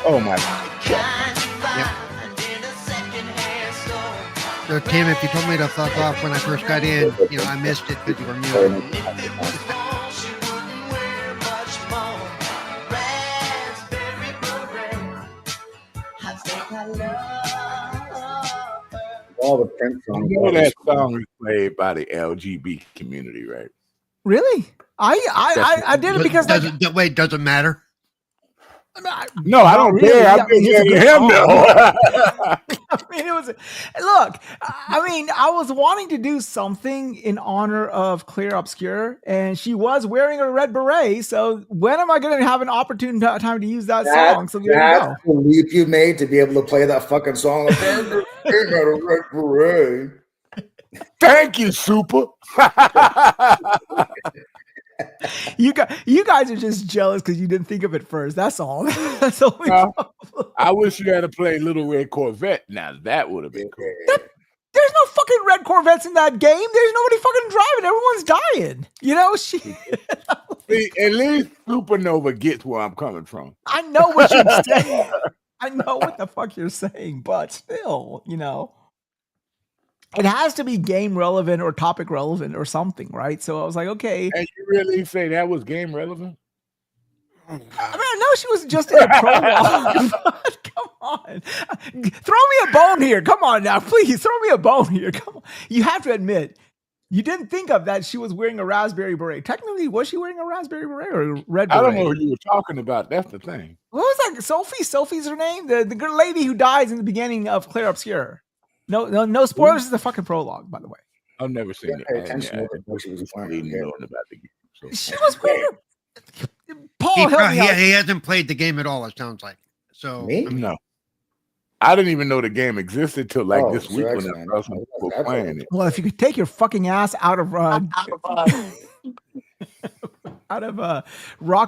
Oh my God. So Tim, if you told me to fuck off when I first got in, I missed it because you were muted. All the Prince songs. You know that song is played by the LGBT community, right? Really? I did it because doesn't matter. No, I don't care. I'm just letting him know. I mean, it was. Look, I mean, I was wanting to do something in honor of Clear Obscure, and she was wearing a red beret. So when am I going to have an opportune time to use that song? So there you go. The leap you made to be able to play that fucking song. Like, ain't got a red beret. Thank you, Super. You guys are just jealous because you didn't think of it first. That's all. That's all. I wish you had to play Little Red Corvette. Now that would have been cool. There's no fucking red Corvettes in that game. There's nobody fucking driving. Everyone's dying. See, at least Supernova gets where I'm coming from. I know what you're saying. I know what the fuck you're saying, but still, it has to be game relevant or topic relevant or something, right? So I was like, okay. And you really say that was game relevant? I mean, I know she was just in a prologue. Come on. Throw me a bone here. Come on now, please. Throw me a bone here. Come on. You have to admit, you didn't think of that she was wearing a raspberry beret. Technically, was she wearing a raspberry beret or a red beret? I don't know who you were talking about. That's the thing. What was that? Sophie? Sophie's her name? The good lady who dies in the beginning of Claire Obscure. No spoilers. This is the fucking prologue, by the way. I've never seen it. She was playing about the game. She was wearing Paul, he hasn't played the game at all, it sounds like. So Me? No. I didn't even know the game existed till this week when I was playing it. Well, if you could take your fucking ass out of Rock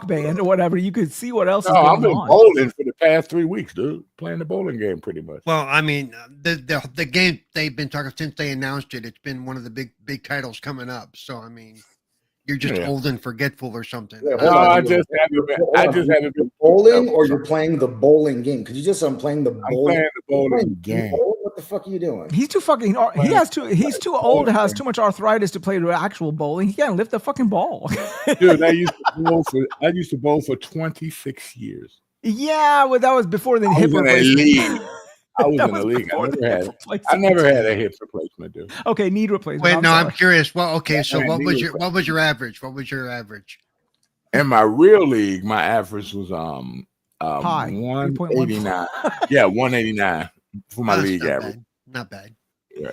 Band or whatever, you could see what else is going on. I've been bowling for the past 3 weeks, dude. Playing the bowling game pretty much. Well, I mean, the game they've been talking since they announced it. It's been one of the big titles coming up. So I mean, you're just old and forgetful or something. I just haven't been bowling, or you're playing the bowling game. Because you just I'm playing the bowling game. What the fuck are you doing? He's too fucking. He's too old. Has too much arthritis to play the actual bowling. He can't lift the fucking ball. Dude, I used to bowl for 26 years. Yeah, well, that was before the hip replacement. I was in the league. I never had a hip replacement, dude. Okay, knee replacement. Wait, I'm curious. Well, okay, so what was your average? What was your average? In my real league, my average was high, 189. Yeah, 189 for my league average. Not bad. Yeah.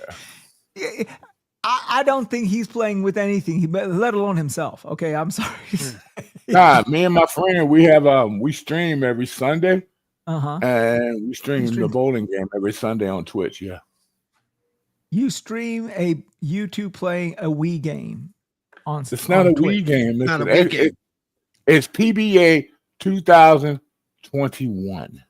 I don't think he's playing with anything, let alone himself. Okay, I'm sorry. Nah, me and my friend, we stream every Sunday. And we stream the bowling game every Sunday on Twitch. Yeah. You stream you two playing a Wii game on. It's not a Wii game. It's PBA 2021.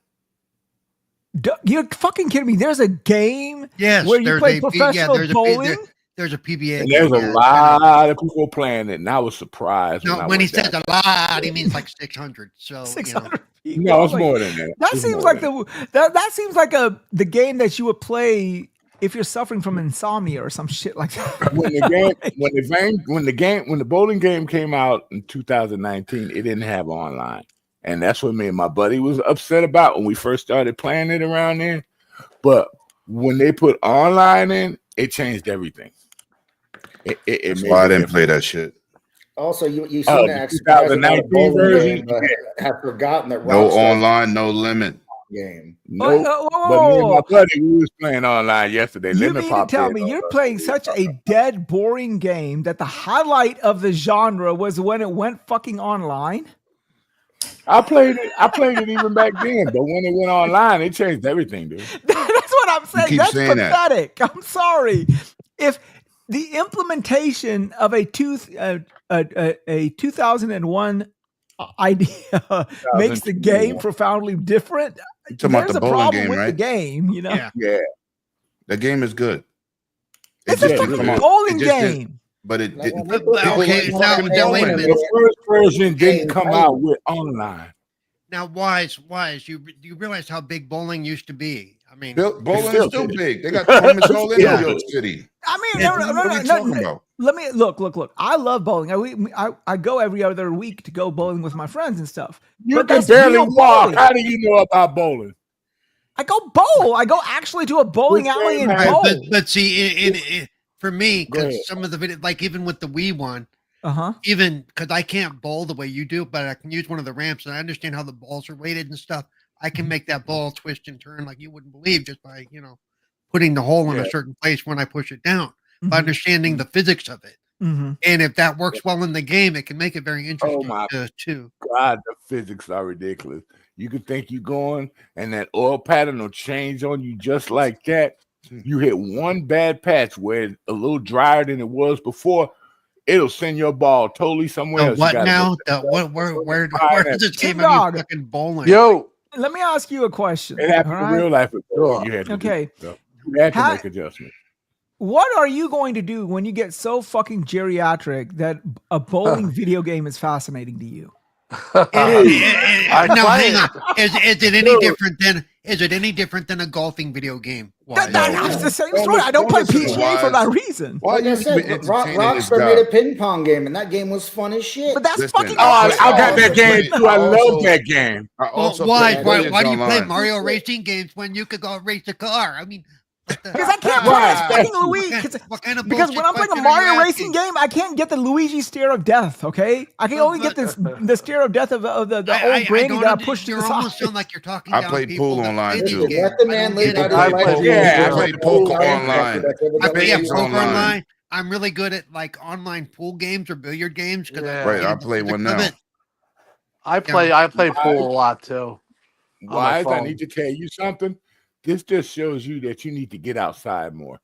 You're fucking kidding me. There's a game where you play professional bowling. There's a PBA. And there's a lot of people playing it, and I was surprised. No, when he says a lot, he means like 600. So 600. No, it's more than that. That seems like that seems like the game that you would play if you're suffering from insomnia or some shit like that. When the bowling game came out in 2019, it didn't have online, and that's what me and my buddy was upset about when we first started playing it around then. But when they put online in, it changed everything. That's why I didn't play that shit. Also, you seem to act surprised about the bowling game, have forgotten that no online, no limit game. But me and my buddy, we was playing online yesterday. You mean to tell me you're playing such a dead, boring game that the highlight of the genre was when it went fucking online? I played it even back then, but when it went online, it changed everything, dude. That's what I'm saying. That's pathetic. I'm sorry. If the implementation of a 2001 idea makes the game profoundly different, there's a problem with the game, Yeah. The game is good. It's a fucking bowling game. But it didn't. Okay, now wait a minute. The first version didn't come out with online. Now, wise, you realize how big bowling used to be? I mean, Bowling is still big. They got tournaments all in Yeah. New York City. I mean, Yeah. What are we talking about? Let me look. I love bowling. I go every other week to go bowling with my friends and stuff. You But can that's barely real walk. bowling. How do you know about bowling? I go bowl. I go actually to a bowling Which alley game and has- bowl. but see, for me, Go ahead. because some of the video, like even with the Wii one, Uh-huh. even because I can't bowl the way you do, but I can use one of the ramps, and I understand how the balls are weighted and stuff. I can make that ball twist and turn like you wouldn't believe just by putting the hole in a Yeah. certain place when I push it down. Mhm. By understanding the physics of it, Mhm. and if that works well in the game, it can make it very interesting my too. God, the physics are ridiculous. You could think you're going, and that oil pattern will change on you just like that. You hit one bad patch where it's a little drier than it was before, it'll send your ball totally somewhere else. You What gotta now? go- Where Fire is this that game TimDog. of you fucking bowling? Yo, Let me ask you a question. It happened all in right? real life. Sure. You had to Okay. do stuff. You had to How- make adjustments. What are you going to do when you get so fucking geriatric that a bowling video game is fascinating to you? I Now play hang it. on. Is it any different than? Is it any different than a golfing video game? Why? That's the same Don't story. I don't play listen to PGA for that Wise. reason. Why Like you I even said, entertaining this Rockstar made a guy? ping pong game, and that game was fun as shit. But that's Listen, fucking. Oh, I I got that game too. I love also- that game. I also why? play Why billiards do you play online. Mario racing games when you could go race a car? I mean, Because I can't play Right. as fucking Luigi. what kind of Because bullshit when I'm playing a question are you Mario racing asking? game, I can't get the Luigi stare of death. Okay, I can Well, only get but- the stare of death of the old granny don't that I under- pushed to You the almost side. sound like you're talking. I down played people pool that online, play these too. games. Let the I man don't live get how it. to I play play pool. Yeah, I played poker online. I play games poker online. online. I'm really good at like online pool games or billiard games because Yeah. Right, I play one now. I play pool a lot too. my Wise, I phone. need to tell you something. This just shows you that you need to get outside more.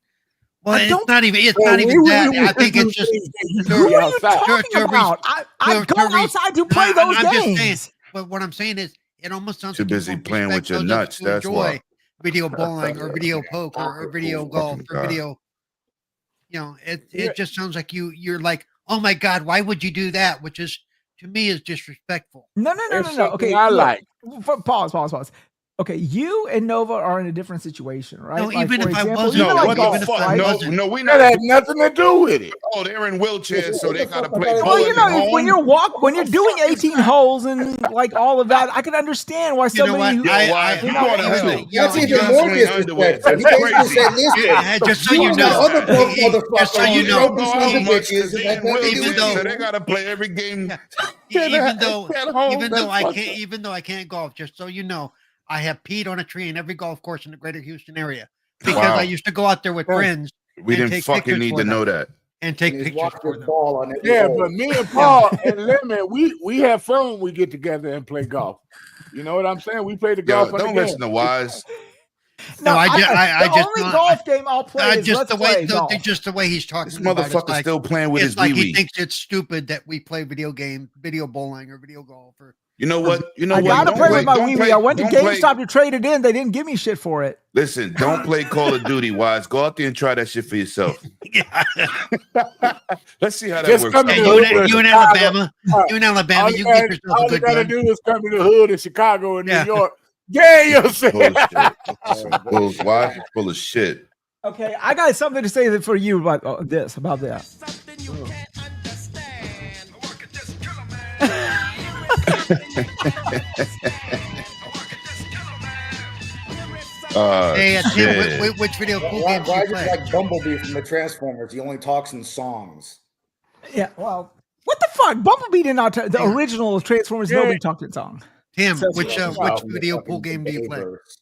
Well, I it's don't- not even. It's Well, not even we- that. we- I think we it's do just. things that you Who do Who are you outside. talking to re- about? I to go re- outside to play those I'm just saying. games. But what I'm saying is, it almost sounds Too like you busy don't playing with respect your those of us nuts, who that's enjoy why. video bowling or video poker or video golf or God. video. It Yeah. just sounds like you're like, oh my god, why would you do that? Which is to me is disrespectful. No. It's Okay, something I look, like. Pause. Okay, you and Nova are in a different situation, right? No, even for if I example, wasn't- even No, like what golf, the fuck? right? No, we That not. had nothing to do with it. Oh, they're in wheelchairs, so they gotta play Well, Well, bowling you at know, when home. you're doing 18 holes and like all of that, I can understand why You know somebody what? who Why? You going to hell? That's you even know, more swing underwear. disrespectful. That's You guys just crazy. said, listen, just so you you and know, the other broke just so motherfucker, you you know, broke sons of bitches, and that nothing to do even with though- so you. they gotta play every game. even though at home, even though that's I fucked can't up. even though I can't golf, just so you know, I have peed on a tree in every golf course in the greater Houston area because Wow. I used to go out there with friends We and didn't take fucking pictures need for to know them. that. and take And he's pictures walked for his them. ball on every Yeah, hole. but me and Paul and Lemon, we have fun when we get together and play golf. You know what I'm saying? We play the golf. Yo, on don't the listen to Wise. No, I the just only don't- golf game I'll play is just Let's the way Play golf. just the way he's talking This about it, motherfucker's like, still playing with it's his like he wee-wee. thinks it's stupid that we play video bowling or video golf. Or You know what? You know I what? gotta Don't play with my don't wee play- wee. I went to don't play- GameStop to trade it in. They didn't give me shit for it. Listen, don't play Call of Duty, Wise. Go out there and try that shit for yourself. Let's see how that Just works. come out. to Hey, the you in Chicago. Alabama, you in Alabama, All you you get gotta, yourself a all you good gotta gun. do is come to the hood in Chicago and Yeah. New York. Yeah, yourself. Bullshit. Wise is full of shit. Okay, I got something to say for you about this. About that. Something you can't understand. I work at this killer man. Hey, Tim, shit. which video pool Why games do you is it play? like Bumblebee from the Transformers? He only talks in songs. Yeah. Well, what the fuck? Bumblebee did not. The original Transformers. Yeah. Nobody talked in song. Tim, So- which Wow, video fucking pool game do you play? neighbors.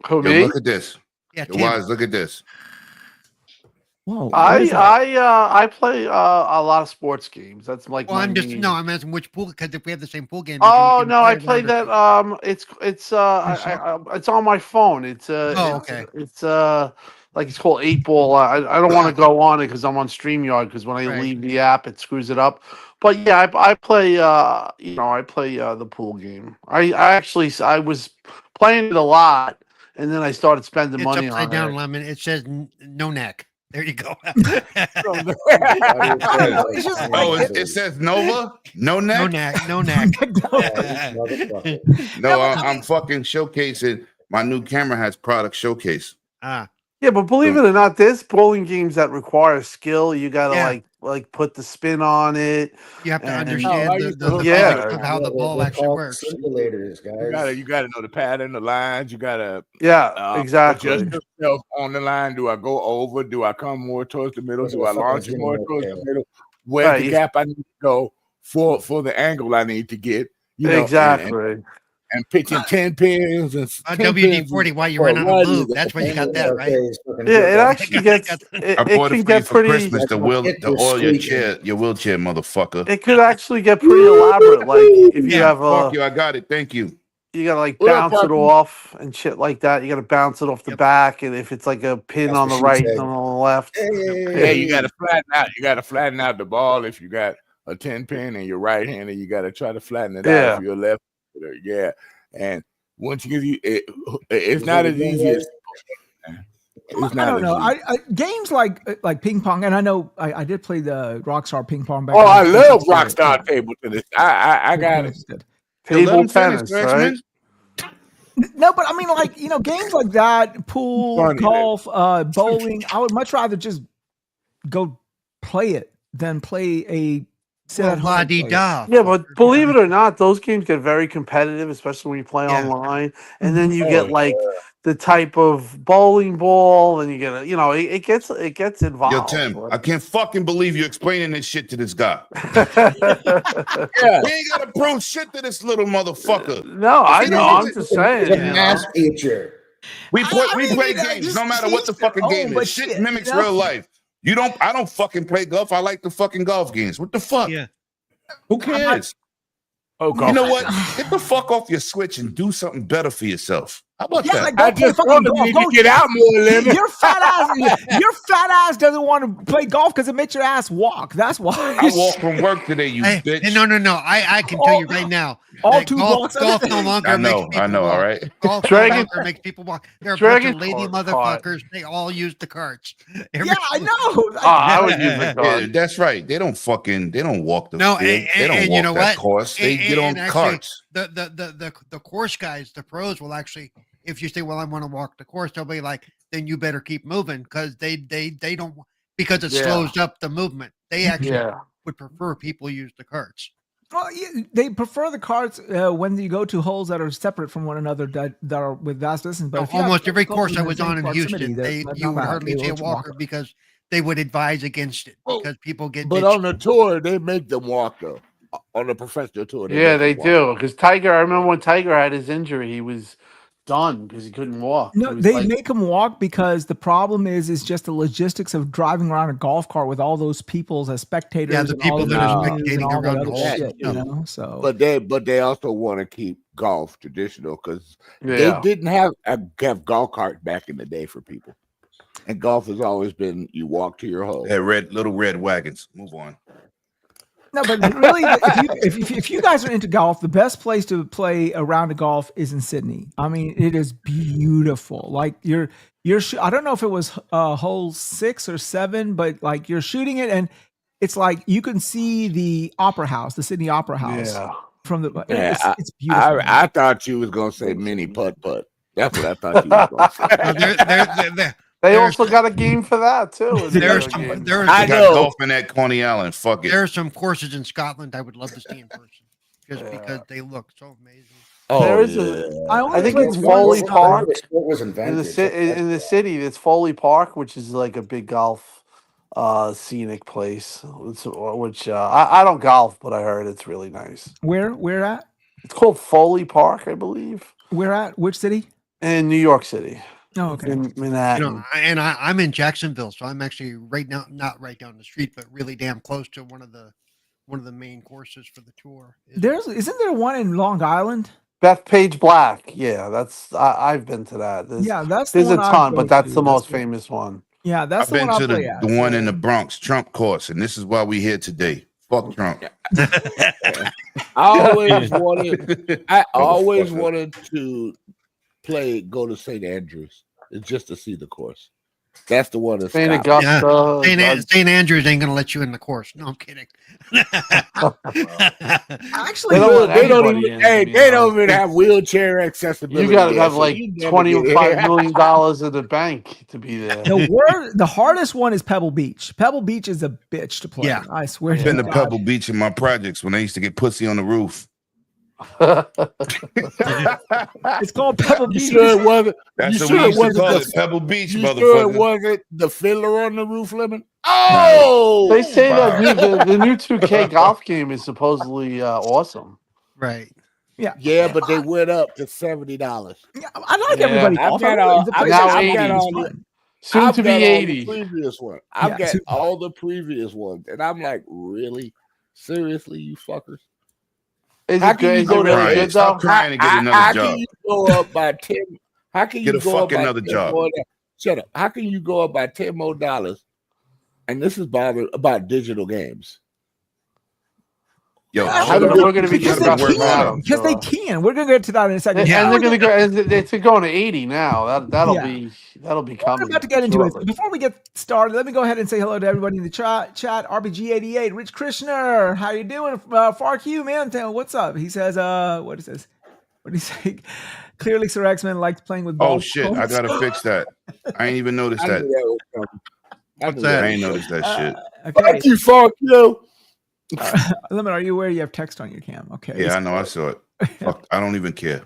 Who Yo, me? look at this. Yeah, Yo, Tim. Wise, look at this. Whoa. what is that? I play a lot of sports games. That's like Well, my I'm just main- I'm asking which pool because if we have the same pool game. Oh you can no, I play play whatever. that. It's it's on my phone. It's Oh, okay. It's like it's called 8 Ball. I don't want to go on it because I'm on StreamYard because when I Right. leave the app it screws it up. But yeah, I play I play the pool game. I was playing it a lot and then I started spending It's money upside on down, it. Lemon. It says no neck. There you go. It's just Oh, like it says Nova? No neck? No neck. No neck. Motherfucker. No, I'm fucking showcasing. My new camera has product showcase. Ah, Yeah, but believe it or not, there's bowling games that require skill. You gotta Yeah. like put the spin on it. you have to And- understand I the used to- Yeah. physics of how the ball They're actually called works. Simulators, guys. You gotta know the pattern, the lines. You gotta Yeah, exactly. adjust yourself on the line. Do I go over? Do I come more towards the middle? Do I launch it more towards the middle? Where's Right, the you- gap I need to go for the angle I need to get? You know, Exactly. and pitching 10 pins and 10 WD-40 while you for run a out run of lube. is- That's where you got that, right? Yeah, it actually gets it, I it bought can it for you get for pretty Christmas. The oil your squeaking. chair, your wheelchair, motherfucker. it could actually get pretty elaborate. Like if you Yeah, have Fuck a you, I got it. Thank you. you gotta like Well, bounce it fuck you. off and shit like that. You gotta bounce it off the Yep. back, and if it's like a pin That's on what the she right said. and on the left. Yeah, you gotta flatten out. You gotta flatten out the ball if you got a 10 pin and you're right handed. You gotta try to flatten it out Yeah. if you're left. Yeah, and once it's not as easy as it's I not don't as know. easy. I games like ping pong, and I know I did play the Rockstar ping pong back. Oh, I then. love It's very Rockstar cool. table tennis. I got it. It's good. Yo, let Table him finish, tennis, Rex, right? man. No, but I mean, like, games like that, pool, Funny, golf, bowling. I would much rather just go play it than play a sit Well, at home. la and di play it. da. Yeah, but believe it or not, those games get very competitive, especially when you play Yeah. online. And then you Oh, get like the type of bowling ball, and you get it gets Yo, involved. Tim, I can't fucking believe you're explaining this shit to this guy. Yeah. We ain't gotta prove shit to this little motherfucker. No, I You know. know, I'm just saying. It's a you know. math teacher. We play mean, games, just no matter what the teach their fucking own, game but is. Shit shit, mimics real life. I don't fucking play golf. I like the fucking golf games. What the fuck? Yeah. Who cares? Oh, You know what? Get the fuck off your switch and do something better for yourself. How about Yeah, that? like, I go play just fucking told him golf. you Go- need to get out more, Lemon. Your fat ass doesn't want to play golf because it makes your ass walk. That's why. I walked from work today, you Hey, bitch. no. I can tell you right now. all that two golf, blocks. golf no longer I makes know, people I know, walk. all right. Golf Dragon- no longer makes people walk. There are a Dragon bunch of lady cart. motherfuckers. They all use the carts. Yeah, I know. I would use the Yeah, card. that's right. They don't walk the No, field. They don't and walk you know that what? course. They And- get on and actually, carts. The course guys, the pros will actually, if you say, well, I want to walk the course, they'll be like, then you better keep moving because they don't, because it Yeah. slows up the movement. They actually Yeah. would prefer people use the carts. Well, yeah, they prefer the carts when you go to holes that are separate from one another that are with vast distance. But if you have Almost every both course I in the was same on in proximity, Houston, that's you not would bad. hardly They see a let you walk walker up. because they would advise against it Oh, because people get But ditched. on the tour, they make them walk though. On the professional tour, Yeah, they make them walk. do. Because Tiger, I remember when Tiger had his injury, he was done because he couldn't walk. No, He was they like- make them walk because the problem is just the logistics of driving around a golf cart with all those people as spectators. Yeah, the and people all that are the news and spectating all that around the other hole. shit, No. you know. So, But they also want to keep golf traditional because Yeah. they didn't have golf cart back in the day for people, and golf has always been you walk to your hole. That little red wagons. Move on. no, but really, if you guys are into golf, the best place to play a round of golf is in Sydney. I mean, it is beautiful. Like I don't know if it was hole 6 or 7, but like you're shooting it, and it's like you can see the Opera House, the Sydney Opera House, Yeah. from the. Yeah, It's beautiful. I thought you was gonna say mini putt putt. That's what I thought you was gonna say. There- They There's- also got a game for that too. in the There's video some, game. there's, I They got know. golf in that Coney Island. Fuck it. there are some courses in Scotland I would love to see in person just Yeah. because they look so amazing. Oh, There is I I think played it's one Foley time. Park. The sport was in invented. the city, it's Foley Park, which is like a big golf scenic place. Which I don't golf, but I heard it's really nice. Where at? It's called Foley Park, I believe, Where at? Which city? in New York City, Oh, okay. in Manhattan. I'm in Jacksonville, so I'm actually right now, not right down the street, but really damn close to one of the main courses for the tour. Isn't there one in Long Island? Bethpage Black, yeah, I've been to that. Yeah, that's There's the a one I ton, go but that's to. the most the- famous one. Yeah, that's I've the been one I to play the at. one in so- the Bronx, Trump course, and this is why we here today. Fuck Trump. I always wanted to go to St. Andrews just to see the course. That's the one that's St. stopped. Augusta. St. Andrews ain't gonna let you in the course. No, I'm kidding. Actually, They don't Look, let they don't anybody even. in, Hey, you they know. don't even have wheelchair accessibility. You got to there, have so like you never get $25 in. million in the bank to be there. the hardest one is Pebble Beach. Pebble Beach is a bitch to play. Yeah. I swear Been to to God. Pebble Beach in my projects when they used to get pussy on the roof. It's called Pebble You Beach. sure it wasn't? That's You what we sure it used to wasn't call the? it, Pebble Beach, You sure it motherfucker. wasn't the fiddler on the roof, Lemon? Nah. Oh, They say that Wow. the new 2K golf game is supposedly awesome. Right. yeah, but they went up to $70. I like Yeah. everybody I've golf. got all. The I've place now got, is I've got 80. all the. fun. Soon I've to got be all 80. the previous ones. I've Yeah, got soon- all the previous ones, and I'm like, really, seriously, you fuckers? Is How it can good? you Is go it there? really Crying. good Stop though? crying and get another How job. can you go up by 10? How can you Get a go up fucking by another 10 job. more? Shut up. How can you go up by $10 more? And this is about digital games. Yo, Yeah, How we're do going to be because talking they about that, can. I'm Because they sure. can. We're gonna get to that in a second. And Yeah. they're going to go. It's going to 80 now. That'll Yeah. be We're coming. about to get into it. shortly. Before we get started, let me go ahead and say hello to everybody in the chat. RPG88, Rich Krishner, how you doing? FarQ, man, what's up? He says, what is this? What did he say? Clearly, Sir X-Men likes playing with Oh balls. shit, I gotta fix that. I ain't even noticed I knew that. that was coming. What's that? I ain't noticed that shit. Okay. Fuck you, fuck you. Lemon, are you aware you have text on your cam? Okay. Yeah, I know. I saw it. Fuck, I don't even care.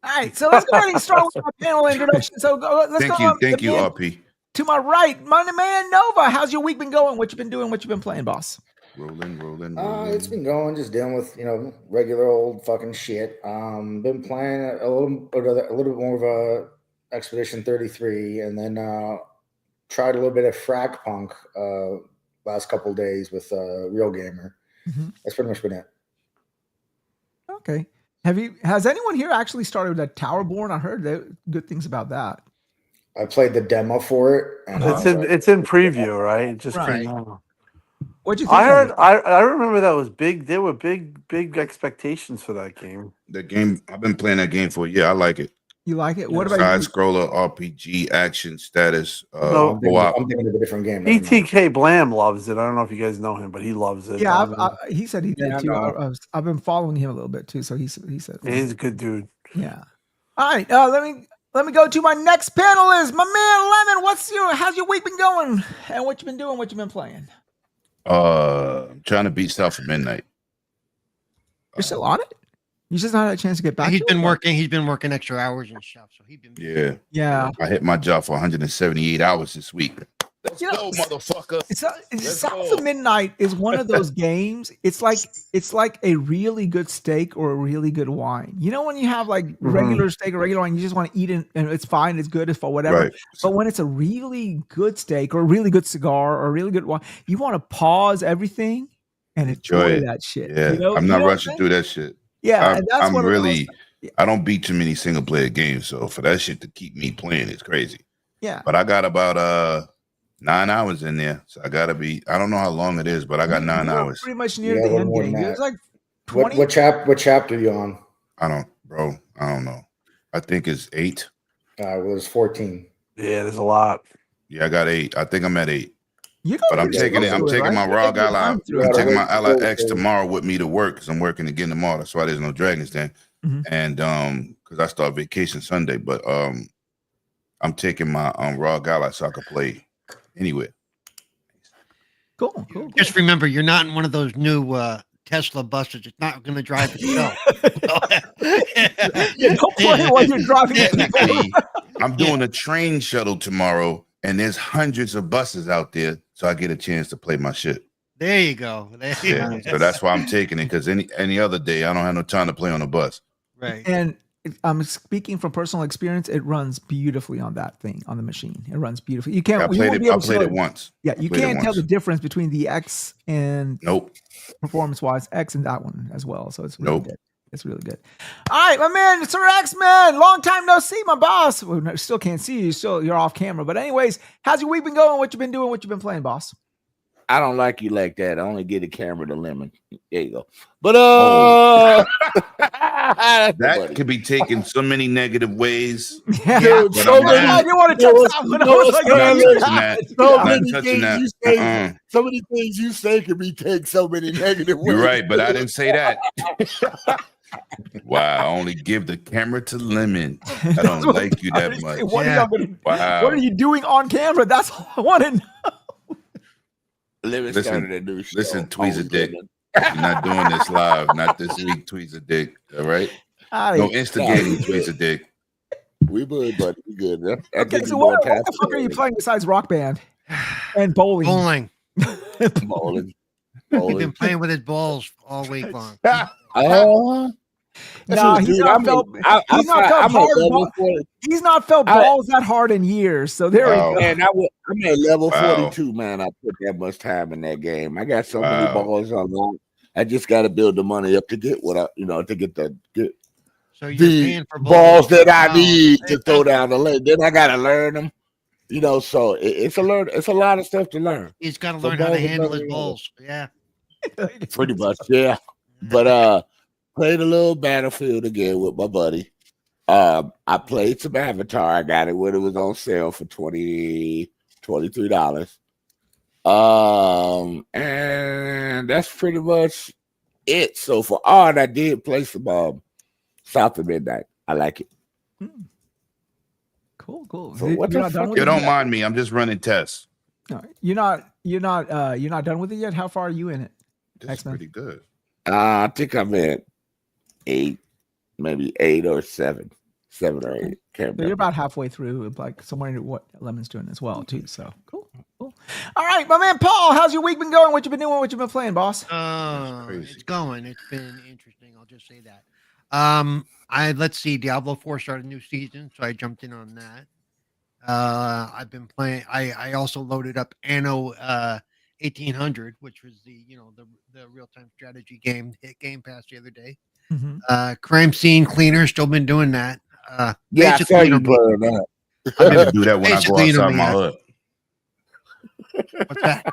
All right, so let's go ahead and start with our panel introduction. So let's Thank go you, on thank the you, man RP. to my right, my man Nova. How's your week been going? What you been doing? What you been playing, boss? Rolling. It's been going, just dealing with regular old fucking shit. Been playing a little bit more of a Expedition 33, and then tried a little bit of Frag Punk last couple of days with Real Gamer. That's pretty much been it. Okay. Has anyone here actually started with Towerborn? I heard good things about that. I played the demo for it, and It's in preview, right? It just Right. came out. What'd you think? I heard. Of it? I remember that was big. There were big expectations for that game. The game, I've been playing that game for a year. I like it. You like it? What about Side you? scroller, RPG, action, status, No, I'm co-op. thinking of a different game. never mind. ETK Blam loves it. I don't know if you guys know him, but he loves it. Yeah, he said he Yeah, did I too. know. I've been following him a little bit too, so he said. He's a good dude. Yeah. All right. Let me go to my next panelist, my man Lemon. How's your week been going? And what you been doing? What you been playing? I'm trying to beat South of Midnight. You're still on it? You just not had a chance to get back. He's to been it? working. He's been working extra hours and stuff. So he's been. Yeah. Yeah. I hit my job for 178 hours this week. Let's You know, go, motherfucker. Let's South go. of Midnight is one of those games. It's like a really good steak or a really good wine. You know when you have like regular steak or regular wine, you just want to eat it and it's fine, it's good, it's for whatever. Right. But when it's a really good steak or a really good cigar or a really good wine, you want to pause everything and enjoy it. that shit. Yeah. You know? I'm You not know what rushing I'm through that shit. Yeah, and that's I'm one of those- really, I don't beat too many single player games. So for that shit to keep me playing is crazy. Yeah. But I got about 9 hours in there. So I gotta be, I don't know how long it is, but I got 9 You're hours. pretty much near Yeah, a the little end more game. than It's that. like 20. What chapter are you on? I don't know. I think it's 8. Well, there's 14. Yeah, there's a lot. Yeah, I got 8. I think I'm at 8. You But I'm taking my ROG Ally. I'm taking my Ally X tomorrow with me to work because I'm working again tomorrow. That's why there's no Dragons Den. And because I start vacation Sunday, but I'm taking my ROG Ally so I can play anywhere. Cool. Just remember, you're not in one of those new Tesla buses. It's not going to drive itself. Don't play while you're driving. Technically, I'm doing a train shuttle tomorrow, and there's hundreds of buses out there, so I get a chance to play my shit. There you go. Yeah, so that's why I'm taking it because any other day I don't have no time to play on a bus. Right. And I'm speaking from personal experience. It runs beautifully on that thing, on the machine. It runs beautifully. You can't. I played it once. Yeah, you can't tell the difference between the X and performance-wise X and that one as well. So it's really good. It's really good. All right, my man, Sir X-Man. Long time no see, my boss. We still can't see you. You're off camera. But anyways, how's your week been going? What you been doing? What you been playing, boss? I don't like you like that. I only get a camera to Lemon. There you go. But That could be taken so many negative ways. Yeah. Dude, But so I'm many. not- I didn't want to you know touch that what's- one. you I know was what's like, Not Stanley? touching that. So Not many touching things that. you say, so many things you say can be taken so many negative ways. You're right, but I didn't say that. Wow, I only give the camera to Lemon. I That's don't what like you I'm that trying to say. much. What Yeah. are y'all gonna? Wow. What are you doing on camera? That's all I want to know. Living Listen, started a new show. listen, Tweezer Always Dick. living. You're not doing this live. Not this week, Tweezer Dick. All right? No instigating, Tweezer Dick. We good, buddy. We good. That Okay, gives so you what more the time fuck are you to playing besides Rock Band and bowling? Bowling. bowling. He's Bowling. been playing with his balls all week long. Oh, Nah, he's not felt. He's not felt hard. He's not felt balls that hard in years. So there Wow. we go. Man, I'm at level Wow. 42, man. I put that much time in that game. I got so many Wow. balls unlocked. I just got to build the money up to get what I, to get the So you're the paying for balls that I Wow. need to throw down the lane. Then I got to learn them. So it's a lot of stuff to learn. He's got to So learn how to balls are handle his better than balls. Yeah. Pretty much, yeah. But played a little Battlefield again with my buddy. I played some Avatar. I got it when it was on sale for $23. And that's pretty much it so far. Oh, and I did play some South of Midnight. I like it. Cool. So You're what the not done fuck with You it don't yet? mind me. I'm just running tests. No, you're not done with it yet. How far are you in it? This is X-Men. pretty good. I think I'm at 8, maybe 8 or 7. 7 or 8. Can't So remember. you're about halfway through, like somewhere in what Lemon's doing as well too. So cool. All right, my man Paul, how's your week been going? What you been doing? What you been playing, boss? crazy. It's going. It's been interesting. I'll just say that. Let's see. Diablo 4 started a new season, so I jumped in on that. I've been playing. I also loaded up Anno 1800, which was the real time strategy game. Hit Game Pass the other day. Crime Scene Cleaner, still been doing that. Yeah, I saw basically, you it'll be- playing that. I need to do that when I go Basically, it'll outside be my a- hood. What's that?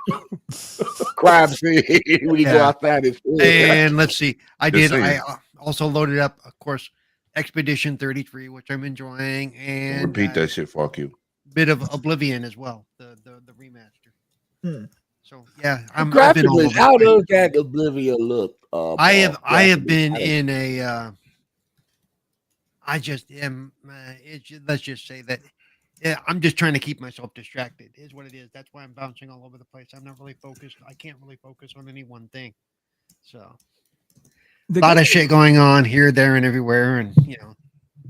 Crime scene. We go Yeah. outside and And let's see. I Just did. I saying. also loaded up, of course, Expedition 33, which I'm enjoying, and Repeat that shit. Fuck you. bit of Oblivion as well, the remaster. Hmm. So yeah, I've been all Graphically, over the how place. does that Oblivion look? I have graphically? been I don't- in a. I just am. Let's just say that. Yeah, I'm just trying to keep myself distracted. Is what it is. That's why I'm bouncing all over the place. I'm not really focused. I can't really focus on any one thing. So The a lot good of shit going on here, there, and everywhere, and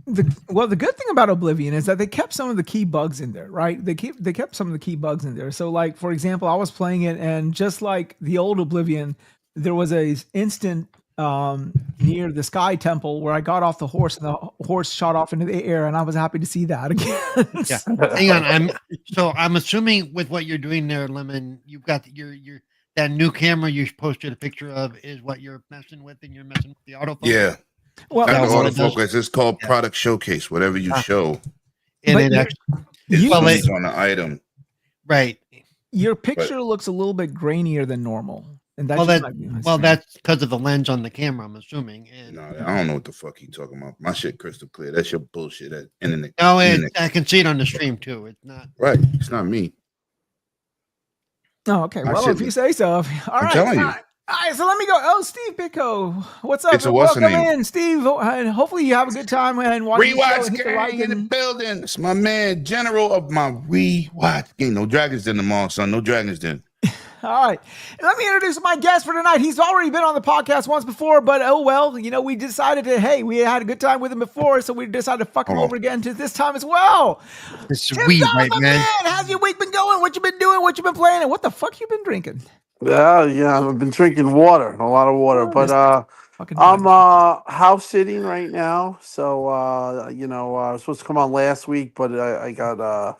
the good thing about Oblivion is that they kept some of the key bugs in there, right? They kept some of the key bugs in there. So, like for example, I was playing it, and just like the old Oblivion, there was a instant near the Sky Temple where I got off the horse, and the horse shot off into the air, and I was happy to see that again. yeah. Hang on, I'm assuming with what you're doing there, Lemon, you've got your that new camera you posted a picture of is what you're messing with, and you're messing with the autofocus. Yeah. Well, Not the That's what it does. autofocus. It's called Yeah. product showcase. Whatever you show, And But it you- actually, it Well, zooms on the item. right. your picture looks a little bit grainier than normal, and that Well, just that might be my well, screen. that's because of the lens on the camera. I'm assuming. And No, I don't know what the fuck you talking about. My shit crystal clear. That's your bullshit. That internet. no, internet. I can see it on the stream too. It's not. Right. It's not me. Oh, okay. My Well, shit if you look- say so. All right. telling you. All right. So let me go. Oh, Steve Pico. What's up? It's a what's the Welcome name? in, Steve. And hopefully you have a good time and watching the show Rewatch and hit the gang like in the and- building. It's my man, general of my rewatch game. No Dragons Den tomorrow, son. No Dragons Den. All right. And let me introduce my guest for tonight. He's already been on the podcast once before, but oh well, we decided to, hey, we had a good time with him before, so we decided to fuck him Oh. over again to this time as well. It's Tim sweet, Dog, right, my man? how's your week been going? What you been doing? What you been playing? And what the fuck you been drinking? Yeah, I've been drinking water, a lot of water, Oh, but Fucking I'm house sitting right now. So I was supposed to come on last week, but I got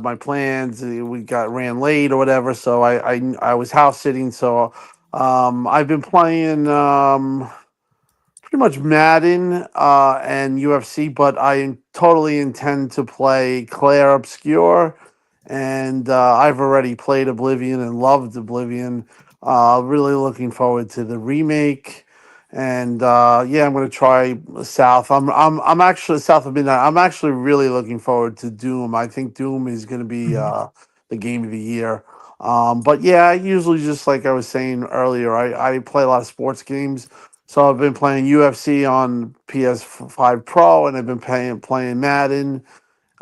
my plans. Ran late or whatever, so I was house sitting. So I've been playing pretty much Madden and UFC, but I totally intend to play Claire Obscure. And I've already played Oblivion and loved Oblivion. Really looking forward to the remake. And yeah, I'm gonna try South. I'm actually South of Midnight. I'm actually really looking forward to Doom. I think Doom is gonna be the game of the year. But yeah, I usually just like I was saying earlier, I play a lot of sports games. So I've been playing UFC on PS5 Pro, and I've been playing Madden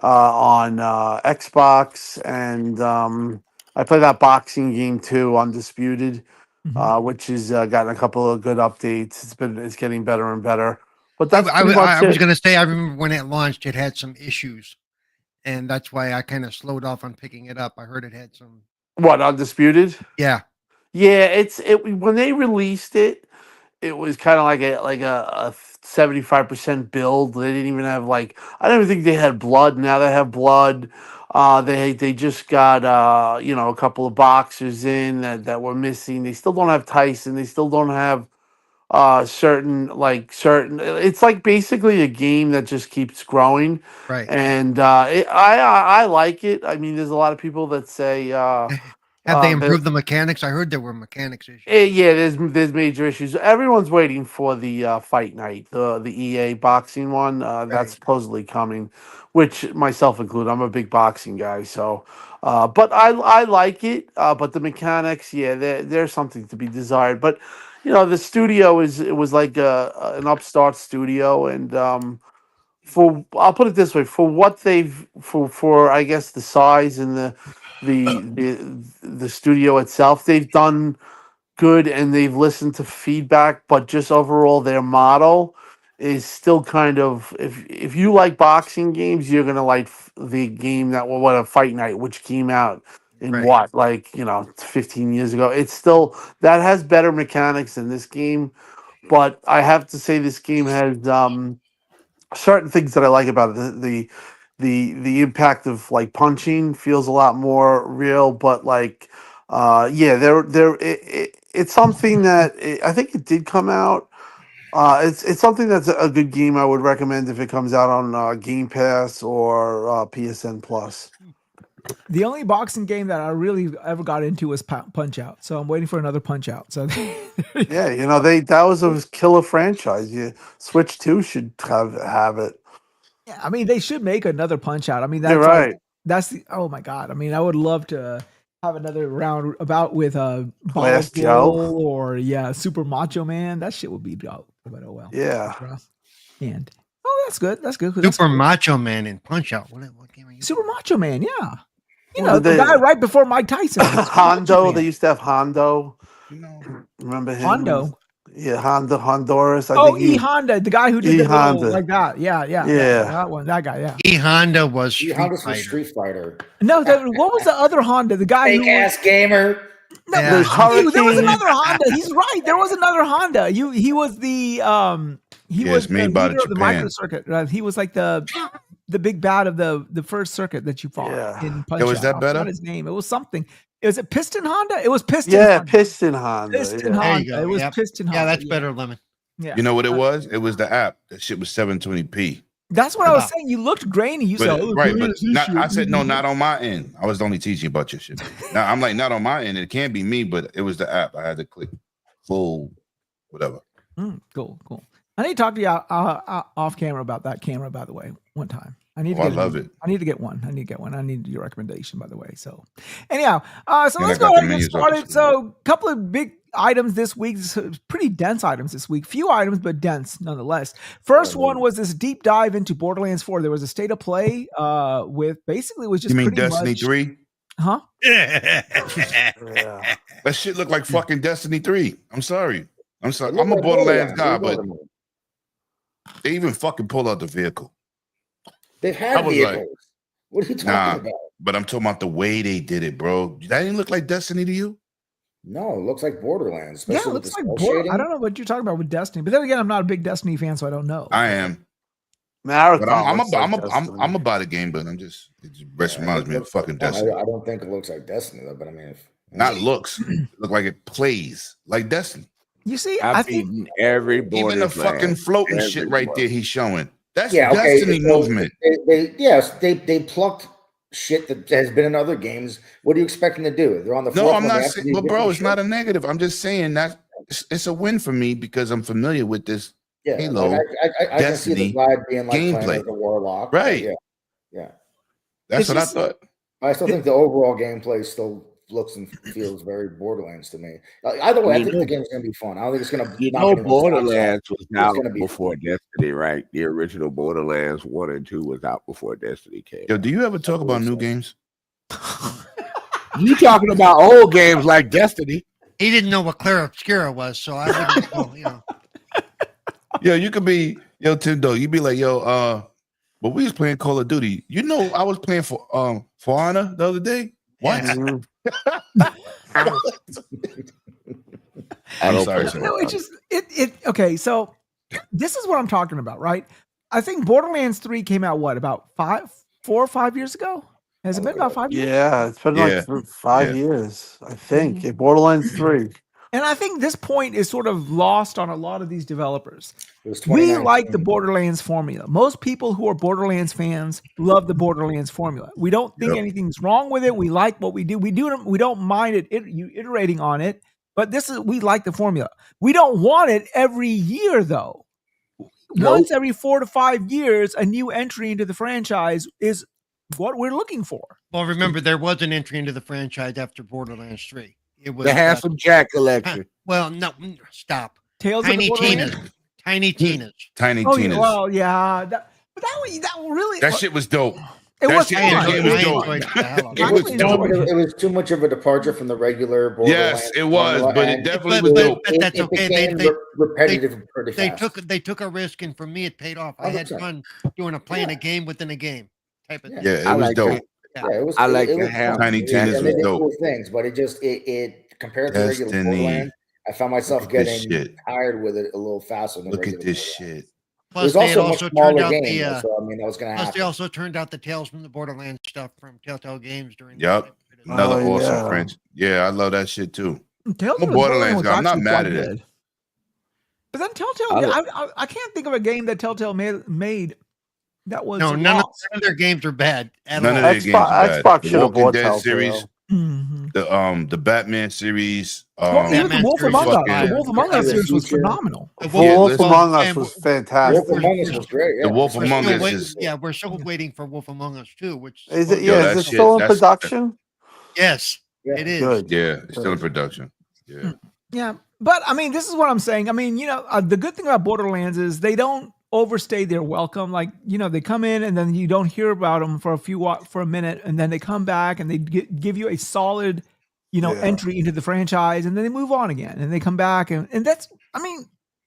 on Xbox, and I play that boxing game too, Undisputed, which has gotten a couple of good updates. It's getting better and better. But that's pretty much I was it. going to say, I remember when it launched, it had some issues, and that's why I kind of slowed off on picking it up. I heard it had some. What, Undisputed? Yeah, Yeah, it when they released it, it was kind of like a 75% build. They didn't even have like I don't even think they had blood. Now they have blood. They just got a couple of boxers in that were missing. They still don't have Tyson. They still don't have certain it's like basically a game that just keeps growing. right. And I like it. I mean, there's a lot of people that say Have they that improved the mechanics? I heard there were mechanics issues. yeah, there's major issues. Everyone's waiting for the fight night, the EA boxing one. That's Right. supposedly coming, which myself included. I'm a big boxing guy, so but I like it. But the mechanics, yeah, there's something to be desired. But the studio it was like an upstart studio, and for I'll put it this way, for what they've for I guess the size and the studio itself, they've done good, and they've listened to feedback, but just overall their model is still kind of if you like boxing games, you're gonna like the game that what a fight night, which came out in Right. what, like 15 years ago. It's still that has better mechanics than this game, but I have to say this game has certain things that I like about it. The impact of like punching feels a lot more real, but like yeah, it's something that I think it did come out. It's something that's a good game. I would recommend if it comes out on Game Pass or PSN Plus. The only boxing game that I really ever got into was Punch Out, so I'm waiting for another Punch Out. So Yeah, that was a killer franchise. Switch 2 should have it. yeah, I mean they should make another Punch Out. I mean You're that's right. that's the oh my god. I mean I would love to have another round about with Last Ball Joe. Bull or Super Macho Man. That shit would be dope. But oh well. Yeah. And that's good. That's good. Super Macho Man and Punch Out. What game are you? Super Macho Man, yeah. Well, The guy right before Mike Tyson. Hondo. They used to have Hondo. No. Remember him? Hondo. Yeah, Honduras. Honda, the guy who did the Honda. little, like that. Yeah. That one, that guy, yeah. E Honda was Street Street Honda's from Fighter. Street Fighter. No, what was the other Honda? The guy Fake who ass gamer. no, Yeah. There's there was Hurricane. another Honda. He's right. There was another Honda. He was the he Yeah, was it's made the by leader of the Japan. micro circuit. He was like the big bad of the first circuit that you fought Yeah. in Punch Yeah, was Out. that I better? forgot his name. It was something. Was it Piston Honda? It was Piston. Yeah, Honda. Piston Honda. Piston yeah. There you Honda. go. It was Yep. Piston Honda. Yeah, that's better, Lemon. Yeah. You know what it was? It was the app. That shit was 720p. That's what I was saying. You looked grainy. You said, But, right, but I said no, not on my end. I was only teaching about your shit. Now I'm like, not on my end. It can't be me, but it was the app. I had to click full, whatever. Cool. I need to talk to you off camera about that camera, by the way, one time. I need to I get love it. I need to get one. I need your recommendation, by the way. So anyhow, so And let's I go got ahead the and get menus up started. as So a couple of big items this week, pretty dense items this week. Few items, but dense nonetheless. First one was this deep dive into Borderlands 4. There was a state of play with basically was just You mean pretty Destiny much, 3? huh? Yeah. That shit looked like fucking Destiny 3. I'm sorry. I'm It looked a like Borderlands Borderlands. guy, It but looked like- they even fucking pull out the vehicle. They've I had was vehicles. like, What are you talking Nah, about? but I'm talking about the way they did it, bro. That didn't look like Destiny to you? No, it looks like Borderlands. Yeah, Especially it with looks the like cell shading. I don't know what you're talking about with Destiny, but then again, I'm not a big Destiny fan, so I don't know. I am. Marathon. But I'm looks like I'm Destiny. about a game, but it just Yeah, reminds me of fucking I Destiny. don't think it looks like Destiny though, but I mean, if Not looks. Look like it plays like Destiny. You see, I I've think beaten every Even border the fucking floating shit right there he's showing. That's Destiny so movement. they plucked shit that has been in other games. What do you expect them to do? They're on the No, fourth I'm one, they not have to saying, do but bro, different it's shit. not a negative. I'm just saying that it's a win for me because I'm familiar with this Yeah, Halo, like I can see the Destiny vibe being like playing gameplay. as a warlock. but Right. Yeah. That's It's what just- I thought. I still think the overall gameplay still looks and feels very Borderlands to me. Either way, I think the game's gonna be fun. I don't think it's gonna. You knock know, anyone's socks off. Borderlands was out gonna be before Destiny, right? The original Borderlands 1 and 2 was out before Destiny came. Yo, do you ever talk about new games? You talking about old games like Destiny? He didn't know what Claire Obscura was, so I wouldn't know, you know. Yo, you could be TimDog. You'd be like, but we was playing Call of Duty. You know, I was playing for Honor the other day. What? Yeah. I'm sorry, sir. No, it just it okay. So this is what I'm talking about, right? I think Borderlands 3 came out about 4 or 5 years ago. Has it been about 5 years? Yeah, it's been Yeah. like 5 years, I think. Borderlands 3. And I think this point is sort of lost on a lot of these developers. It was We 2019. like the Borderlands formula. Most people who are Borderlands fans love the Borderlands formula. We don't think Yep. anything's wrong with it. We like what we do. We don't mind you iterating on it. But we like the formula. We don't want it every year, though. Nope. Once every 4 to 5 years, a new entry into the franchise is what we're looking for. Well, remember, there was an entry into the franchise after Borderlands 3. It was The Handsome Jack collection. well, no, stop. Tales Tiny of the Borderlands. Tina's. Tiny Tina's. Tiny Oh, Tina's. yeah, well, yeah. That really. That shit was dope. It that was shit fun. in the game was I dope. enjoyed the hell out of It it. was I dope. enjoyed It was too much of a departure from the regular Borderlands. Yes, it was, formula, but it and definitely But- was but- dope. but that's it okay. became repetitive pretty They fast. took a risk, and for me, it paid off. I had 100%. fun playing a game within a game type of thing. Yeah, it I was like dope. that. Yeah, it was. I like it to was have fun. Tiny Yeah, Tina's and they was did dope. cool things, but it compared to regular Destiny. Borderlands, I found myself Look at this getting shit. tired with it a little faster than Look regular at this Borderlands. shit. It Plus, was they had also a much also turned smaller out game, the. though, so I mean that was going to Plus, happen. they also turned out the Tales from the Borderlands stuff from Telltale Games during. Yup. that period of time. Another Oh, awesome yeah. French. Yeah, I love that shit too. Tales I'm a of the Borderlands was guy. I'm not actually mad quite at it. good. But then Telltale, I- I can't think of a game that Telltale made that was No, a none loss. of their games are bad at None all. of their games are bad. Xbox The should have Walking bought Dead Telltale. series, Mhm. the Batman series. Well, even the Batman Wolf series Among was Us, fire. the Wolf Among Us Yeah, series was Future. phenomenal. The Yeah, Wolf listen. Among Us and was Wolf fantastic. Among Us was great. Yeah. The Wolf We're Among still Us wait- is yeah, we're still waiting for Wolf Among Us too, which Is it? Yo, Yeah, that is it shit- still in that's- production? yes, Yeah. it is. Good. yeah, it's still in production. Yeah. Yeah, but I mean, this is what I'm saying. I mean, the good thing about Borderlands is they don't overstay their welcome. Like, they come in and then you don't hear about them for a minute, and then they come back and they give you a solid, Yeah. entry into the franchise, and then they move on again, and they come back, and that's, I mean,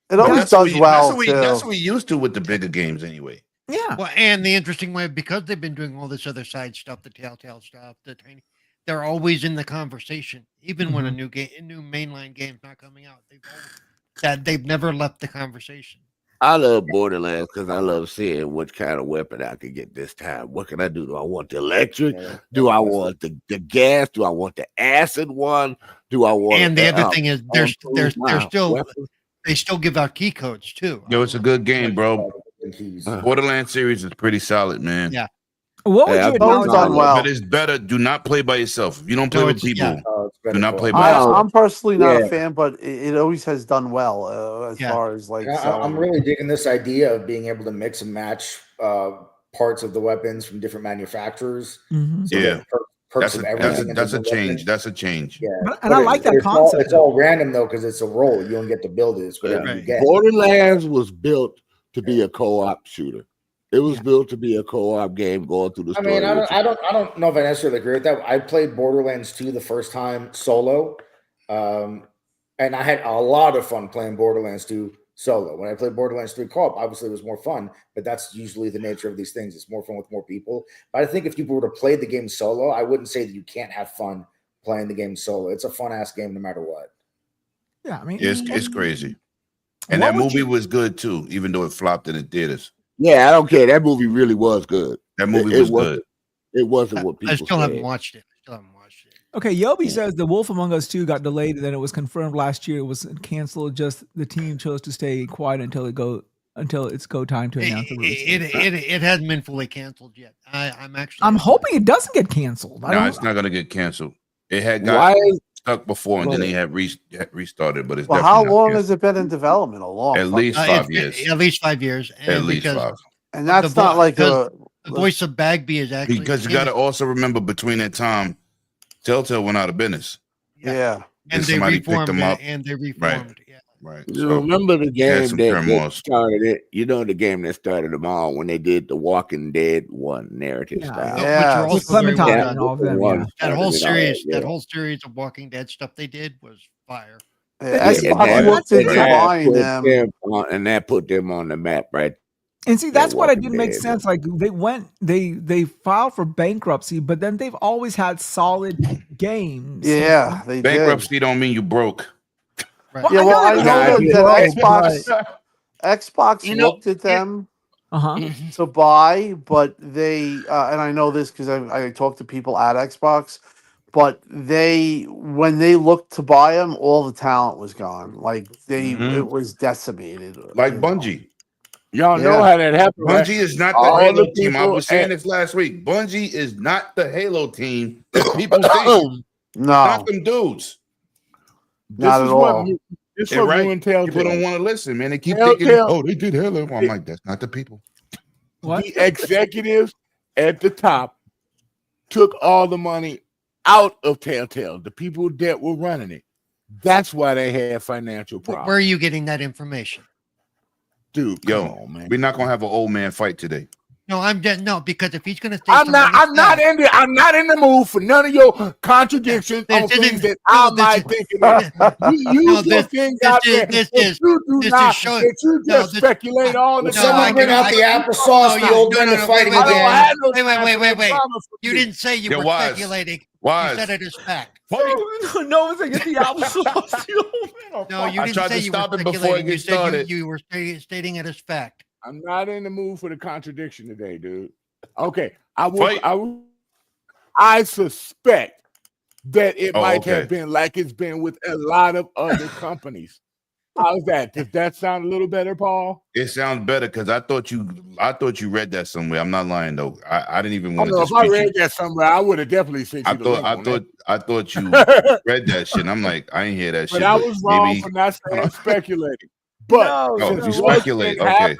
It always That's what does we- well That's too. what we used to with the bigger games anyway. yeah, Well, and the interesting way, because they've been doing all this other side stuff, the Telltale stuff, they're always in the conversation, even when a new mainline game's not coming out. They've never left the conversation. I love Borderlands because I love seeing what kind of weapon I could get this time. What can I do? Do I want the electric? Yeah. Do I want the gas? Do I want the acid one? Do I want? And the other thing is, they're wow, still weapons? they still give out key codes too. Yo, it's a good game, bro. Keys. Borderlands series is pretty solid, man. Yeah. what would Yeah, you I've always acknowledge? done well. But it's better. Do not play by yourself. If you don't play No, with it's- people, yeah. It's better do not for- play by yourself. I'm personally not Yeah. a fan, but it always has done well as Yeah. far as like. I'm selling. really digging this idea of being able to mix and match parts of the weapons from different manufacturers. Mhm. So Yeah. that perks That's a, of that's everything. a, into that's a the change. weapon. That's a change. Yeah, And I like that it's concept. It's all random though because it's a roll. You don't get to build it. It's whatever you Right. get. Borderlands was built to be a co-op shooter. It was built to be a co-op game going through the I story. mean, I with you. don't know if I necessarily agree with that. I played Borderlands 2 the first time solo, and I had a lot of fun playing Borderlands 2 solo. When I played Borderlands 3 co-op, obviously it was more fun, but that's usually the nature of these things. It's more fun with more people. But I think if people were to play the game solo, I wouldn't say that you can't have fun playing the game solo. It's a fun-ass game no matter what. Yeah, I mean, It's crazy. And What that would movie you- was good too, even though it flopped in the theaters. Yeah, I don't care. That movie really was good. That movie It was wasn't- good. It wasn't what people I still haven't said. watched it. Okay, Yobi says the Wolf Among Us 2 got delayed, and then it was confirmed last year. It was canceled. Just the team chose to stay quiet until it's go time to announce the release. It hasn't been fully canceled yet. I'm actually. I'm hoping it doesn't get canceled. I No, don't- it's not gonna get canceled. It had got Why? stuck before, and then they had restarted. But it's Well, definitely how not long good. has it been in development? A long At least fucking- 5 years. At least 5 years. And At least because 5. and that's the not like because a. the voice of Bagby is actually Because you got to also remember, between that time, Telltale went out of business. Yeah. and Then they somebody picked reformed them up. and they reformed. Yeah. Right. You So remember the game some that turmoils. started it? You know the game that started them all when they did the Walking Dead one narrative Yeah. style. Which Yeah. are With also very well Clementine done. and all of them. One Yeah. That whole started it all, series, yeah. that whole series of Walking Dead stuff they did was fire. Yeah, And see, Xbox that- looked into that buying put them. and that put them on the map, right? And see, They're that's what I Walking didn't make Dead. sense. Like they filed for bankruptcy, but then they've always had solid games. Yeah, they did. bankruptcy don't mean you broke. Right. Yeah, well, I they know did. that Broke, Xbox You know, looked at them Uh-huh. to buy, but they and I know this because I talked to people at Xbox, but when they looked to buy them, all the talent was gone. Like it was decimated. Like you know. Bungie. Y'all know Yeah. how that happened. Right? Bungie is not the All Halo the team. I people was saying at- this last week. Bungie is not the Halo team that people think. No, Not them dudes. Not at all. This is Yeah, what right. ruined Telltale. People don't want to listen, man. They keep Telltale- thinking, oh, they did Halo. I'm like, that's not the people. What? The executives at the top took all the money out of Telltale, the people that were running it. That's why they had financial problems. Where are you getting that information? Dude, Yo, come on, man. we're not gonna have an old man fight today. No, no, because if he's going to say I'm not something like that- I'm not in the mood for none of your contradictions This on isn't- things that no, I this might is- think about. You No, put this- things this out is- there this that is- you do this is not, showing- that you no, just this- speculate all the Will No, someone I bring can- out the I- applesauce? no, The old no, men no, are no, fighting wait, I don't wait, again. have no Wait, time for wait. promise You with didn't say you Yeah, were Wise. speculating. Wise. You said it as fact. Fight. No one's gonna get the applesauce. No, you I didn't tried say to you stop were it before it speculating. You gets said started. you were stating it as fact. I'm not in the mood for the contradiction today, dude. Okay, I Fight. I suspect that it Oh, might okay. have been like it's been with a lot of other companies. How's that? Does that sound a little better, Paul? It sounds better because I thought you read that somewhere. I'm not lying though. I didn't even I want don't to know if I dispute read you. that somewhere. I would have definitely sent you the link on that. I thought you read that shit. And I'm like, I ain't hear that But shit. I was wrong maybe for not saying speculating. But No, Oh, since you what's speculate. been Okay. happening-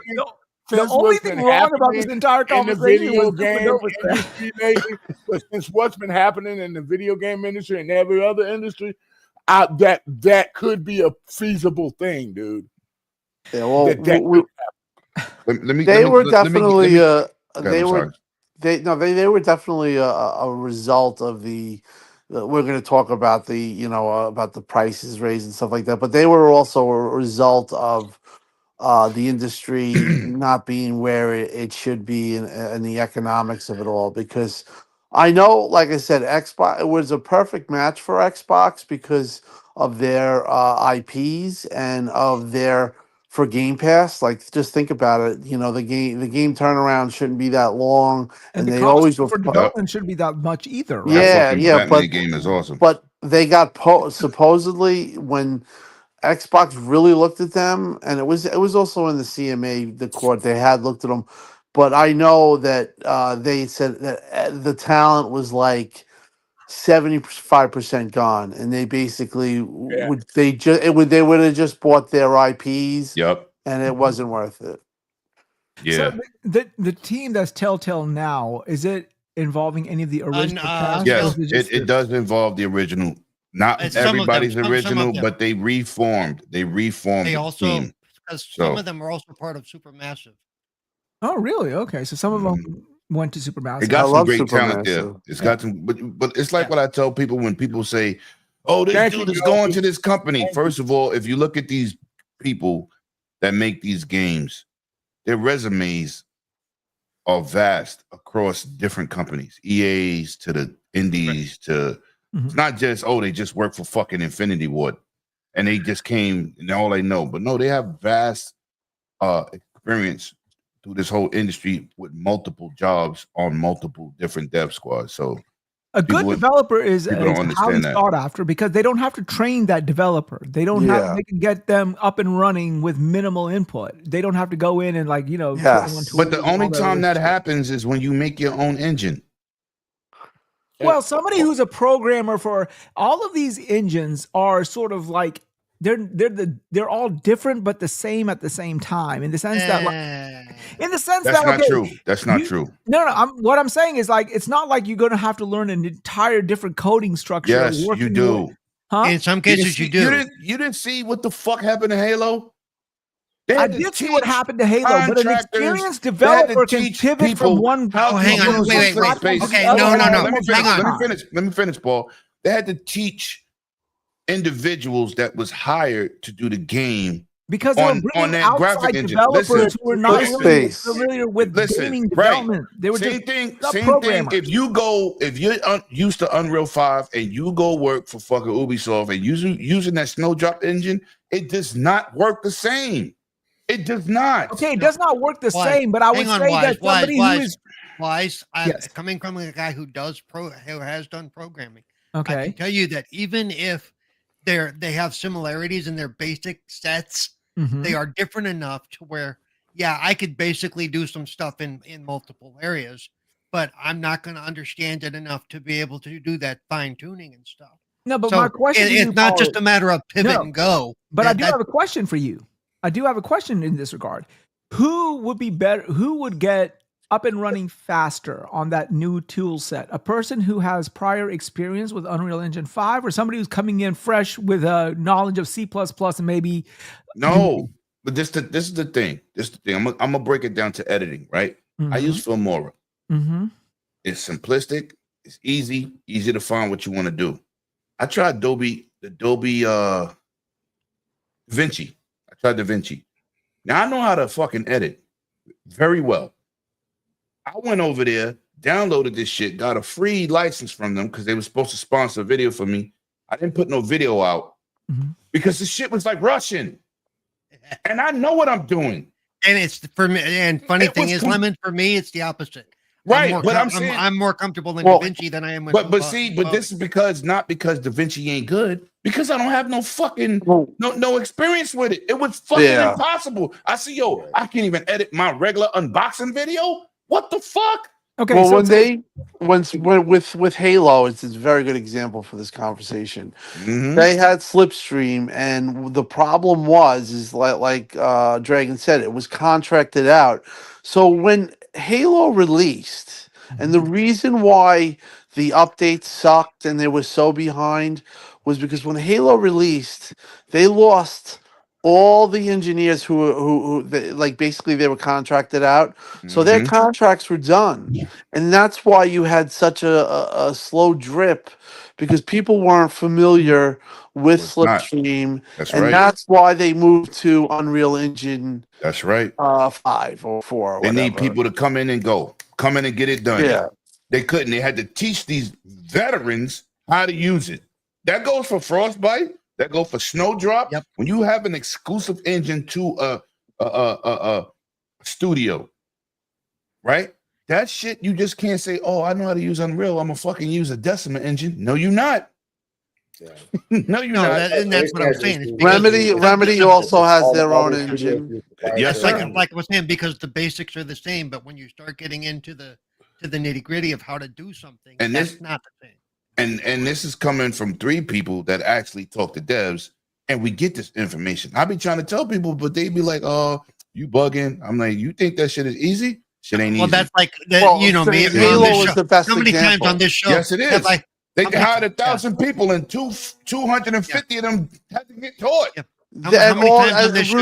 The since only what's thing been wrong about this happening entire in the conversation video was game Supernova said. industry lately, but since what's been happening in the video game industry and every other industry, that could be a feasible thing, dude. Yeah, well, That- they were definitely I'm sorry. they were definitely a result of the. We're going to talk about the about the prices raised and stuff like that, but they were also a result of the industry not being where it should be and the economics of it all. Because I know, like I said, Xbox, it was a perfect match for Xbox because of their IPs and of their for Game Pass. Like, just think about it. The game turnaround shouldn't be that long, and the they cost always for were. development shouldn't be that much either, right? Yeah, Fucking yeah, Batman but game is awesome. but they got supposedly when Xbox really looked at them, and it was also in the CMA, the court, they had looked at them, but I know that they said that the talent was like 75% gone, and they basically they would have just bought their IPs, Yep. and it wasn't worth it. Yeah. So the team that's Telltale now, is it involving any of the original cast? Yes, or is it just it does involve the original. Not Some of them, everybody's some of original, them. but they reformed. They reformed They the also, team. because So- some of them are also part of Supermassive. Oh, really? Okay, so some of them went to Supermassive. It got I some love great talent there. Supermassive. It's got some, but it's like what I tell people when people say, "Oh, this Thank dude you, is Joe. going to this company." First of all, if you look at these people that make these games, their resumes are vast across different companies, EAs to the indies to. It's not just they just work for fucking Infinity Ward, and they just came and all they know. But no, they have vast experience through this whole industry with multiple jobs on multiple different dev squads. So A good developer is people don't highly understand that. sought after because they don't have to train that developer. They don't have. They can get them up and running with minimal input. They don't have to go in and Yes. But the only time that happens is when you make your own engine. Well, somebody who's a programmer for all of these engines are sort of like they're all different but the same at the same time in the sense that That's not okay, true. That's not true. No, what I'm saying is like it's not like you're going to have to learn an entire different coding structure. Yes, you do. Huh? In some cases, you do. You didn't see what the fuck happened to Halo? I did see what happened to Halo, but an experienced developer can pivot from one. Oh, hang on. Wait. Okay, no. Let me finish, Paul. They had to teach individuals that was hired to do the game because they were bringing outside developers who were not really familiar with gaming development. They were same thing. If you're used to Unreal 5 and you go work for fucking Ubisoft and using that Snowdrop engine, it does not work the same. It does not. Okay, it does not work the same, but I would say that somebody who is wise, coming from a guy who has done programming. Okay, I can tell you that even if they have similarities in their basic sets, they are different enough to where, I could basically do some stuff in multiple areas, but I'm not going to understand it enough to be able to do that fine tuning and stuff. No, but my question it's not just a matter of pivot and go. But I do have a question for you. I do have a question in this regard. Who would be better? Who would get up and running faster on that new tool set? A person who has prior experience with Unreal Engine 5 or somebody who's coming in fresh with a knowledge of C++ and maybe... No, but this is the thing. I'm going to break it down to editing, right? I use Filmora. It's simplistic. It's easy to find what you want to do. I tried Adobe DaVinci. DaVinci. Now I know how to fucking edit very well. I went over there, downloaded this shit, got a free license from them because they were supposed to sponsor a video for me. I didn't put no video out because the shit was like Russian. And I know what I'm doing. And it's for me. And funny thing is, Lemon, for me, it's the opposite. Right, I'm more comfortable in DaVinci than I am with. But this is not because DaVinci ain't good. Because I don't have no fucking no experience with it. It was fucking impossible. I see, I can't even edit my regular unboxing video. What the fuck? Okay. Well, with Halo, it's a very good example for this conversation. They had Slipstream, and the problem is like Dragon said, it was contracted out. So when Halo released, and the reason why the updates sucked and they were so behind was because when Halo released, they lost all the engineers who basically they were contracted out. So their contracts were done. And that's why you had such a slow drip, because people weren't familiar with Slipstream. That's why they moved to Unreal Engine. That's right. 5 or 4 or they whatever. Need people to come in and get it done. Yeah. They couldn't. They had to teach these veterans how to use it. That goes for Frostbite. That goes for Snowdrop. Yep. When you have an exclusive engine to a studio, right? That shit you just can't say, "Oh, I know how to use Unreal. I'm gonna fucking use a Decima engine." No, you're not. Yeah. No, you're not. And that's what I'm saying. Remedy also has their own engine. Yes, like I was saying, because the basics are the same, but when you start getting into the nitty gritty of how to do something, and that's not the same. And this is coming from 3 people that actually talk to devs, and we get this information. I be trying to tell people, but they be like, "Oh, you bugging." I'm like, "You think that shit is easy? Shit ain't easy." Well, that's like me. Halo is the best How many times example. On this show? Yes, it is. They hired 1,000 people, and 250 of them had to get taught. Yeah. How many times on this show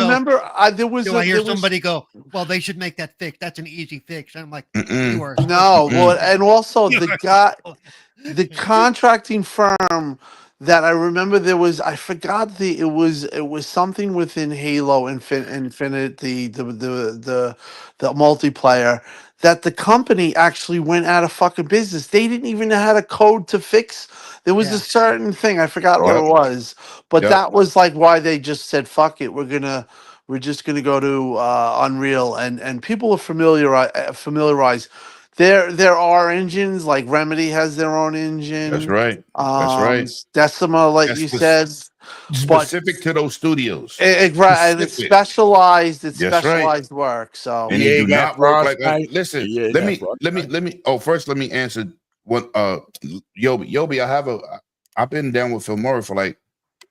there was I hear somebody go, "Well, they should make that fix. That's an easy fix." And I'm like, "You are well, and also the contracting firm that I remember I forgot it was something within Halo Infinite, the multiplayer, that the company actually went out of fucking business. They didn't even know how to code to fix. There was a certain thing, I forgot what it was, but that was like why they just said, "Fuck it, we're just gonna go to Unreal," and people are familiarized. There are engines, like Remedy has their own engine. That's right. That's right. Decima, like you said, specific to those studios. Right, and it's specialized. It's specialized work. So and you do not work like. Listen, let me. Oh, first, let me answer what Yobi, I've been down with Phil Murray for like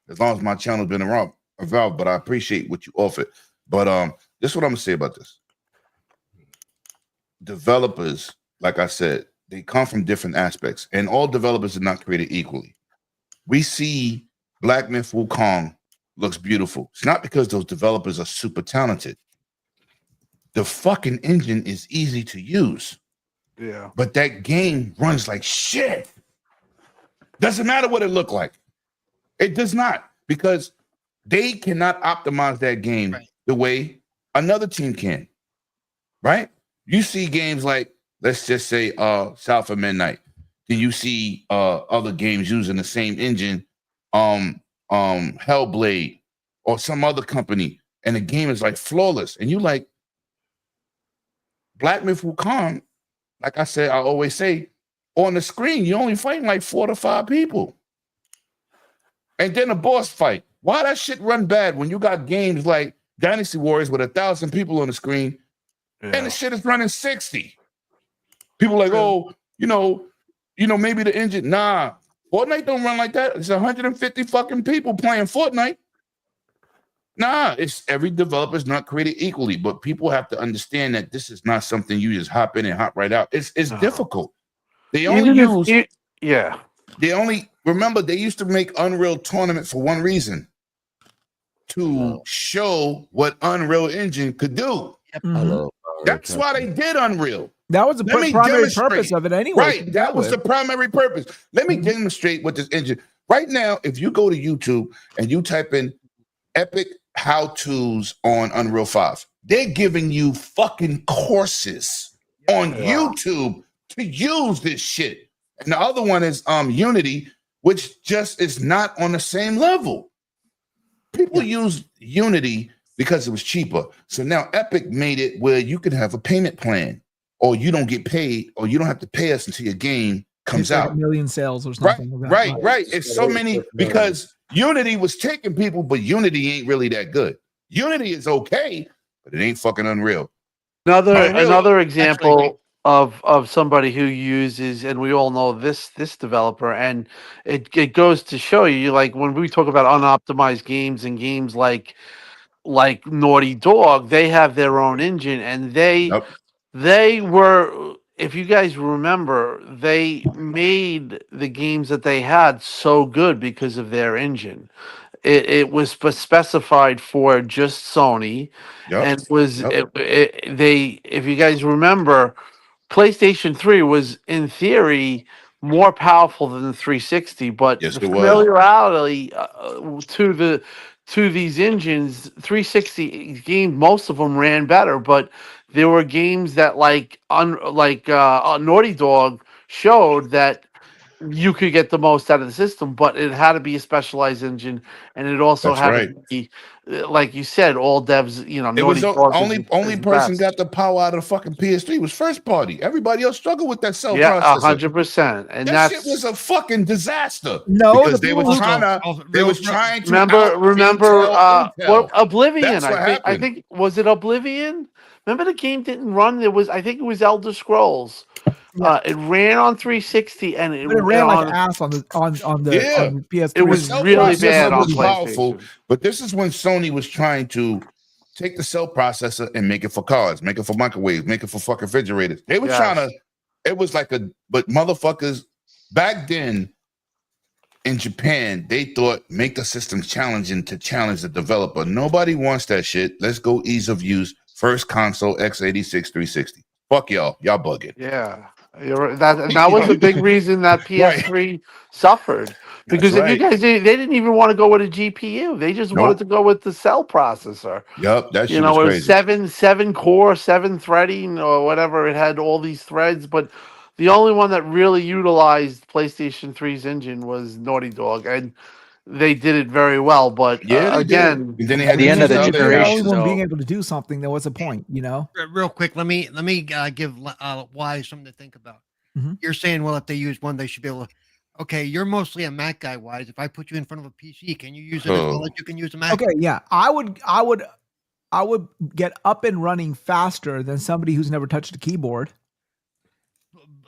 as long as my channel's been around, but I appreciate what you offered. But this is what I'm gonna say about this. Developers, like I said, they come from different aspects, and all developers are not created equally. We see Black Myth Wukong looks beautiful. It's not because those developers are super talented. The fucking engine is easy to use. Yeah. But that game runs like shit. Doesn't matter what it looked like. It does not, because they cannot optimize that game the way another team can. Right? You see games like, let's just say South of Midnight. Then you see other games using the same engine, Hellblade or some other company, and the game is like flawless. And you like Black Myth Wukong, like I said, I always say, on the screen, you're only fighting like 4 to 5 people. And then a boss fight. Why that shit run bad when you got games like Dynasty Warriors with 1,000 people on the screen, and the shit is running 60? People like, oh, you know, maybe the engine. Nah, Fortnite don't run like that. It's 150 fucking people playing Fortnite. Nah, it's every developer's not created equally, but people have to understand that this is not something you just hop in and hop right out. It's difficult. They only remember they used to make Unreal Tournament for one reason, to show what Unreal Engine could do. That's why they did Unreal. That was the primary purpose of it anyway. Right, that was the primary purpose. Let me demonstrate what this engine. Right now, if you go to YouTube and you type in epic how-tos on Unreal 5, they're giving you fucking courses on YouTube to use this shit. And the other one is Unity, which just is not on the same level. People use Unity because it was cheaper. So now Epic made it where you could have a payment plan, or you don't get paid, or you don't have to pay us until your game comes out. Like 1 million sales or something. Right. It's so many, because Unity was taking people, but Unity ain't really that good. Unity is okay, but it ain't fucking Unreal. Another example of somebody who uses, and we all know this developer, and it goes to show you, like when we talk about unoptimized games and games like Naughty Dog, they have their own engine, and they were, if you guys remember, they made the games that they had so good because of their engine. It was specified for just Sony, and was if you guys remember, PlayStation 3 was in theory more powerful than the 360, but the familiarity to these engines, 360 games, most of them ran better, but there were games that like Naughty Dog showed that you could get the most out of the system, but it had to be a specialized engine, and it also to be, like you said, all devs. It was the only person got the power out of the fucking PS3 was first party. Everybody else struggled with that cell processor. 100%, and that shit was a fucking disaster. No, because they were trying to. Remember Oblivion? I think was it Oblivion? Remember the game didn't run. I think it was Elder Scrolls. It ran on 360, and it ran like ass on the PS3. It was really bad on powerful, but this is when Sony was trying to take the cell processor and make it for cars, make it for microwaves, make it for fucking refrigerators. They were trying to. It was like but motherfuckers back then in Japan, they thought make the system challenging to challenge the developer. Nobody wants that shit. Let's go ease of use. First console x86 360. Fuck y'all bugging. Yeah. That was the big reason that PS3 suffered, because if you guys they didn't even want to go with a GPU, they just wanted to go with the cell processor. Yep, that shit was crazy. It was 7 core, 7 threading or whatever. It had all these threads, but the only one that really utilized PlayStation 3's engine was Naughty Dog, and they did it very well. But again, and then they had the end of the generation, the only one being able to do something, there was a point, Real quick, let me give Wise something to think about. You're saying, well, if they use one, they should be able to. Okay, you're mostly a Mac guy, Wise. If I put you in front of a PC, can you use it as well as you can use a Mac? Okay, yeah, I would get up and running faster than somebody who's never touched a keyboard.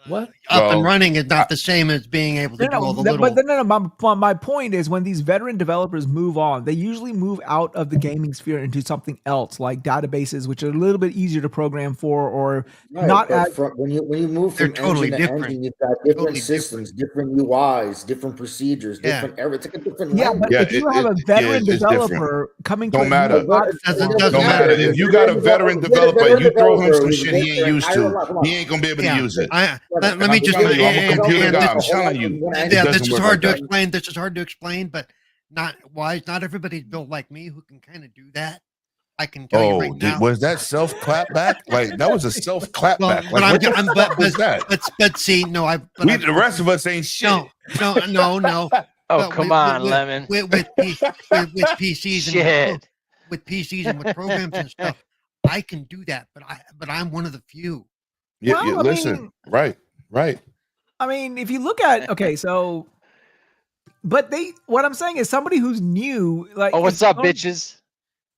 What? Up and Well, running is not the same as being able to do all the little. But my point is when these veteran developers move on, they usually move out of the gaming sphere into something else, like databases, which are a little bit easier to program for, or Right, not but as. when you move They're from totally engine to different. engine, you've got different Totally systems, different UIs, different procedures, Yeah. different everything. It's like a different Yeah, language. but if you have a veteran it's different. developer coming Don't to matter. a new platform, Doesn't Don't matter. If you got a veteran developer and you throw him some shit he ain't used to, he ain't gonna be able to use it. Let me just. telling you, I'm a computer and guy. this- I'm telling you, it Yeah, this doesn't is work hard like to that. explain. This is hard to explain, but not everybody's built like me who can kind of do that. I can tell you right now. Was that self clap back? Like that was a self clap back. But Like, what the fuck was that? But see, no, The rest of us ain't shit. No. Oh, But come on, Lemon. With PCs Shit. with PCs and with programs and stuff, I can do that. But I'm one of the few. Well, I Listen, mean- right. I mean, if you look at what I'm saying is somebody who's new, like Oh, what's up, bitches?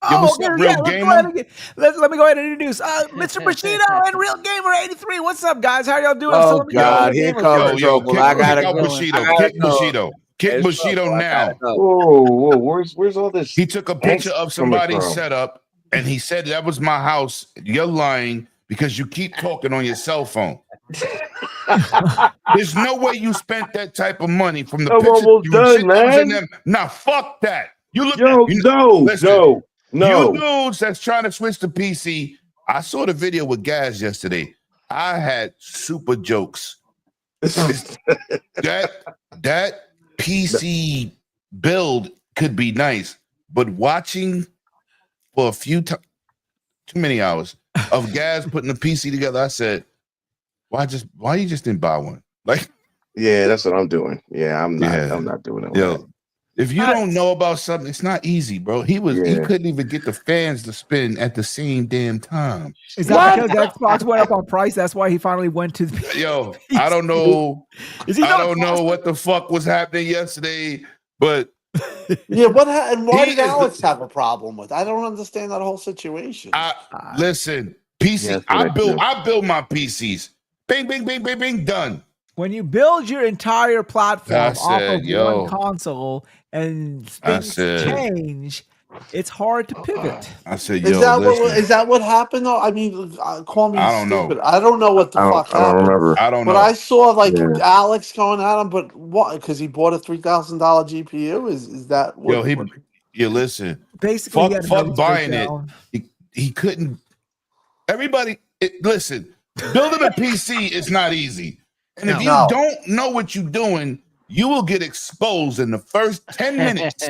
Yo, what's up, Real let's Gamer? go ahead and let me go ahead and introduce Mr. Bushido and Real Gamer 83. What's up, guys? How y'all doing? Oh, So let me get God, Real here Gamer comes first. Yo, trouble. I gotta kick go. Bushido. I gotta Kick go. Bushido. Kick It's Bushido trouble. I now. gotta go. Whoa, where's all this? He took a picture angst of somebody's coming from? setup and he said that was my house. You're lying because you keep talking on your cell phone. There's no way you spent that type of money from the I'm picture. almost you done, shit that was in man. them. Nah, fuck that. You look. Yo, listen, no. You dudes that's trying to switch to PC. I saw the video with Gaz yesterday. I had super jokes. that PC build could be nice, but watching for a few times, too many hours of Gaz putting the PC together, I said, why you just didn't buy one? Like, Yeah, that's what I'm doing. Yeah, I'm not. Yeah. I'm not doing it. yo, if you don't know about something, it's not easy, bro. He couldn't even get the fans to spin at the same damn time. Is that because Xbox went up on price? That's why he finally went to the Yo, I don't know. Is he I not don't know faster? what the fuck was happening yesterday, but Yeah, and why He did is Alex have a problem with? I don't understand that whole situation. listen, PC. Yeah, that's what I build my PCs. Bing, bing, bing, bing, bing, done. When you build your entire platform I off said, of yo. one console and I things said- change, it's hard to pivot. I said, Is yo, that listen, what happened though? I mean, call me I don't know. stupid. I don't know what the fuck I don't happened. remember. I don't But know. I saw like Yeah. Alex going at him, but what? Because he bought a $3,000 GPU. Is that what? You listen. Basically, he had to Fuck nose buying straight it. down. He couldn't. Everybody, listen. Building a PC is not easy, and if you No. don't know what you're doing, you will get exposed in the first 10 minutes.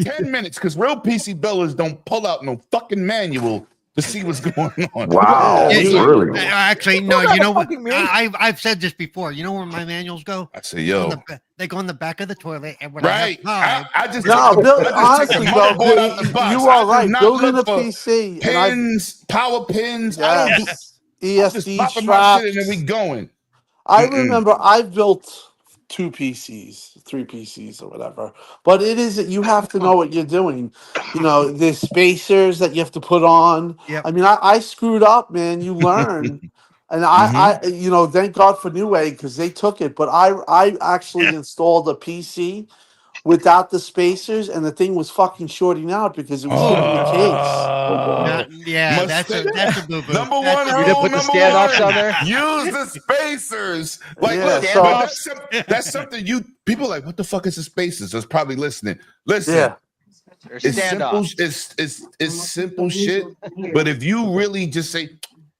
10 minutes, because real PC builders don't pull out no fucking manual to see what's going on. Wow, really? Actually, no. What You know about what? fucking me? I've said this before. You know where my manuals go? I say, yo, They go in the back of the toilet, and when right? I have time, I just No, take Bill, the honestly, motherboard though, out the box. you are I do right. not Building a look for PC, and I pins, power pins. I don't do. yes, I'm just ESD popping my shit and then straps. we going. I remember I built 2 PCs, 3 PCs, or whatever. But it is you have to know what you're doing. You know, there's spacers that you have to put on. Yep. I mean, I screwed up, man. You learn. And I thank God for Newegg because they took it. But I actually installed a PC without the spacers, and the thing was fucking shorting out because it was hitting the case. yeah, that's a boo boo. Number one You rule. didn't put the Number standoffs one, on there? use the spacers. Like, Yeah, look, so- but that's something you people are like. What the fuck is the spacers? That's probably listening. Listen, Yeah. Or it's simple. standoff. It's simple shit. But if you really just say,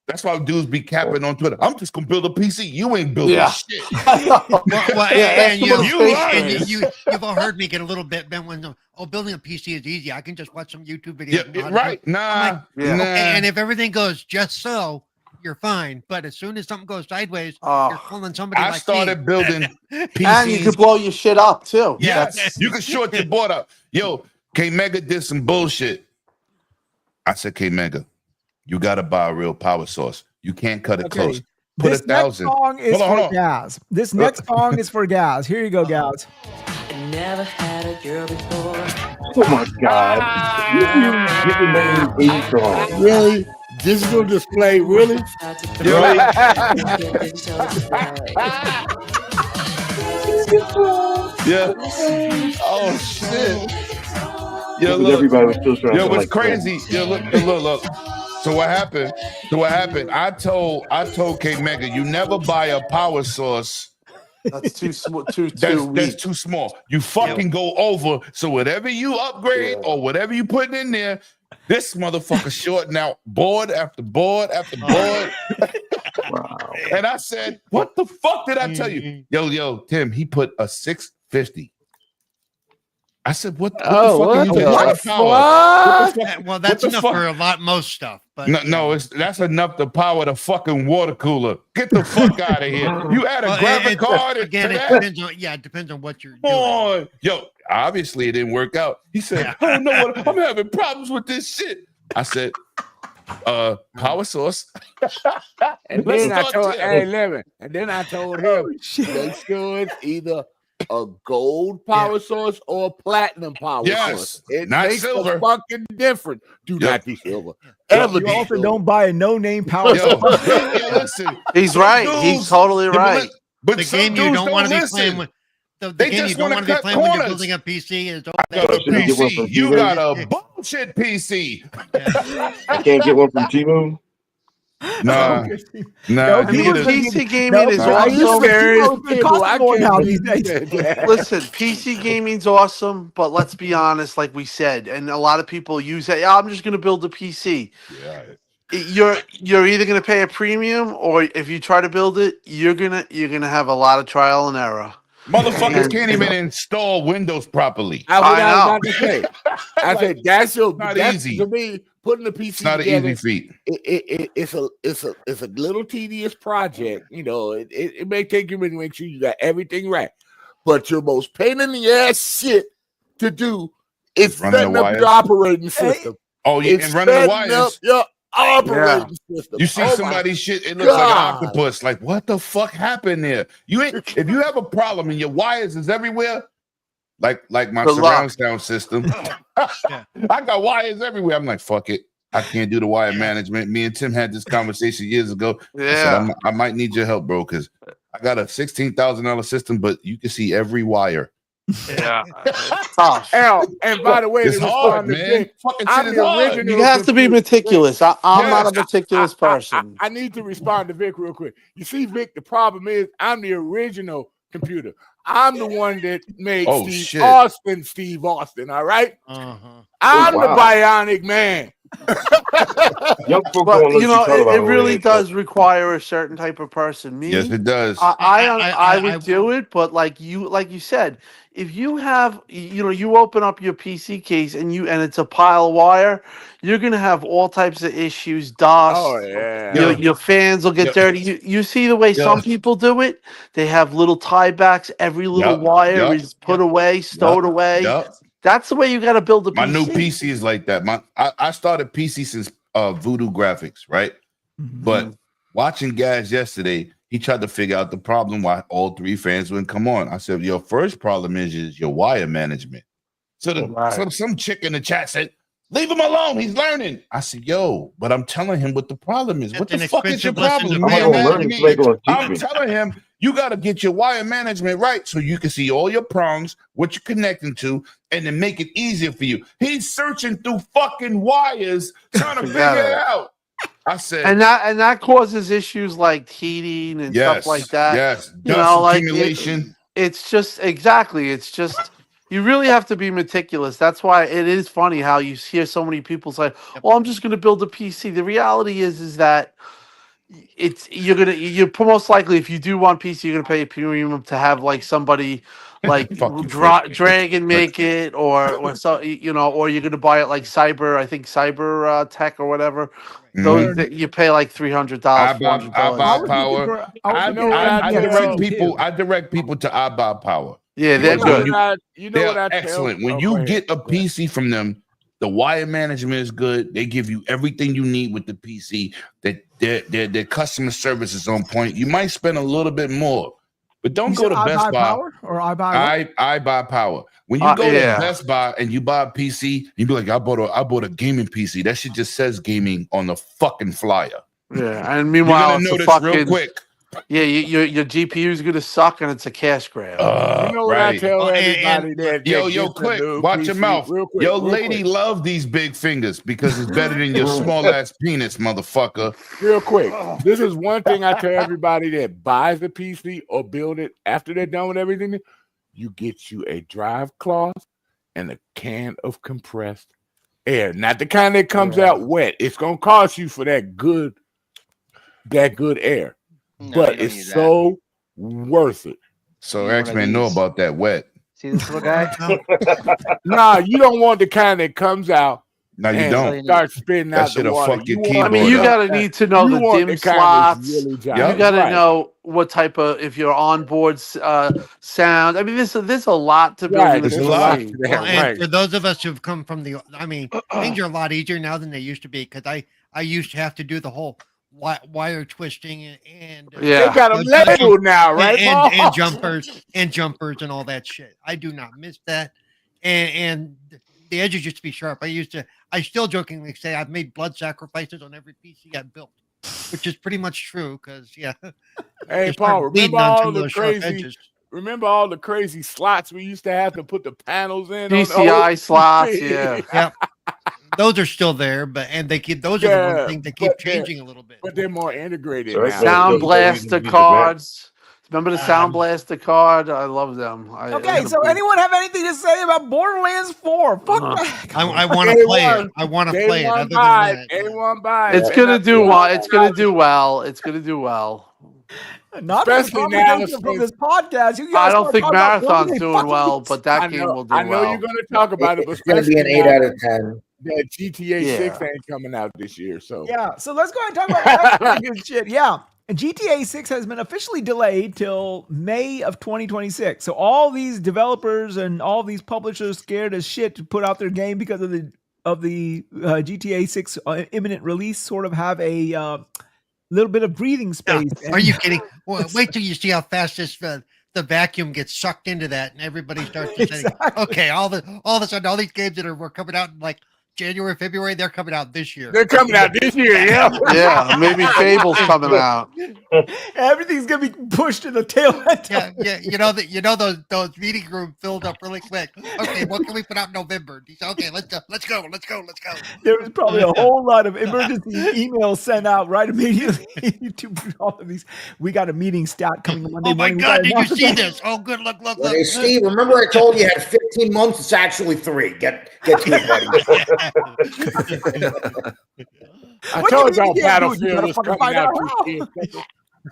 that's why dudes be capping on Twitter. I'm just gonna build a PC. You ain't building Yeah. shit. Well, Yeah, and that's the you, most and space you've all heard me get a little bit bent when building a PC is easy. I can just watch some YouTube videos. Yeah, and know how to right. do it. Nah, I'm like, Yeah. nah. and if everything goes just so, you're fine. But as soon as something goes sideways, you're pulling somebody I like started me. building PCs. And you could blow your shit up too. Yes, you can short your board up. Yo, K Mega did some bullshit. I said, K Mega, you gotta buy a real power source. You can't cut it close. Put This next 1,000. song is Hold on. for Gaz. This next song is for Gaz. Here you go, Gaz. Never had a girl before. Oh my God! You giving me a song? Really? Digital display, really? Yo, yeah. Oh shit. Yo, Because look. everybody was still trying Yo, to what's like crazy? Yo, look. So what happened? I told K Mega, you never buy a power source. That's too small, too That's weak. too small. You fucking go over. So whatever you upgrade or whatever you put in there, this motherfucker shorting out board after board after board. Wow. And I said, what the fuck did I tell you? Yo, Tim, he put a 650. I said, what the fuck are you What? power? Well, that's enough for most stuff. But No, that's enough to power the fucking water cooler. Get the fuck out of here. You add a graphic card again. to It depends on what you're Come doing. on. Yo, obviously it didn't work out. He said, I don't know what I'm having problems with this shit. I said, power source. And then I told him, make sure it's either a gold power source or a platinum power source. It not makes silver. a fucking difference. Do not be silver. You also don't buy a no-name power source. Listen. He's right. He's totally right. But the game you don't want to be playing with. The game you don't want to be playing when you're building a PC is PC. You got a bullshit PC. I can't get one from T-Moon. Nah. PC gaming is awesome. Listen, PC gaming's awesome, but let's be honest, like we said, and a lot of people use that. I'm just going to build a PC. Yeah. You're either going to pay a premium, or if you try to build it, you're gonna have a lot of trial and error. Motherfuckers can't even install Windows properly. I said that's not easy. To me, putting the PC it's not together, an easy feat. It's a little tedious project. You know, it may take you a minute to make sure you got everything right. But your most pain in the ass shit to do is setting up your operating system. Oh, yeah, and running the wires. Your operating system. You see somebody's shit, it looks like an octopus. Like, what the fuck happened there? If you have a problem and your wires is everywhere, like my surround sound system, I got wires everywhere. I'm like, fuck it. I can't do the wire management. Me and Tim had this conversation years ago. Yeah. I said, I might need your help, bro, because I got a $16,000 system, but you can see every wire. Yeah. And by the way, it's hard, man. You have to be meticulous. I'm not a meticulous person. I need to respond to Vic real quick. You see, Vic, the problem is I'm the original computer. I'm the one that made Steve Austin. All right. I'm the bionic man. But it really does require a certain type of person. Me, yes, it does. I would do it, but like you said, if you have, you open up your PC case and it's a pile of wire, you're gonna have all types of issues. Dust. Oh yeah. Your fans will get dirty. You see the way some people do it? They have little tie backs. Every little wire is put away, stowed away. That's the way you got to build a PC. My new PC is like that. I started PC since Voodoo Graphics, right? Mm-hmm. But watching Gaz yesterday, he tried to figure out the problem why all three fans wouldn't come on. I said, your first problem is your wire management. So some chick in the chat said, leave him alone. He's learning. I said, yo, but I'm telling him what the problem is. What the fuck is your problem, man? I'm telling him, you got to get your wire management right so you can see all your prongs, what you're connecting to, and then make it easier for you. He's searching through fucking wires trying to figure it out. I said, and that causes issues like heating and stuff like that. Yes, dust accumulation. It's just you really have to be meticulous. That's why it is funny how you hear so many people say, "Well, I'm just going to build a PC." The reality is that you're most likely, if you do want PC, you're gonna pay a premium to have like somebody like drag and make it, or so or you're gonna buy it like Cyber Tech or whatever. Those that you pay like $300. I buy power. I direct people to I buy power. Yeah, they're good. They're excellent. When you get a PC from them, the wire management is good. They give you everything you need with the PC. Their customer service is on point. You might spend a little bit more, But don't You go said to I Best buy Buy. power or I buy what? I buy power. When you go Yeah. to Best Buy and you buy a PC, you be like, I bought a gaming PC. That shit just says gaming on the fucking flyer. Yeah, and You're meanwhile, gonna it's a notice fucking real quick. yeah. Your GPU is gonna suck, and it's a cash grab. You know what I Right. tell Well, and- everybody that Yo, gets a quick, new watch your PC? mouth. Real quick, Yo, real lady quick. love these big fingers because it's better than your small ass penis, motherfucker. Real quick. This is one thing I tell everybody that buys a PC or build it after they're done with everything. You get you a drive cloth and a can of compressed air. Not the kind that comes out wet. It's gonna cost you for that good air. No, But you don't it's need so worth it. So You want X-Men know these. about that wet. See this little guy? Nah, you don't want the kind that comes out No, you and don't. start spitting That out the shit'll water. fuck your want I keyboard mean, you up. gotta need to know you the want dim the kind that's slots. really You giant. gotta Right. know what type of if you're onboard sound. I mean, there's a lot to building Right. this There's a a lot PC. to Well, that. and Right. for those of us who've come from the, I mean, things are a lot easier now than they used to be because I used to have to do the whole wire twisting and Yeah. They got them jump- labeled now, right? Paul? and jumpers and all that shit. I do not miss that. And the edges used to be sharp. I still jokingly say I've made blood sacrifices on every PC I built, which is pretty much true because yeah. Hey, you start Paul, bleeding remember on some all of the those sharp crazy edges. remember all the crazy slots we used to have to put the panels in PCI on slots, yeah. Yep. Those are still there, but they keep those are the Yeah, one thing they keep but they're- changing a little bit. but they're more integrated So now. it's Sound still blaster using cards. Remember the Sound Blaster card? I love them. Okay, so anyone have anything to say about Borderlands 4? Fuck that. I want to Day play it. one. I want to Day play it. one Other than buy, that, day yeah. one buy. It's And gonna that's do what well. I'm It's gonna about. do well. It's gonna do well. Not for the Especially now conversation from this podcast. You guys I don't start think talking about Marathon's building a doing fucking well, PC. but that game will do I know well. you're going to talk about it, but It's going to be an especially 8 now out of 10. that GTA 6 Yeah. ain't coming out this year. So Yeah, so let's go ahead and talk about the next pretty good shit. Yeah, and GTA 6 has been officially delayed till May of 2026. So all these developers and all these publishers scared as shit to put out their game because of the GTA 6 imminent release sort of have a little bit of breathing space. Are you kidding? Well, wait till you see how fast this the vacuum gets sucked into that, and everybody starts to say, Exactly. "Okay, all of a sudden, all these games that were coming out in like January, February, they're coming out this year." they're coming out this year. Yeah. Yeah, maybe Fable's coming out. Everything's gonna be pushed to the tail end. Yeah, those meeting rooms filled up really quick. Okay, what can we put out in November? He said, okay, let's go. There was probably a whole lot of emergency emails sent out right immediately to all of these. We got a meeting stat coming Monday Oh my morning. We God, gotta did you announce see it. this? Oh, good, look. Hey, Steve, remember I told you had 15 months? It's actually 3. Get to it, buddy. I What told do you y'all mean you can't do it? You Battlefield gotta was fucking coming find out out this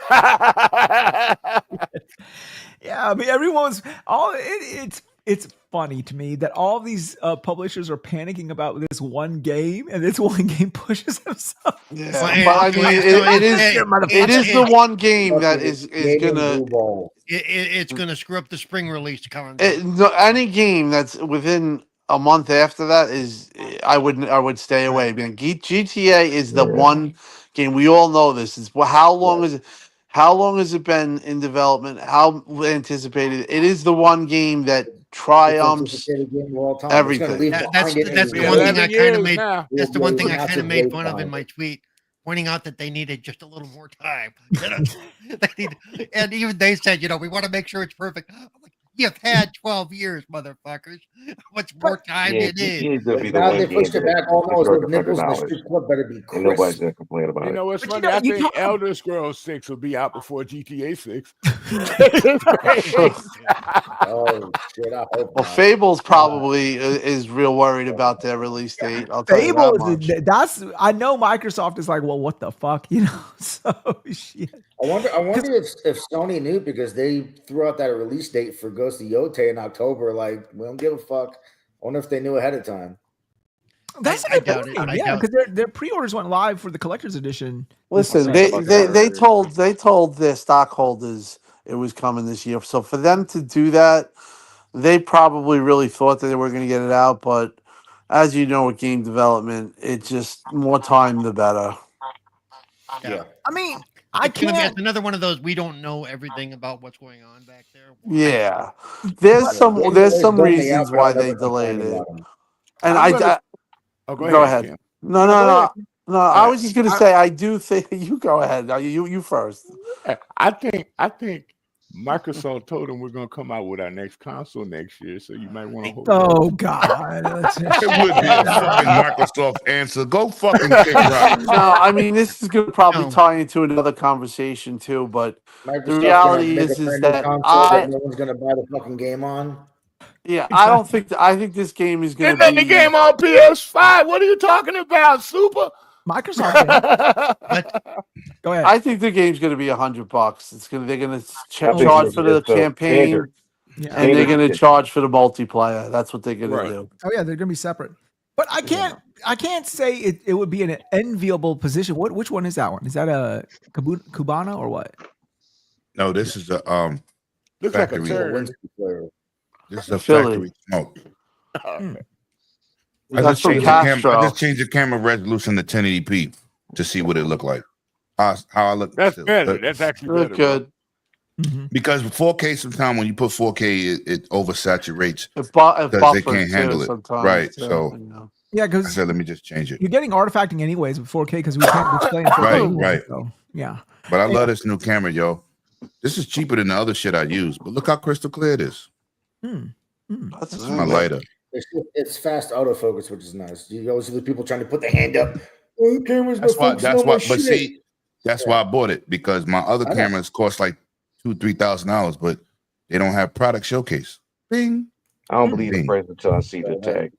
how. year. Yeah, I mean, it's funny to me that all these publishers are panicking about this one game, and this one game pushes himself. Yeah, Well, but I mean, it is the one game that is Gaming gonna. Blue Ball. It's gonna screw up the spring release calendar. Any game that's within a month after that is I would stay away. Man, GTA is the one game we all know this is. How long is it? How long has it been in development? How anticipated? It is the one game that triumphs Anticipated game of all time. everything. It's gonna leave That's behind it that's in the one thing 11 I kind years of made. now. That's the one thing I Massive kind of made wait fun of in time. my tweet, pointing out that they needed just a little more time. And even they said, we want to make sure it's perfect. I'm like, you've had 12 years, motherfuckers. How much more time you need? GTA's gonna be the Now one they game pushed it that back almost. is The nipples in the $100, strip club better be and nobody's crisp. gonna complain about You it. know what's But funny? you know, I you think talk- Elder Scrolls 6 will be out before GTA 6. Oh shit! I hope Well, not. Fable's probably is real worried about their release date. I'll tell you Fable that much. that's I know Microsoft is like, well, what the fuck, So shit. I wonder if Sony knew because they threw out that release date for Ghost of Yotei in October. Like, we don't give a fuck. I wonder if they knew ahead of time. That's I doubt it. I Yeah, doubt because their pre-orders went live for the collector's edition. Listen, That's they told their stockholders it was coming this year. So for them to do that, they probably really thought that they were going to get it out. But as you know, with game development, it's just more time the better. Yeah. I mean, I It's gonna be can't. another one of those. We don't know everything about what's going on back there. Yeah, there's some Bum me reasons out, but why I'll they never delayed complain it, about 'em. and I'm gonna- I go go ahead. ahead. Kim. No, go ahead. I was just gonna say I do think you go ahead. You first. I think Microsoft told them we're gonna come out with our next console next year, so you might want to hold. Oh God! It would be a fucking Microsoft answer. Go fucking kick rock. No, I mean this is gonna probably No. tie into another conversation too, but Microsoft's the gonna reality make a is brand new that console that no one's gonna buy the fucking game on. I don't think I think this game is gonna Isn't be the game on PS5? What are you talking about, Super? Microsoft. Go ahead. I think the game's gonna be $100. They're gonna I think charge it's for the just a campaign standard. Yeah. and they're Standard gonna edition. charge for the multiplayer. That's what they're gonna Right. do. Oh yeah, they're gonna be separate. But I can't say it would be an enviable position. Which one is that one? Is that a Cubana or what? No, this is a Looks like a factory. turd. This is a Philly. factory smoke. I That's just from changed the camera. Castro. I just changed the camera resolution to 1080p to see what it looked like. How I look. That's still. better. But- That's actually Look better. good. because 4K sometimes when you put 4K it oversaturates It because they buffers can't handle too it. sometimes. Right. too, So you know. Yeah, I because said let me just change it. you're getting artifacting anyways with 4K because we can't display in 4K. Right, anyway, right. So, yeah. But I love this new camera, yo. This is cheaper than the other shit I use. But look how crystal clear it is. That's This is my lighter. It's fast autofocus, which is nice. You always see the people trying to put the hand up. Oh, the camera's not That's why. focusing That's on my why. But shit. see, that's why I bought it because my other I know. cameras cost like $2,000-$3,000, but they don't have product showcase. Bing. I don't believe the Bing. price until I see the tag.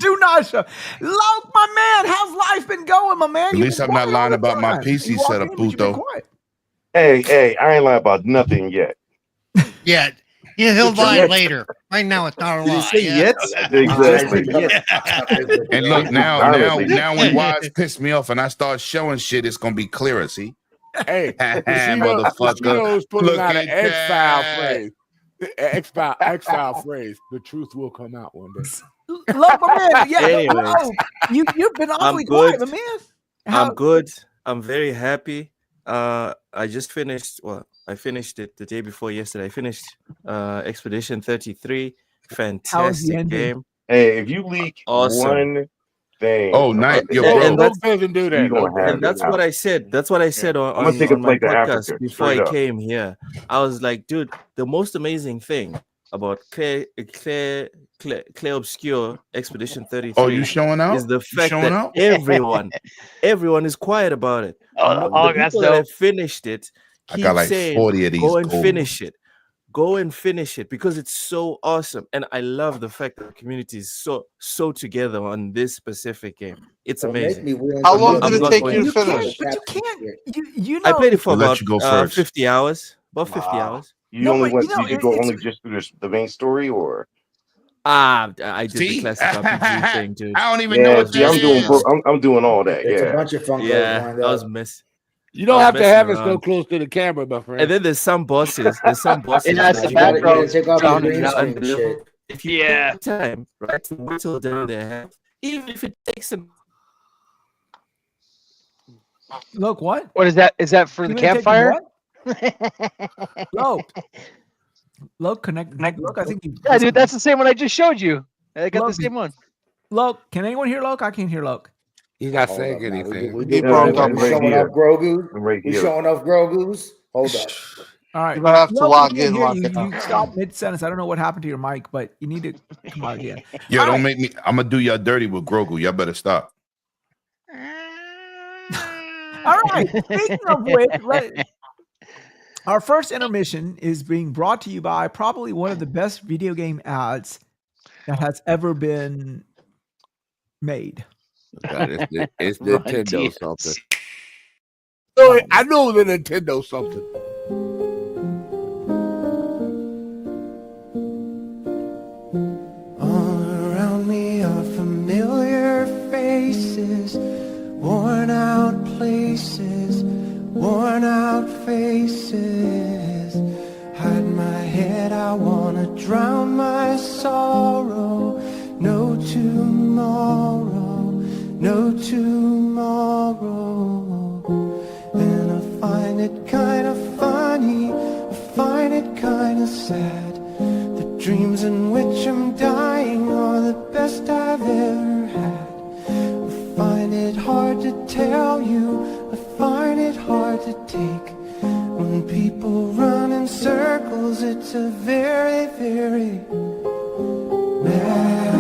Do not show. Look, my man, how's life been going, my man? At You've least been I'm not quiet all lying the about my time. PC You walk setup, in, but you've been Puto. quiet. Hey, I ain't lying about nothing yet. Yeah, he'll lie later. Right now, it's not a Did lie. he say yeah. Exactly. And look, now Honestly. when Wise pissed me off and I start showing shit, it's gonna be clearer. See, Hey, motherfucker. Casino's putting Look out an at X-File that. phrase. X-File phrase. The truth will come out one day. Look, my man. Yeah, Anyways. no, you've been awfully good. quiet, my man. I'm good. I'm very happy. I just finished. Well, I finished it the day before yesterday. I finished Expedition 33. Fantastic ending? game. Hey, if you leak Awesome. one thing, Oh, nice. about the Yo, game, bro. And that's doesn't do you that. gonna have and that's it what now. I said. That's what I said I'm gonna take a on my flight to podcast Africa, before straight I up. came here. I was like, dude, the most amazing thing about Claire Obscure Expedition 33 Oh, you showing out? is the You fact showing that out? everyone is quiet about it. Oh, The that's people that dope. have finished it I keep got like saying, 40 of these go and gold finish it. Go and finish it because it's so awesome. And I love the fact that the community is so together on this specific game. It's Don't make amazing. me wheel How into long the did it wheel. take you to You can't, finish? but you can't. You I know. played it for I'll let about you go first. 50 hours. About 50 Wow. hours. You No, only but went. you know, Did you go it's- only just through the main story, or? I did the See? classic RPG thing, dude. I don't even know Yeah, what see, that I'm doing. is. I'm doing all that. It's a Yeah. bunch of Funkos Yeah, lined I was up. mess. You don't I was have to messing have it so around. close to the camera, my friend. And then there's some bosses. There's some bosses Yeah, it's that the You gotta, you background. gotta take off your down green and screen down shit. level. If you Yeah. take time, right, to whittle down their health, even if it takes them. Look, what? What is that? Is that for You the gonna take campfire? Look, connect. Look, I think you. Yeah, dude, that's the same one I just showed you. I got Look, the same one. Look, can anyone hear Loke? I can't hear Loke. He's not Hold saying up, man. anything. We He did broke up we right showing here. off Grogu. I'm right We here. showing off Grogu's. Hold up. All right. You're gonna have to Loke, log we can't in, hear log you. out. You stopped mid sentence. I don't know what happened to your mic, but you need to come out again. Yo, All don't right. make me. I'm gonna do y'all dirty with Grogu. Y'all better stop. All right. Speaking of which, our first intermission is being brought to you by probably one of the best video game ads that has ever been made. God, it's Run Nintendo TS. something. So I know the Nintendo something. All around me are familiar faces, worn out places, worn out faces. Hide my head, I wanna drown my sorrow. No tomorrow, no tomorrow. In a find it kind of funny, I find it kind of sad. The dreams in which I'm dying are the best I've ever had. I find it hard to tell you, I find it hard to take. When people run in circles, it's a very, very mad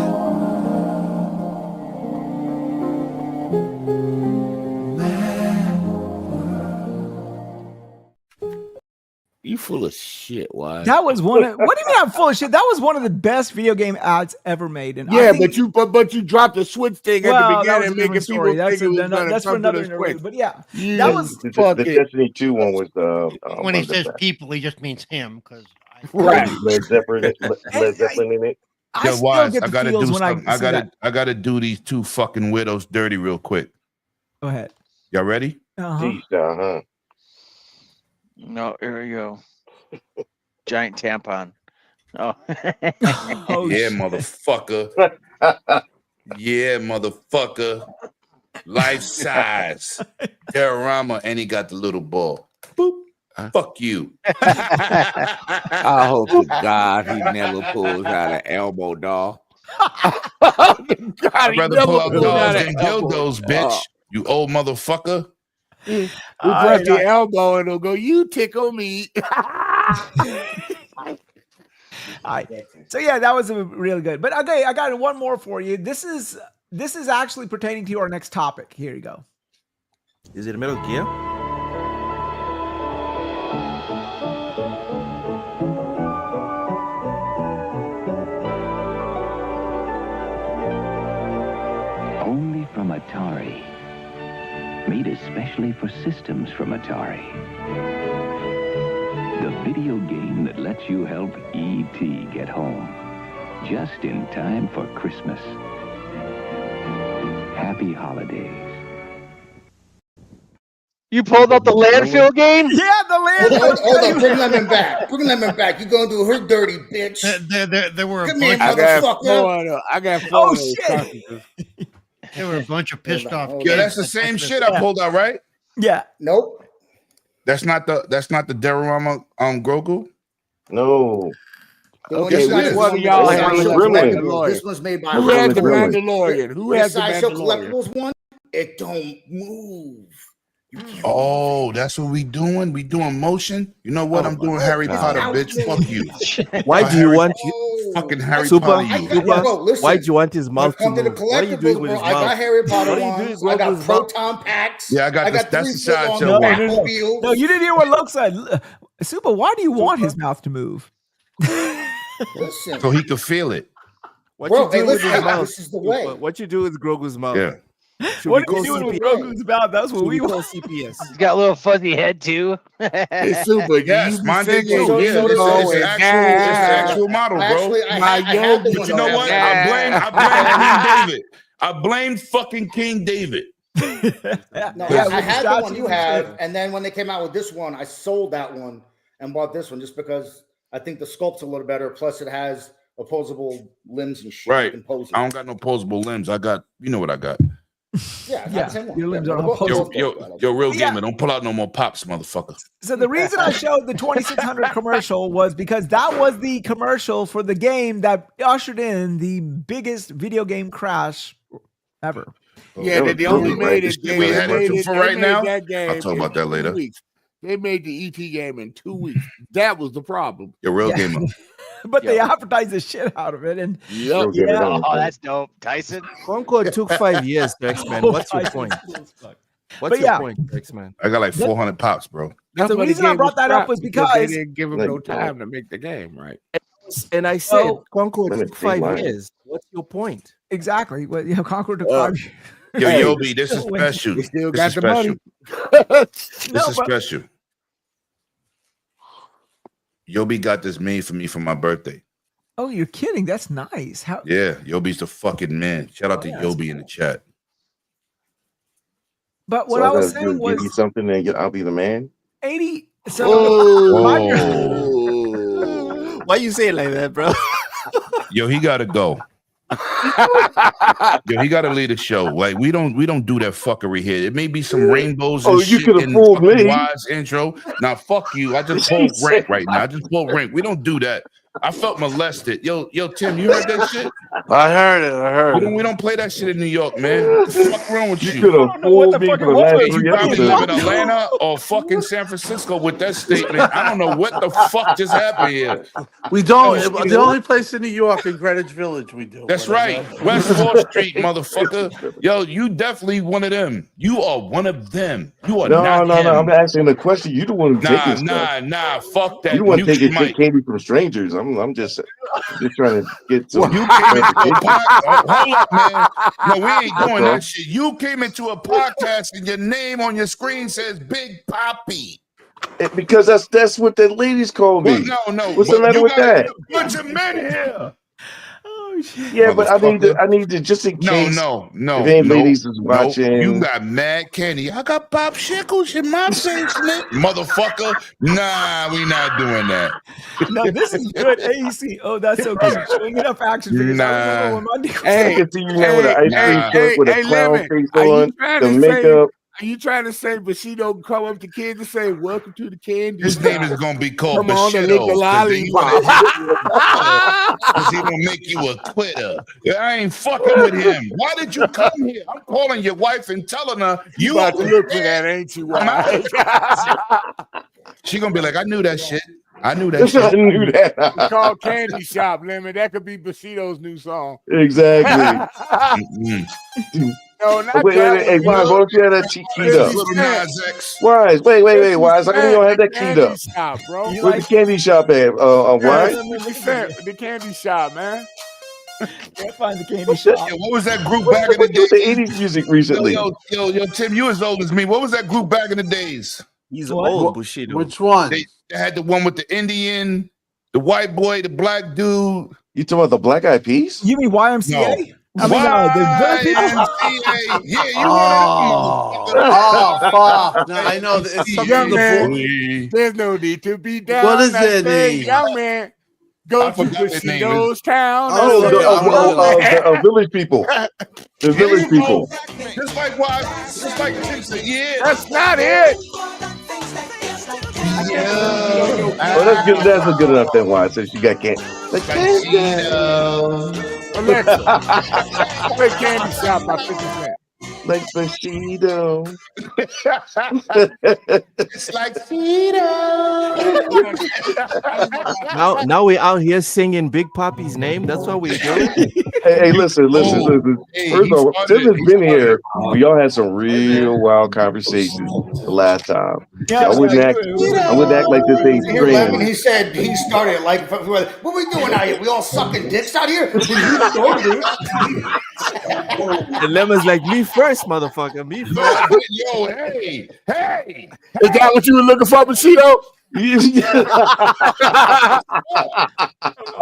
You full of shit. Why? That was one of, what do you mean I'm full of shit? That was one of the best video game ads ever made. And Yeah, I think, but you dropped the switch thing at the well, that was beginning, a making different people story. think it was gonna That's for come to another this quick. interview. But yeah, Yeah, that was The fucking Destiny 2 one was When he under says that. people, he just means him because right. Led Zeppelin in it. I Yo, still Wise, get I the gotta feels do when I something. see that. I gotta do these two fucking widows dirty real quick. Go ahead. Y'all ready? Jeez, huh? No, here we go. Giant tampon. Oh. Oh, Yeah, shit. motherfucker. Yeah, motherfucker. Life size. Diorama, and he got the little ball. Boop. Fuck you. I hope to God he never pulls out an elbow doll. I'd rather pull out dolls than elbow. dildos, bitch. You old motherfucker. We All press right, the elbow and it'll go, you tickle me. all right. So yeah, that was really good. But okay, I got one more for you. This is actually pertaining to our next topic. Here you go. Is it Metal Gear? Only from Atari. Made especially for systems from Atari. The video game that lets you help E.T. get home. Just in time for Christmas. Happy holidays. You pulled out the landfill game? Yeah, the landfill. Hold on, bring Lemon back. Bring Lemon back. You're gonna do her dirty, bitch. there were a Come here, bunch, motherfucker. I got four Oh, of those shit. cartridges. there were a bunch of pissed off. Hold Yo, on. that's the same shit I pulled out, right? Yeah. Nope. That's not the diorama Grogu. No. Okay, This which is one of from y'all the has Sideshow the Gremlin. Collectibles. This Mandalorian? one's made by Who has the Gremlin. Mandalorian? Who has the Sideshow Mandalorian? Collectibles one, it don't move. Oh, that's what we doing? We doing motion? You know what? Oh I'm my doing Harry God. Potter, bitch. Fuck you. Why do you want Fucking Harry Super? Potter, I you. got, bro, listen. Why do you want his When it mouth to comes to the move? What are you doing collectibles, with bro, his I got mouth? Harry Potter What are you doing ones. with I got Grogu's mouth? proton packs. Yeah, I got this. got That's the 3 foot sideshow long one. Batmobiles. No, you didn't hear what Luke said. Super, why do you want his mouth to move? Listen, So he could feel it. What bro, you hey, do with listen, his hey, mouth? this is the way. What you do with Grogu's mouth? Yeah. Should What we are you call doing with CPS? Grogu's mouth? That's what Should we we call want. CPS? He's got a little fuzzy head too. Hey, Super, Yes, you mine be did singing, too. you Yeah, know, it's and an actual model, bro. Actually, I had the But one you know that what? had I blame King David. I blame fucking King David. No, I had the one you have, and then when they came out with this one, I sold that one and bought this one just because I think the sculpt's a little better. Plus, it has opposable limbs and shit. Right. You can pose it. I don't got no posable limbs. I got, you know what I got. Yeah, Yeah, the same one. your limbs Yeah, are they're both- opposable. they're both Yo, real Yeah. gamer, don't pull out no more pops, motherfucker. So the reason I showed the 2600 commercial was because that was the commercial for the game that ushered in the biggest video game crash ever. Yeah, That they was only really made right. it. We had it for they right made now? that game I'll talk about in that 2 later. weeks. They made the ET game in 2 weeks. That was the problem. Yo, real Yeah. gamer. But they advertised the shit out of it. And Yep. Oh, that's dope. Tyson. Concord took 5 years to X-Men. What's your point? What's But your yeah. point, X-Men? I got like 400 pops, bro. That's The why reason I game brought that up scrapped, was they because- didn't give him Like, no time to make the game, right? And I said Oh. Concord Let me took see 5 mine. years. What's your point? exactly. Well, Conqueror took Uh, 5 Yo, Hey. Yobi, this is special. We still This got is the special. money. This is special. Yobi got this made for me for my birthday. Oh, you're kidding. That's nice. How? Yeah, Yobi's the fucking man. Shout out to yeah. Yobi in the chat. But what So I I was gotta do saying is give you was something and I'll be the man. 80. So Oh. Why you say it like that, bro? Yo, he gotta go. Yo, he got to lead the show. Like we don't do that fuckery here. It may be some rainbows and Oh, you shit could have in fooled fucking me. Wise intro. Now fuck you. I just pulled rank right now. I just pulled rank. We don't do that. I felt molested. Yo, Tim, you heard that shit? I heard it. We don't play that shit in New York, man. What the fuck wrong with you? You could have fooled me for the last You 3 probably live in episodes. Atlanta or fucking San Francisco with that statement. I don't know what the fuck just happened here. We don't. The only place in New York in Greenwich Village we do. That's right. West 4th Street, motherfucker. Yo, you definitely one of them. You are one of them. You are not him. No. I'm asking the question. You the one who taking stuff. Nah. Fuck that. You the one taking candy from strangers. I'm just trying to get some. You came into a podcast. Hold up, man. No, we ain't doing that shit. You came into a podcast and your name on your screen says Big Poppy. Because that's what the ladies call me. Well, no. What's the matter with that? A bunch of men here. Oh shit. Yeah, but I need to just in case. No. If any ladies is watching, you got mad candy. I got Bob Shickles in my face, motherfucker. Nah, we not doing that. No, this is good. AEC. Oh, that's so good. Swinging up action figures. Nah. I can see you now with an ice cream truck with a clown face on, the makeup. Are you trying to say Bushido come up to kids and say, "Welcome to the candy"? His name is gonna be called Come on and lick the Bushido. lollipop. Because he gonna make you a quitter. I ain't fucking with him. Why did you come here? I'm calling your wife and telling her You about to look for that, ain't you? Wise? She gonna be like, I knew that shit. I knew that shit. I knew that. It's called Candy Shop, Lemon. That could be Bushido's new song. Exactly. No, not wait, hey, Wise, why don't you have that keyed up? Wise, wait, Wise, how come you don't have that keyed up? Shop, bro. Where's the candy shop at? Wise? The candy shop, man. Can't find the candy shop. Yo, what was that group back in the What's days? the 80s music recently? Yo, Tim, you as old as me. What was that group back in the days? He's old, Bushido. Which one? They had the one with the Indian, the white boy, the black dude. You talking about the Black Eyed Peas? You mean YMCA? No. I mean, the YMCA. Yeah, you want fuck. No, I know. It's something Young man, to there's no need to be down. What is that their thing. name? Young man, go I to forgot their name. Bushido's town. The village people. The village people. Just like why? Just like Tim said. Yeah, That's not it. Oh, that's good. That's a good enough then. Why? Since you got candy. Alexa, play Candy Shop by 50 Cent. Like Bushido. It's like Cheeto. Now we're out here singing Big Poppy's name. That's what we're doing. Hey, listen. Hey, First of all, he Tim has started- been here. We all had some real wild conversations the last time. I wouldn't act like this ain't Here, Lemon, friends. he said he started like, what we doing out here? We all sucking dicks out here? You started it. And Lemon's like, me first, motherfucker. Me first. Yo, hey. Is that what you were looking for, Bushido?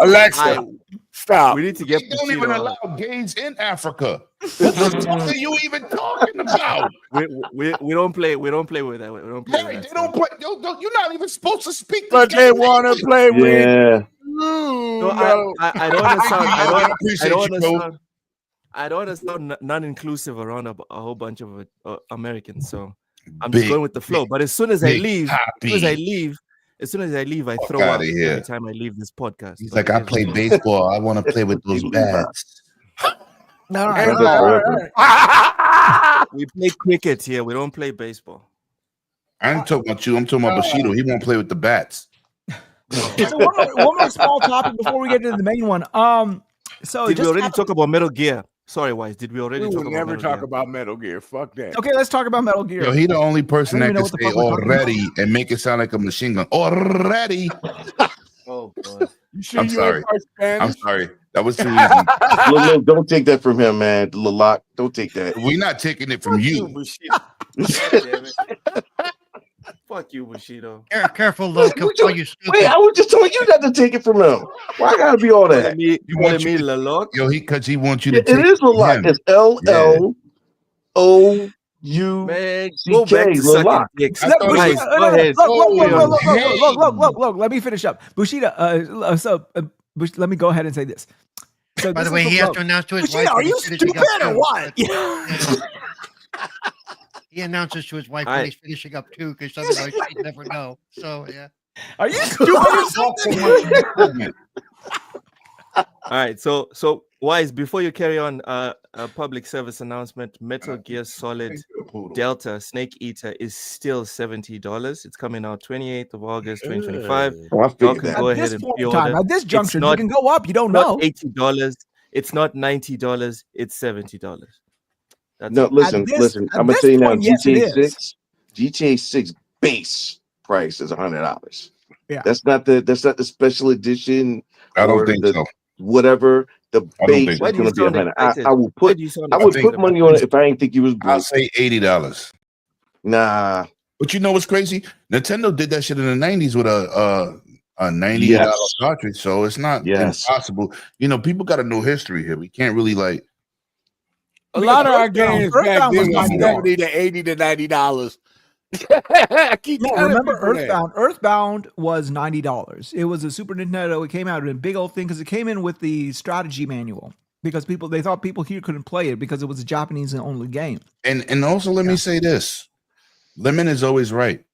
Alexa, stop. We need to get They don't even Bushido. allow gays in Africa. What the fuck are you even talking about? We don't play. We don't play with that. We don't play Hey, with they that. don't play. You're not even supposed to speak. But they want to play with Yeah. you. No, No. I don't understand. I appreciate you, bro. I don't understand non-inclusive around a whole bunch of Americans. So I'm just Big, going with the flow. But as soon as I Big leave, Poppy. as soon as I leave, I Fuck throw up outta here. every time I leave this podcast. He's But like, I it is play what it is. baseball. I want to play with those bats. All That's right. We play cricket here. We don't play baseball. I ain't talking about you. I'm talking about Bushido. He won't play with the bats. So one more small topic before we get to the main one. So Did we just already talk about Metal Gear? Sorry, Wise. Did we already We talk will about never Metal talk Gear? about Metal Gear. Fuck that. okay, let's talk about Metal Gear. Yo, he the only person I that don't can even say know what the fuck we're talking already and make it sound like a machine gun. Already. Oh, God. You sure I'm you sorry. ain't part Spanish? I'm sorry. That was too easy. Look, don't take that from him, man. Lalak, don't take that. We're not taking it from you. Bushido. Damn it. Fuck you, Bushido. Careful, Luke. He'll call you stupid. Wait, I was just telling you not to take it from him. Why gotta be all that? You want want me, you- Lalok? Yo, because he wants you to It take is Lalak. him. It's LLOU. Man, go back to CK, sucking Lalak. dicks. I Look, thought- Guys, Bushido, go ahead. look. Let me finish up. Bushido, let me go ahead and say this. So By this the way, is he for has broke. to announce to his Vegeta, wife. are that you he's finishing stupid up or too. what? He announces to his wife All when right. he's finishing up too, because otherwise she'd never know. So yeah. Are you stupid or something? All right, so Wise, before you carry on, a public service announcement: Metal Gear Solid Delta Snake Eater is still $70. It's coming out 28th of August, 2025. Oh, I Y'all figured can that. go At ahead this and point in time, pre-order. at this juncture, not- you can go up. You don't Not know. $80. It's not $90. It's $70. That's No, it. listen. at I'm gonna this tell you now. point, yes, it GTA is. 6, GTA 6 base price is $100. Yeah. That's not the special edition I don't or think the so. whatever. The I don't base think is Why do you gonna be sound $100. excited? I will Why put. do you sound I would excited put money on it if I didn't think you was I'll broke. say $80. Nah. But you know what's crazy? Nintendo did that shit in the 90s with a $90 Yes. cartridge, so it's not Yes. impossible. You know, people got to know history here. We can't really like. A lot of our Earthbound- games back Earthbound was then was $90. $70 to $80 to $90. I keep Yeah, telling remember people that. Earthbound? Earthbound was $90. It was a Super Nintendo. It came out in a big old thing because it came in with the strategy manual because they thought people here couldn't play it because it was a Japanese only game. And also, let me say this: Lemon is always right.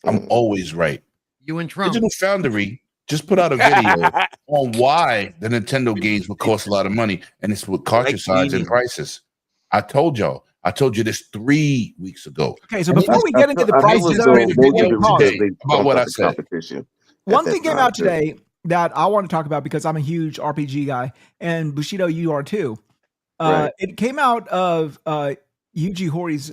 I'm always right. You and Trump. Digital Foundry just put out a video on why the Nintendo games would cost a lot of money, and it's with cartridge size and prices. I told you this 3 weeks ago. Okay, so before we get into the prices, I made a video today about what I said. One thing came out today that I want to talk about because I'm a huge RPG guy, and Bushido, you are too. Right. It came out of Yuji Horí's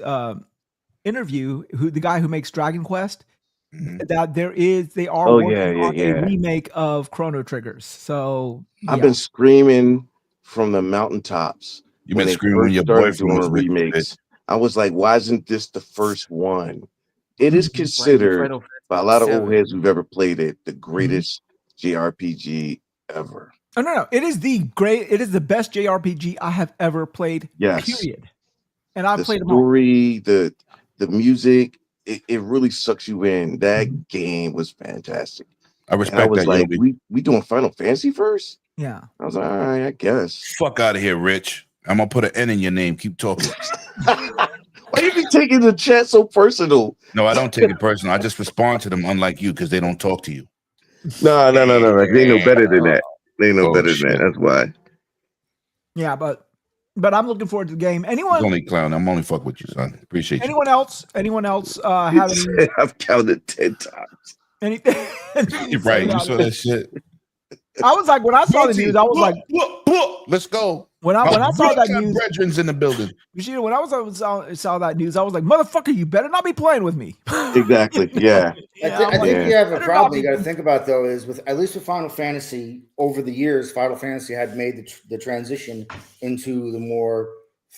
interview, the guy who makes Dragon Quest, that they are working on a remake of Chrono Triggers. So I've been screaming from the mountaintops. You've been screaming when your boyfriend was with you, remakes. I was like, why isn't this the first one? It is considered by a lot of old heads who've ever played it the greatest JRPG ever. Oh no, it is the best JRPG I have ever played. Yes. Period. And I've played them all. The story, the music, it really sucks you in. That game was fantastic. I respect and I was that. like, we doing Final Fantasy first? Yeah. I was like, all right, I guess. Fuck out of here, Rich. I'm gonna put an N in your name. Keep talking. Why you be taking the chat so personal? No, I don't take it personal. I just respond to them, unlike you, because they don't talk to you. No. They ain't no better than that. They ain't no better than that. That's why. Yeah, but I'm looking forward to the game. Anyone? He's only clown. I'm only fuck with you, son. Appreciate you. Anyone else? Have any? I've counted 10 times. Anything? You're right. You saw that shit. I was like, when I saw the news, I was like, let's go. When I saw that news, brethren's in the building. When I saw that news, I was like, motherfucker, you better not be playing with me. Exactly. Yeah. I think you have a problem you got to think about though is at least with Final Fantasy over the years, Final Fantasy had made the transition into the more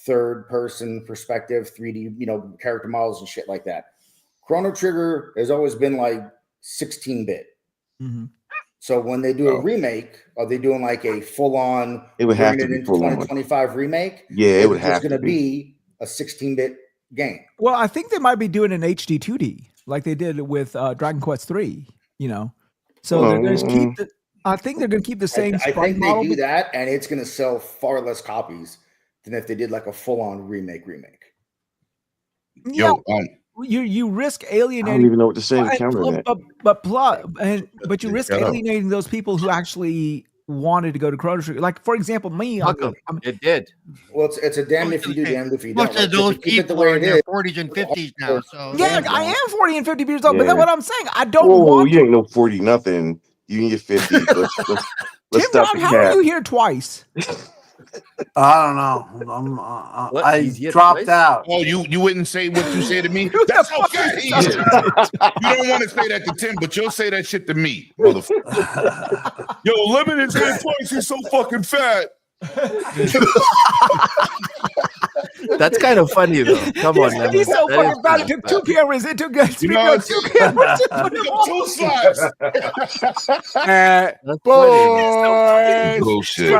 third person perspective, 3D, character models and shit like that. Chrono Trigger has always been like 16-bit. Mm-hmm. So when they do a remake, are they doing like a full-on? It would have to be into 2025 remake. Yeah, it would have to be. It's going to be a 16-bit game. Well, I think they might be doing an HD 2D like they did with Dragon Quest 3. So they're going to keep I think they're going to keep the same. I think they do that, and it's going to sell far less copies than if they did like a full-on remake. Yeah. You risk alienating. I don't even know what to say to counter that. But you risk alienating those people who actually wanted to go to Chrono Trigger. Like, for example, me. It did. Well, it's a damned if you do, damned if you don't. Most of those people are in their 40s and 50s now. So yeah, I am 40 and 50 years old. But that's what I'm saying. I don't want. You ain't no 40 nothing. You in your 50s. Let's TimDog, how are you here twice? I don't know. I dropped out. Oh, you wouldn't say what you say to me? That's how fat he is. You don't want to say that to Tim, but you'll say that shit to me, motherfucker. Yo, Lemon is here twice. He's so fucking fat. That's kind of funny though. Come on, man. He's so fucking bad. It took two cameras. It took two cameras to put him on. Two slides. Boys, bullshit.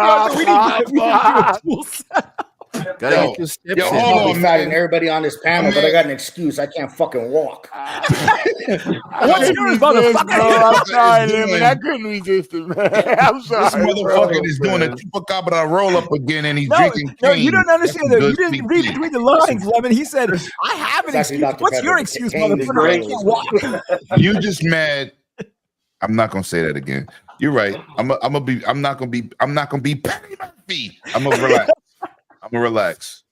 Gotta get your steps yo, in. hold Probably on, fatter than man. everybody on this panel, but I got an excuse. I can't fucking walk. What's yours, Bro, motherfucker? I'm sorry, Is Lemon. doing- I couldn't resist it, man. I'm This sorry, motherfucker bro. is doing a chupacabra roll up again, and he's No, drinking no, cane. you don't understand that. You didn't read tea. between the lines, Lemon. He said, "I have an It's actually excuse." Dr. What's Pepper, your but excuse, cane is motherfucker? I great. can't walk. You just mad. I'm not gonna say that again. You're right. I'm not gonna be Patty Murphy. I'm gonna relax.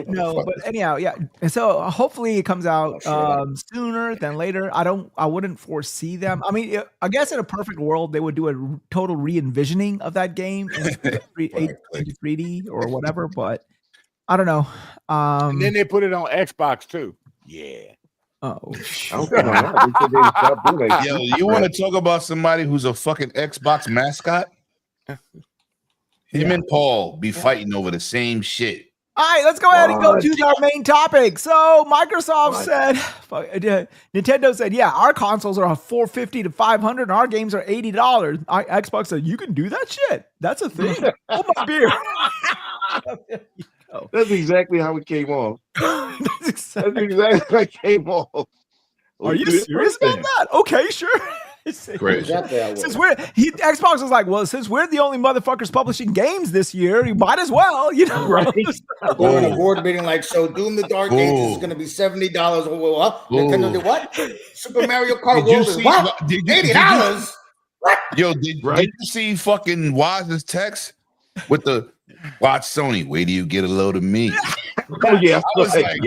No, but anyhow, yeah. And so hopefully it comes out sooner than later. I wouldn't foresee them. I mean, I guess in a perfect world they would do a total re-envisioning of that game in 3D or whatever. But I don't know. And then they put it on Xbox too. Yeah. Oh, Yo, you want to talk about somebody who's a fucking Xbox mascot? Him and Paul be fighting over the same shit. all right, let's go ahead and go to our main topic. So Microsoft said, Nintendo said, yeah, our consoles are $450 to $500, and our games are $80. Xbox said, you can do that shit. That's a thing. Hold my beer. That's exactly how it came off. That's exactly how it came off. Are you serious about that? Okay, sure. Crazy. Xbox was like, well, since we're the only motherfuckers publishing games this year, you might as well, you know. Right. They're in a board meeting like, so Doom the Dark Ages is going to be $70. What? Nintendo did what? Super Mario Kart World is what? $80? What? Yo, did you see fucking Waz's text with the watch Sony? Wait till you get a load of me. Oh yeah, I was like,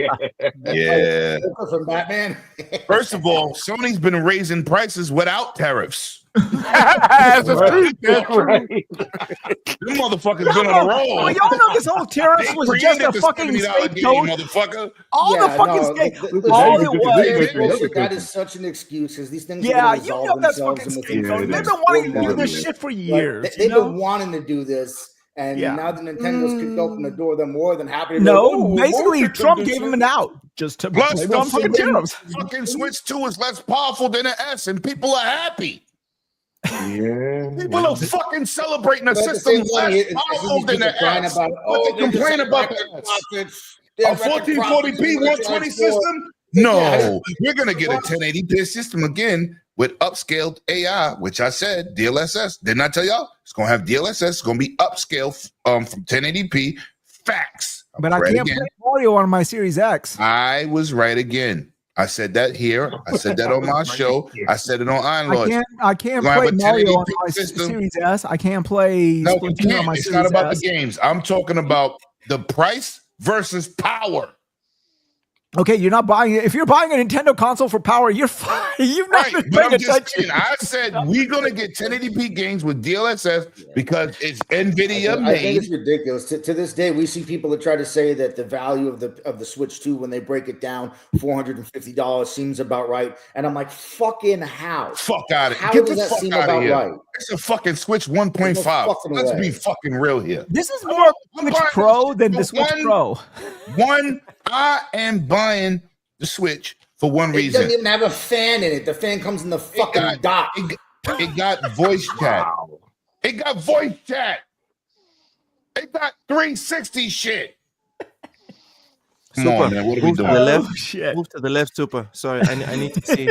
yeah. From Batman. First of all, Sony's been raising prices without tariffs. That's right. Them motherfuckers been on a roll. Well, y'all know this whole tariffs was just a fucking scapegoat. Motherfucker. All the fucking scapegoat. All it was. That is such an excuse because these things. Yeah, are you know that's fucking scapegoat. They've been wanting to do this shit for years. They've been wanting to do this. And now the Nintendo's kicked open the door, they're more than happy to basically Trump gave him an out just to Plus, blame the on fucking tariffs. fucking Switch 2 is less powerful than an S, and people are happy. Yeah. People are fucking celebrating a system less powerful than an S. But they complain about that. A 1440p 120 system? No, we're going to get a 1080p system again with upscaled AI, which I said, DLSS. Didn't I tell y'all? It's going to have DLSS. It's going to be upscaled from 1080p. Facts. But I can't play Mario on my Series X. I was right again. I said that here. I said that on my show. I said it on Iron Lords. I can't play Mario on my Series S. I can't play No, you Splatoon on can't. my It's Series not about S. the games. I'm talking about the price versus power. Okay, you're not buying it. If you're buying a Nintendo console for power, you're fine. You've not been But paying I'm just attention. saying, I said we're gonna get 1080p games with DLSS because it's NVIDIA I made. think it's ridiculous. To this day, we see people that try to say that the value of the Switch 2, when they break it down, $450 seems about right. And I'm like, fucking how? Fuck out of here. How Get does the that fuck seem out of about here. right? It's a fucking Switch 1.5. fucking Let's way. be fucking real here. This is more Switch Pro than the Switch Pro. One, I am buying the Switch for one It reason. doesn't even have a fan in it. The fan comes in the fucking dock. It got voice chat. It got voice chat. It got 360 shit. Come Super. on, man. What are we Move to doing? the left. Shit. Move to the left, Super. Sorry, I need to see.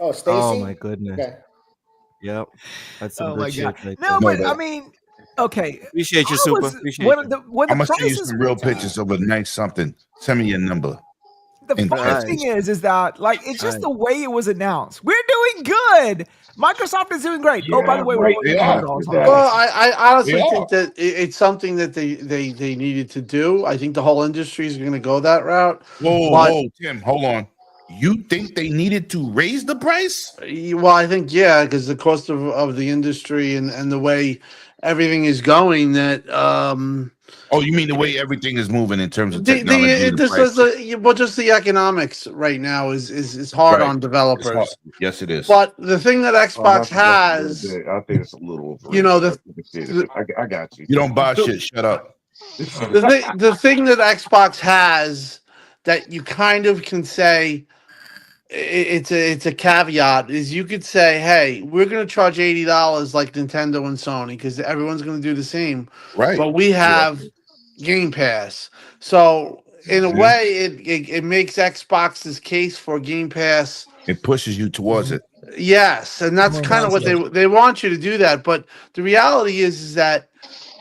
Oh, Stacy? Oh my goodness. Okay. Yep. That's some Oh good my shit God. right No, there. but I mean, okay. Appreciate you, I Super. was- Appreciate when you. the, when I'm the gonna send you prices some real pictures of a nice something. Send me your number. The in funny text. thing is that like it's just the way it was announced. We're doing good. Microsoft is doing great. Oh, by the way, we're they working on are. it also. Well, I honestly They think that it's something that they needed to do. I think the whole industry is going to go that route. Whoa, Tim, hold on. You think they needed to raise the price? Well, I think because the cost of the industry and the way everything is going, that Oh, you mean the way everything is moving in terms of the technology? and the this price? is just the economics right now is hard Right. on It's developers. hard. Yes, it is. But the thing that Xbox has, I think it's a little over. you know, I got you. You don't buy shit. Shut up. the thing that Xbox has that you kind of can say it's a caveat is you could say, hey, we're going to charge $80 like Nintendo and Sony because everyone's going to do the same. Right. But we have Game Pass. So in a way, it makes Xbox's case for Game Pass. It pushes you towards it. Yes, and that's More kind of what they want you to do that. But the reality is that,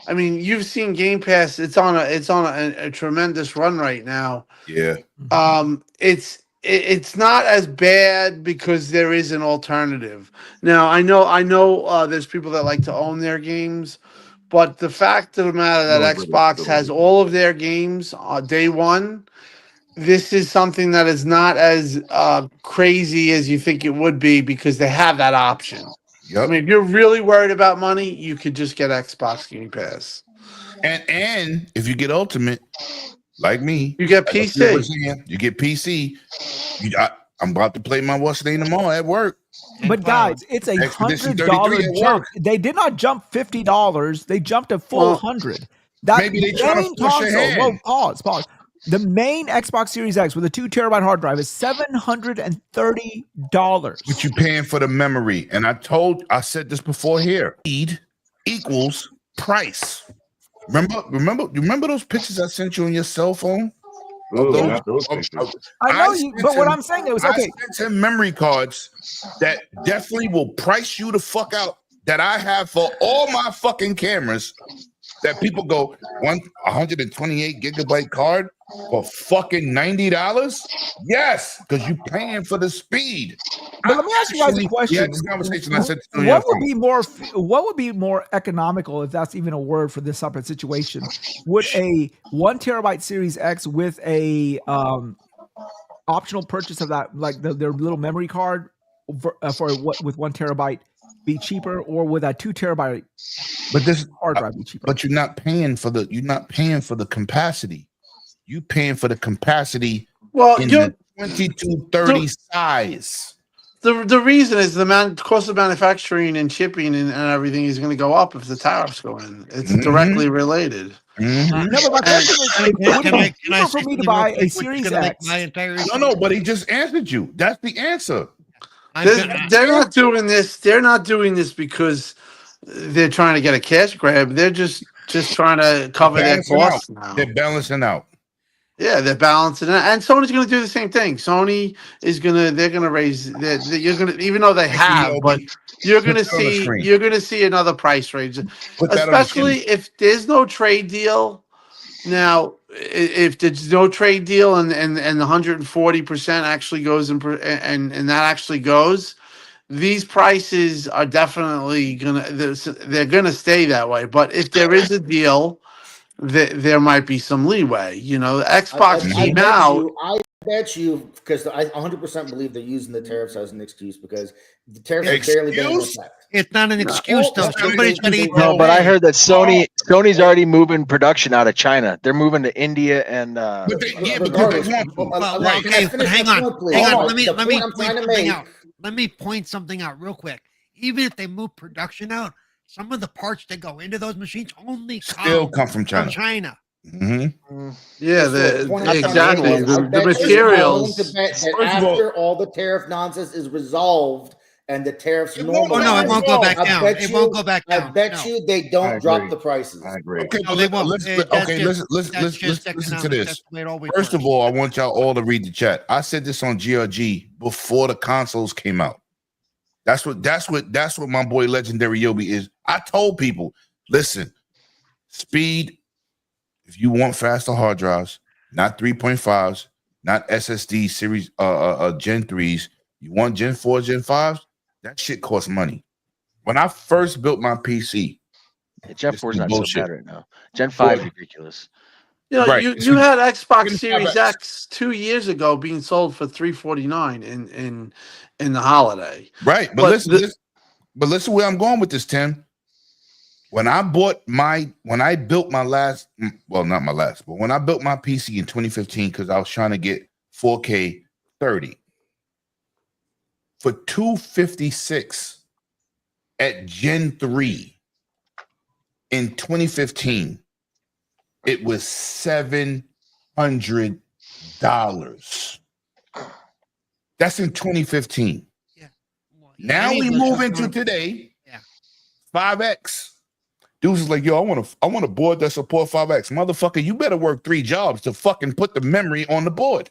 I mean, you've seen Game Pass. It's on a tremendous run right now. Yeah. It's not as bad because there is an alternative. Now I know there's people that like to own their games, but the fact of the matter that Xbox has all of their games day one. This is something that is not as crazy as you think it would be because they have that option. Yep. I mean, if you're really worried about money, you could just get Xbox Game Pass. And if you get Ultimate, like me, you get PC. You get PC. I'm about to play my what's name tomorrow at work. But guys, it's $100 jump. They did not jump $50. They jumped a full $100. Maybe they try to push your hand. Whoa, pause. The main Xbox Series X with a 2 terabyte hard drive is $730. But you're paying for the memory. And I said this before here. Speed equals price. Remember those pictures I sent you on your cell phone? I know you, but what I'm saying is, okay. I sent him memory cards that definitely will price you the fuck out that I have for all my fucking cameras. That people go 128 gigabyte card for fucking $90? Yes, because you're paying for the speed. But let me ask you guys a question. Yeah, this conversation I said what would be more economical, if that's even a word for this type of situation? Would a 1 terabyte Series X with a optional purchase of that, like their little memory card for what with 1 terabyte be cheaper, or would that 2 terabyte hard drive be cheaper? But you're not paying for the capacity. You paying for the capacity in the 2230 size. The reason is the cost of manufacturing and shipping and everything is going to go up if the tariffs go in. It's directly related. Mm-hmm. No, but my question is, would it be cheaper for me to buy a Series X? No, but he just answered you. That's the answer. They're not doing this. They're not doing this because they're trying to get a cash grab. They're just trying to cover their costs now. They're balancing out. Yeah, they're balancing it, and Sony's going to do the same thing. Sony is they're going to raise. You're going to, even though they have, but you're going to see another price range, especially if there's no trade deal. Now, if there's no trade deal and the 140% actually goes and that actually goes, these prices are definitely they're gonna stay that way. But if there is a deal, there might be some leeway. You know, Xbox came out. I bet you, because I 100% believe they're using the tariffs as an excuse, because the tariffs are barely been in effect. It's not an excuse, though. Somebody's going to eat. No, but I heard that Sony's already moving production out of China. They're moving to India and. Okay, but hang on. Let me point something out real quick. Even if they move production out, some of the parts that go into those machines only come from China. Mm-hmm. Yeah, exactly. The materials. After all the tariff nonsense is resolved and the tariffs normalize, it won't go back down. It won't go back down. I bet you they don't drop the prices. I agree. Okay, no, they won't. Listen to this. First of all, I want y'all all to read the chat. I said this on GRG before the consoles came out. That's what my boy Legendary Yobi is. I told people, listen, speed. If you want faster hard drives, not 3.5s, not SSD series, Gen 3s, you want Gen 4, Gen 5s, that shit costs money. When I first built my PC, Gen 4 is not so bad right now. Gen 5 is ridiculous. You know, you had Xbox Series X 2 years ago being sold for $349 in the holiday. Right, but listen where I'm going with this, Tim. When I built my PC in 2015, because I was trying to get 4K 30 for $256 at Gen 3 in 2015, it was $700. That's in 2015. Yeah. Now we move into today, 5X. Dudes is like, yo, I want a board that support 5X. Motherfucker, you better work 3 jobs to fucking put the memory on the board.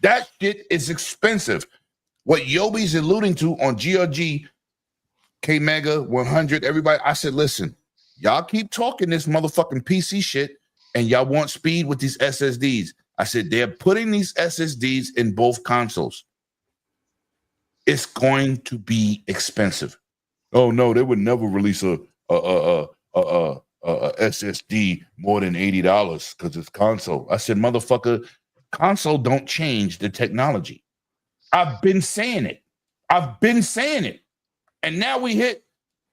That shit is expensive. What Yobi's alluding to on GRG, K-Mega, 100, everybody, I said, listen, y'all keep talking this motherfucking PC shit and y'all want speed with these SSDs. I said, they're putting these SSDs in both consoles. It's going to be expensive. Oh no, they would never release a SSD more than $80 because it's console. I said, motherfucker, console don't change the technology. I've been saying it. And now we hit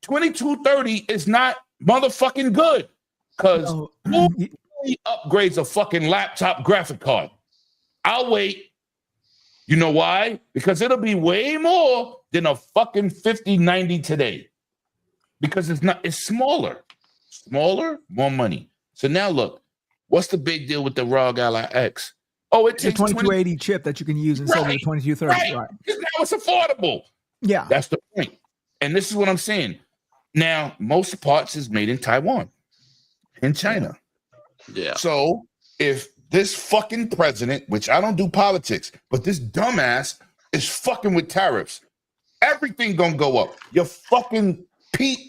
2230 is not motherfucking good because who upgrades a fucking laptop graphic card? I'll wait. You know why? Because it'll be way more than a fucking 5090 today. Because it's smaller. Smaller, more money. So now look, what's the big deal with the ROG Ally X? Oh, it takes a 2280 chip that you can use instead of the 2230. Right. Because now it's affordable. Yeah. That's the point. And this is what I'm saying. Now, most parts is made in Taiwan, in China. Yeah. So if this fucking president, which I don't do politics, but this dumbass is fucking with tariffs, everything gonna go up. Your fucking your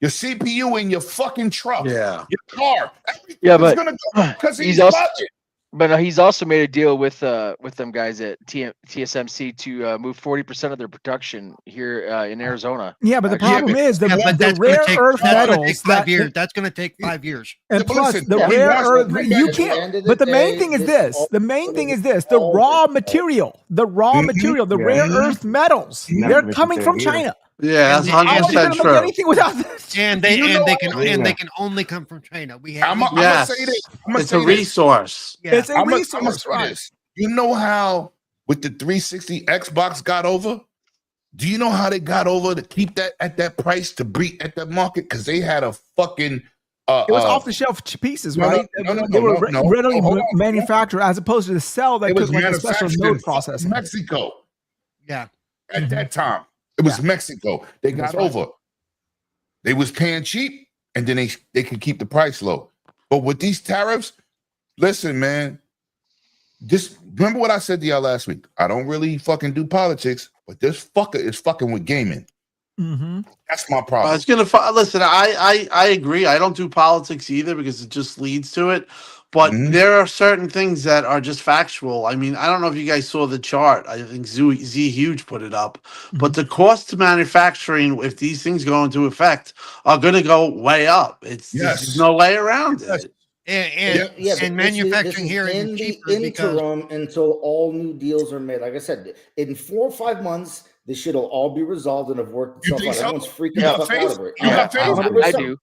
CPU in your fucking truck, your car, everything is gonna go because he's budget. But he's also made a deal with them guys at TSMC to move 40% of their production here in Arizona. Yeah, but the problem is the rare earth metals. That's going to take 5 years. And plus, the rare earth, you can't. But the main thing is this. The raw material, the rare earth metals, they're coming from China. Yeah, that's 100% true. Anything without this. And they can only come from China. We have. I'm gonna say this. It's a resource. Yeah. It's a resource, right? You know how with the 360 Xbox got over? Do you know how they got over to keep that at that price to be at that market? Because they had a fucking it was off the shelf pieces, right? They were readily manufactured as opposed to the cell that took like a special node process. Mexico. Yeah. At that time. It was Mexico. They got over. They was paying cheap, and then they could keep the price low. But with these tariffs, listen, man, just remember what I said to y'all last week. I don't really fucking do politics, but this fucker is fucking with gaming. Mm-hmm. That's my problem. It's gonna listen. I agree. I don't do politics either because it just leads to it. But there are certain things that are just factual. I mean, I don't know if you guys saw the chart. I think Z Huge put it up. But the cost to manufacturing, if these things go into effect, are going to go way up. There's no way around it. And manufacturing here in is the cheaper interim until all new deals are made. Like I said, in 4 or 5 months, this shit will all be resolved and have worked itself out. Everyone's freaking out of it. I do.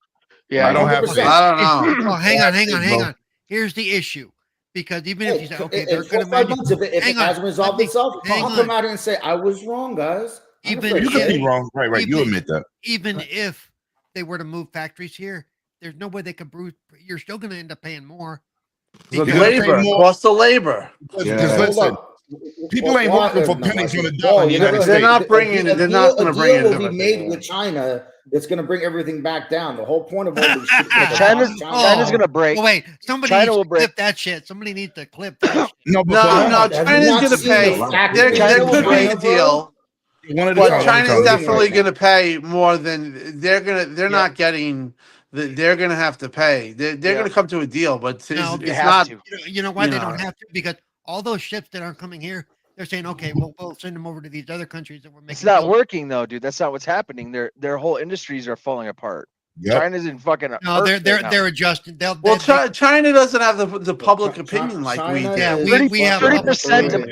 Yeah, I don't have faith. I don't know. Well, hang on. Here's the issue, because even if you say, okay, they're going to if it hasn't resolved itself, I'll come out and say I was wrong, guys. Even you could be wrong, right? You admit that. Even if they were to move factories here, there's no way they could brew. You're still going to end up paying more. The labor, cost of labor. Because listen, people ain't working for pennies on the dollar. They're not bringing it. They're not going to bring it. Will be made with China. That's going to bring everything back down. The whole point of all this shit. China's going to break. Oh, wait, somebody needs to clip that shit. Somebody needs to clip that shit. No, China's going to pay. There could be a deal. But China's definitely going to pay more than they're not getting. They're going to have to pay. They're going to come to a deal, but it's not. You know why they don't have to? Because all those ships that aren't coming here, they're saying, okay, we'll send them over to these other countries that we're making. It's not working though, dude. That's not what's happening. Their whole industries are falling apart. Yep. China's in fucking. No, they're adjusting. China doesn't have the public opinion like we do. Yeah, we have 30% of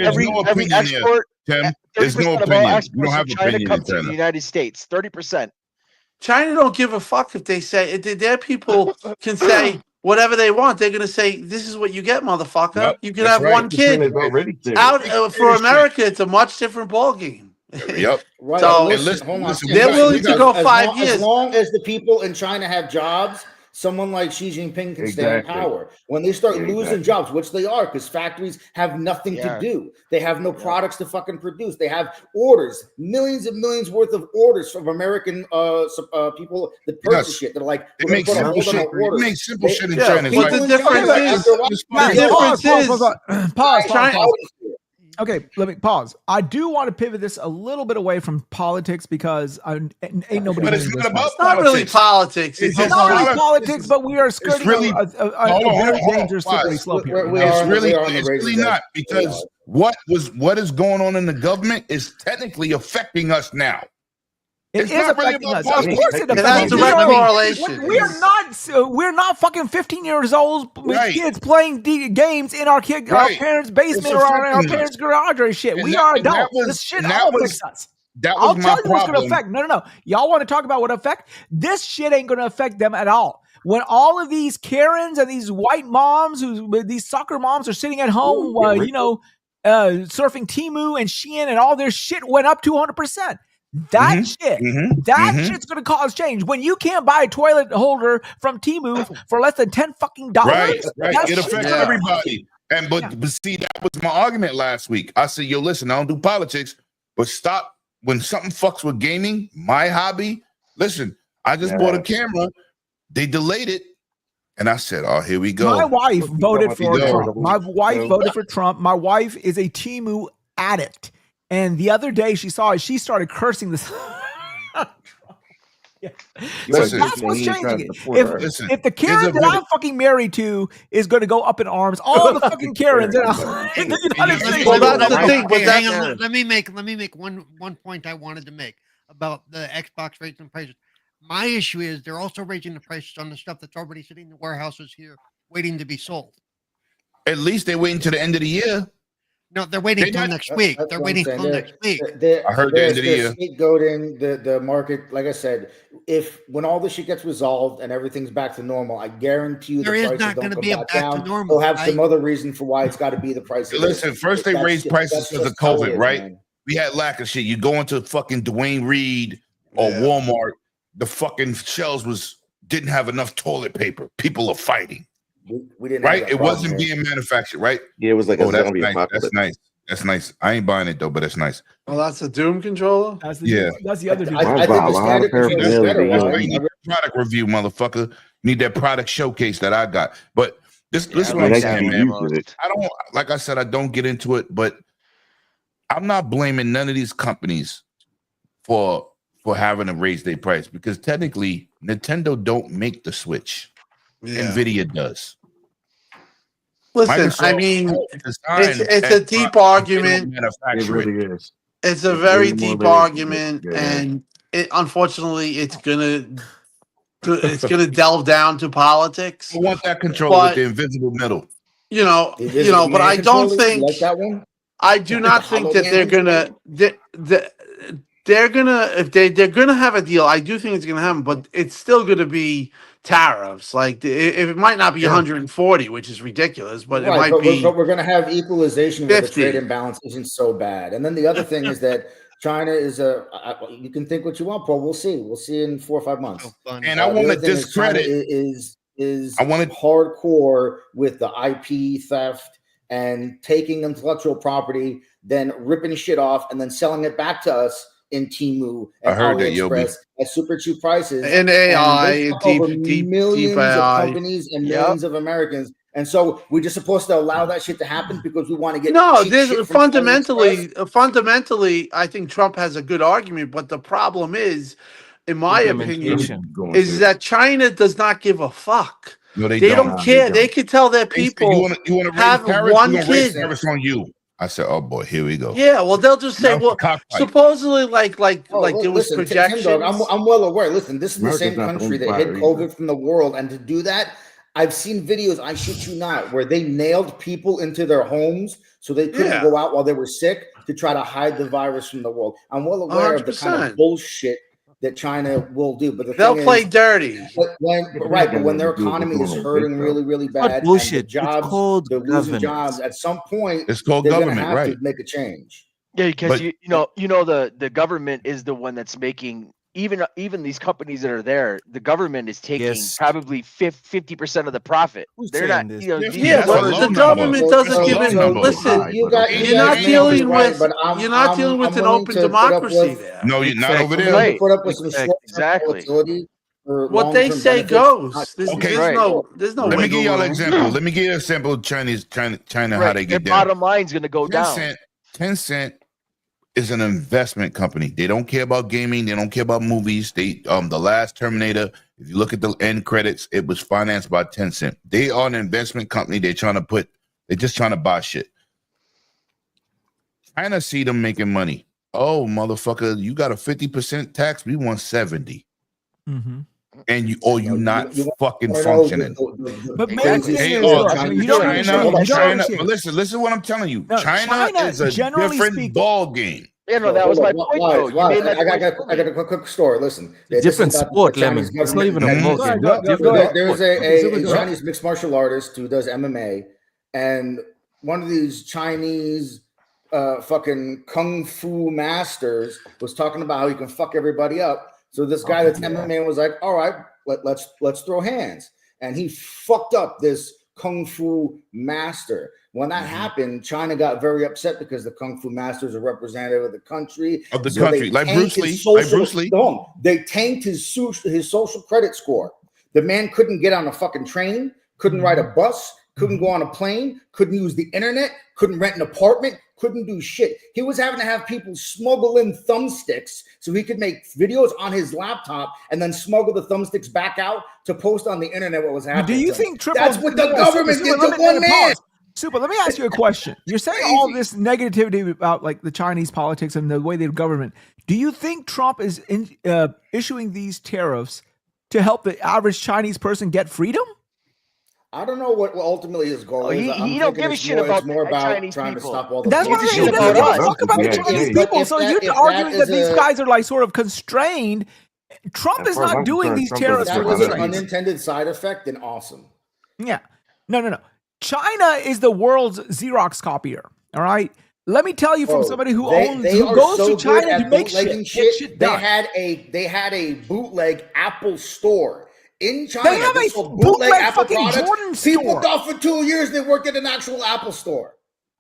every export. There's no opinion. You don't have China comes to the United States. 30%. China don't give a fuck if they say their people can say whatever they want. They're gonna say this is what you get, motherfucker. Yep, you can have one kid. For America, it's a much different ballgame. Yep. So listen, they're willing to go 5 years. As long as the people in China have jobs, someone like Xi Jinping can stay in power. When they start losing jobs, which they are, because factories have nothing to do. They have no products to fucking produce. They have orders, millions and millions worth of orders from American people that purchase shit. They're like, they make simple shit. They make simple shit in China. But the difference is, pause. Okay, let me pause. I do want to pivot this a little bit away from politics because ain't nobody. But it's not really politics. It's not really politics, but we are skirting a very dangerous slippery slope here. It's really not, because what is going on in the government is technically affecting us now. It is affecting us. Of course it affects us. That's direct correlation. We're not fucking 15 years old with kids playing games in our parents' basement or our parents' garage or shit. We are adults. This shit all affects us. I'll tell you what's going to affect. No. Y'all want to talk about what affect? This shit ain't going to affect them at all. When all of these Karens and these white moms, these soccer moms are sitting at home, surfing Temu and Shein and all their shit went up 200%. That shit's gonna cause change. When you can't buy a toilet holder from Temu for less than $10 fucking right. It affects everybody. But see, that was my argument last week. I said, yo, listen, I don't do politics, but stop when something fucks with gaming, my hobby. Listen, I just bought a camera. They delayed it. And I said, oh, here we go. My wife voted for Trump. My wife voted for Trump. My wife is a Temu addict. And the other day she saw it, she started cursing this. Listen, that's what's changing it. If the Karen that I'm fucking married to is going to go up in arms, all the fucking Karens in the United States. Well, that's the thing. But hang on, let me make one point I wanted to make about the Xbox raising prices. My issue is they're also raising the prices on the stuff that's already sitting in the warehouses here, waiting to be sold. At least they're waiting to the end of the year. No, they're waiting until next week. They're waiting until next week. I heard the end of the year. Scapegoating the market. Like I said, when all this shit gets resolved and everything's back to normal, I guarantee you there is not going to be a back to normal. They'll have some other reason for why it's got to be the price. Listen, first they raised prices because of COVID, right? Man. We had lack of shit. You go into fucking Dwayne Reed or Walmart, the fucking shelves didn't have enough toilet paper. People are fighting. We didn't, right? It wasn't being manufactured, right? Yeah, it was like that's nice. That's nice. That's nice. I ain't buying it though, but it's nice. Well, that's a Doom controller. That's the other Doom. I think the standard better. Product review, motherfucker. Need that product showcase that I got. But this is what I'm saying, man. I don't, like I said, I don't get into it, but I'm not blaming none of these companies for having to raise their price, because technically Nintendo don't make the Switch. Nvidia does. Listen, Microsoft, I mean, it's a deep argument. It really is. It's a very deep argument, and unfortunately, it's gonna delve down to politics. I want that control with the invisible middle. But I don't think like that one. I do not think that they're gonna. They're gonna, if they're gonna have a deal, I do think it's gonna happen, but it's still gonna be tariffs. Like it might not be 140, which is ridiculous, but it might be. But we're gonna have equalization where the trade imbalance isn't so bad. And then the other thing is that China is you can think what you want, Paul. We'll see. We'll see in 4 or 5 months. And I want to discredit is hardcore with the IP theft and taking intellectual property, then ripping shit off and then selling it back to us in Temu and AliExpress at super cheap prices, and AI, millions of companies and millions of Americans. And so we're just supposed to allow that shit to happen because we want to get fundamentally, I think Trump has a good argument, but the problem is, in my opinion, is that China does not give a fuck. No, they don't care. They could tell their people you want to have one kid. On you. I said, "Oh boy, here we go." Yeah, well, they'll just say, "Well, supposedly, like there was projections." TimDog, I'm well aware. Listen, this is the same country that hid COVID from the world, and to do that, I've seen videos. I shit you not, where they nailed people into their homes so they couldn't go out while they were sick to try to hide the virus from the world. I'm well aware 100%. Of the kind of bullshit that China will do, but they'll play dirty. But when their economy is hurting really, really bad, and the jobs, they're losing jobs. At some point, it's called government, right? To make a change. Yeah, because you know the government is the one that's making even these companies that are there, the government is taking Yes. probably 50% of the profit. Who's They're saying not, this? you know, Yeah, these that's a but low the number. government doesn't That's a give low it. number. Listen, you got you're not may dealing be right, with. but You're not dealing with an willing open to put up democracy with, there. No, you're not over I'm there. willing Right. to put up with some Exactly. short-term Exactly. volatility for What they long-term say benefits. goes. Okay. There's Right. no Let me wiggle give y'all an room. example. Let me give you an example of China how Right. they Their get down. bottom line's going to go down. Tencent is an investment company. They don't care about gaming. They don't care about movies. The last Terminator, if you look at the end credits, it was financed by Tencent. They are an investment company. They're just trying to buy shit. China see them making money. Oh, motherfucker, you got a 50% tax. We want 70. Mm-hmm. And you not fucking know functioning. But the main crazy thing thing is, is look, China- you don't understand. You don't China. understand. But listen what I'm telling you. No, China is a generally different speaking, ball game. Yeah, no, that was my point, though. You made my I got point. a quick story. Listen, It's a different sport, Lemon. It's not even a ball Go ahead, game. go ahead, Different go ahead. There's sport. a Chinese mixed martial artist who does MMA, and one of these Chinese fucking kung fu masters was talking about how he can fuck everybody up. So this guy that's MMA was like, all right, let's throw hands. And he fucked up this kung fu master. When that happened, China got very upset because the kung fu masters are representative of the country. Like Bruce Lee. They tanked his social credit score. The man couldn't get on a fucking train, couldn't ride a bus, couldn't go on a plane, couldn't use the internet, couldn't rent an apartment, couldn't do shit. He was having to have people smuggle in thumbsticks so he could make videos on his laptop and then smuggle the thumbsticks back out to post on the internet what was happening. Do you think Triple? That's what the government did to one man? Super, let me ask you a question. You're saying all this negativity about like the Chinese politics and the way they government. Do you think Trump is issuing these tariffs to help the average Chinese person get freedom? I don't know what ultimately his goal is. He don't give a shit about more about Chinese trying people. to stop all the. That's what I'm saying. He doesn't give a fuck about the Chinese people. So you're arguing that these guys are like sort of constrained. Trump is not doing these tariffs. That was an unintended side effect, then awesome. Yeah. No. China is the world's Xerox copier. All right. Let me tell you from somebody who goes to China to make shit They done. had a bootleg Apple store in China. They have a bootleg Apple fucking products. Jordan People store. thought for 2 years they worked at an actual Apple store.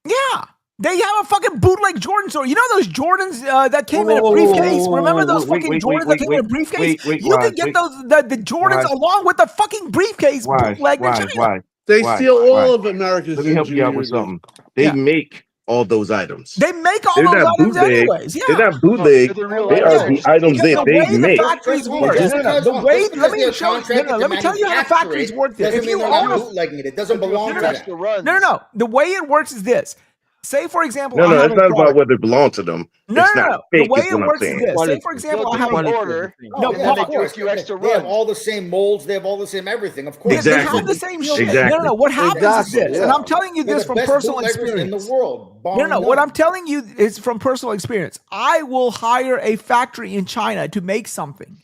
Yeah. They have a fucking bootleg Jordan store. You know those Jordans that came in a briefcase? Remember those fucking Jordans that came in a briefcase? You can get those the Jordans along with the fucking briefcase bootleg in China. They steal all of America's. Let me help you out with something. They make all those items. They make all those items anyways. Yeah. They're not bootleg. They are the items that they make. Factories work. Let me tell you how the factories work. If you own bootlegging it doesn't belong to them. No. The way it works is this. Say, for example, No, it's not about whether it belongs to them. No. Fake, The way is it what works I'm is saying. this. Say, for example, I have an order. No, of course. They have all the same molds. They have all the same everything. Of course. They have the same shit. Exactly. No. What happens is this, and I'm telling you this from personal experience. In the world. No. What I'm telling you is from personal experience. I will hire a factory in China to make something,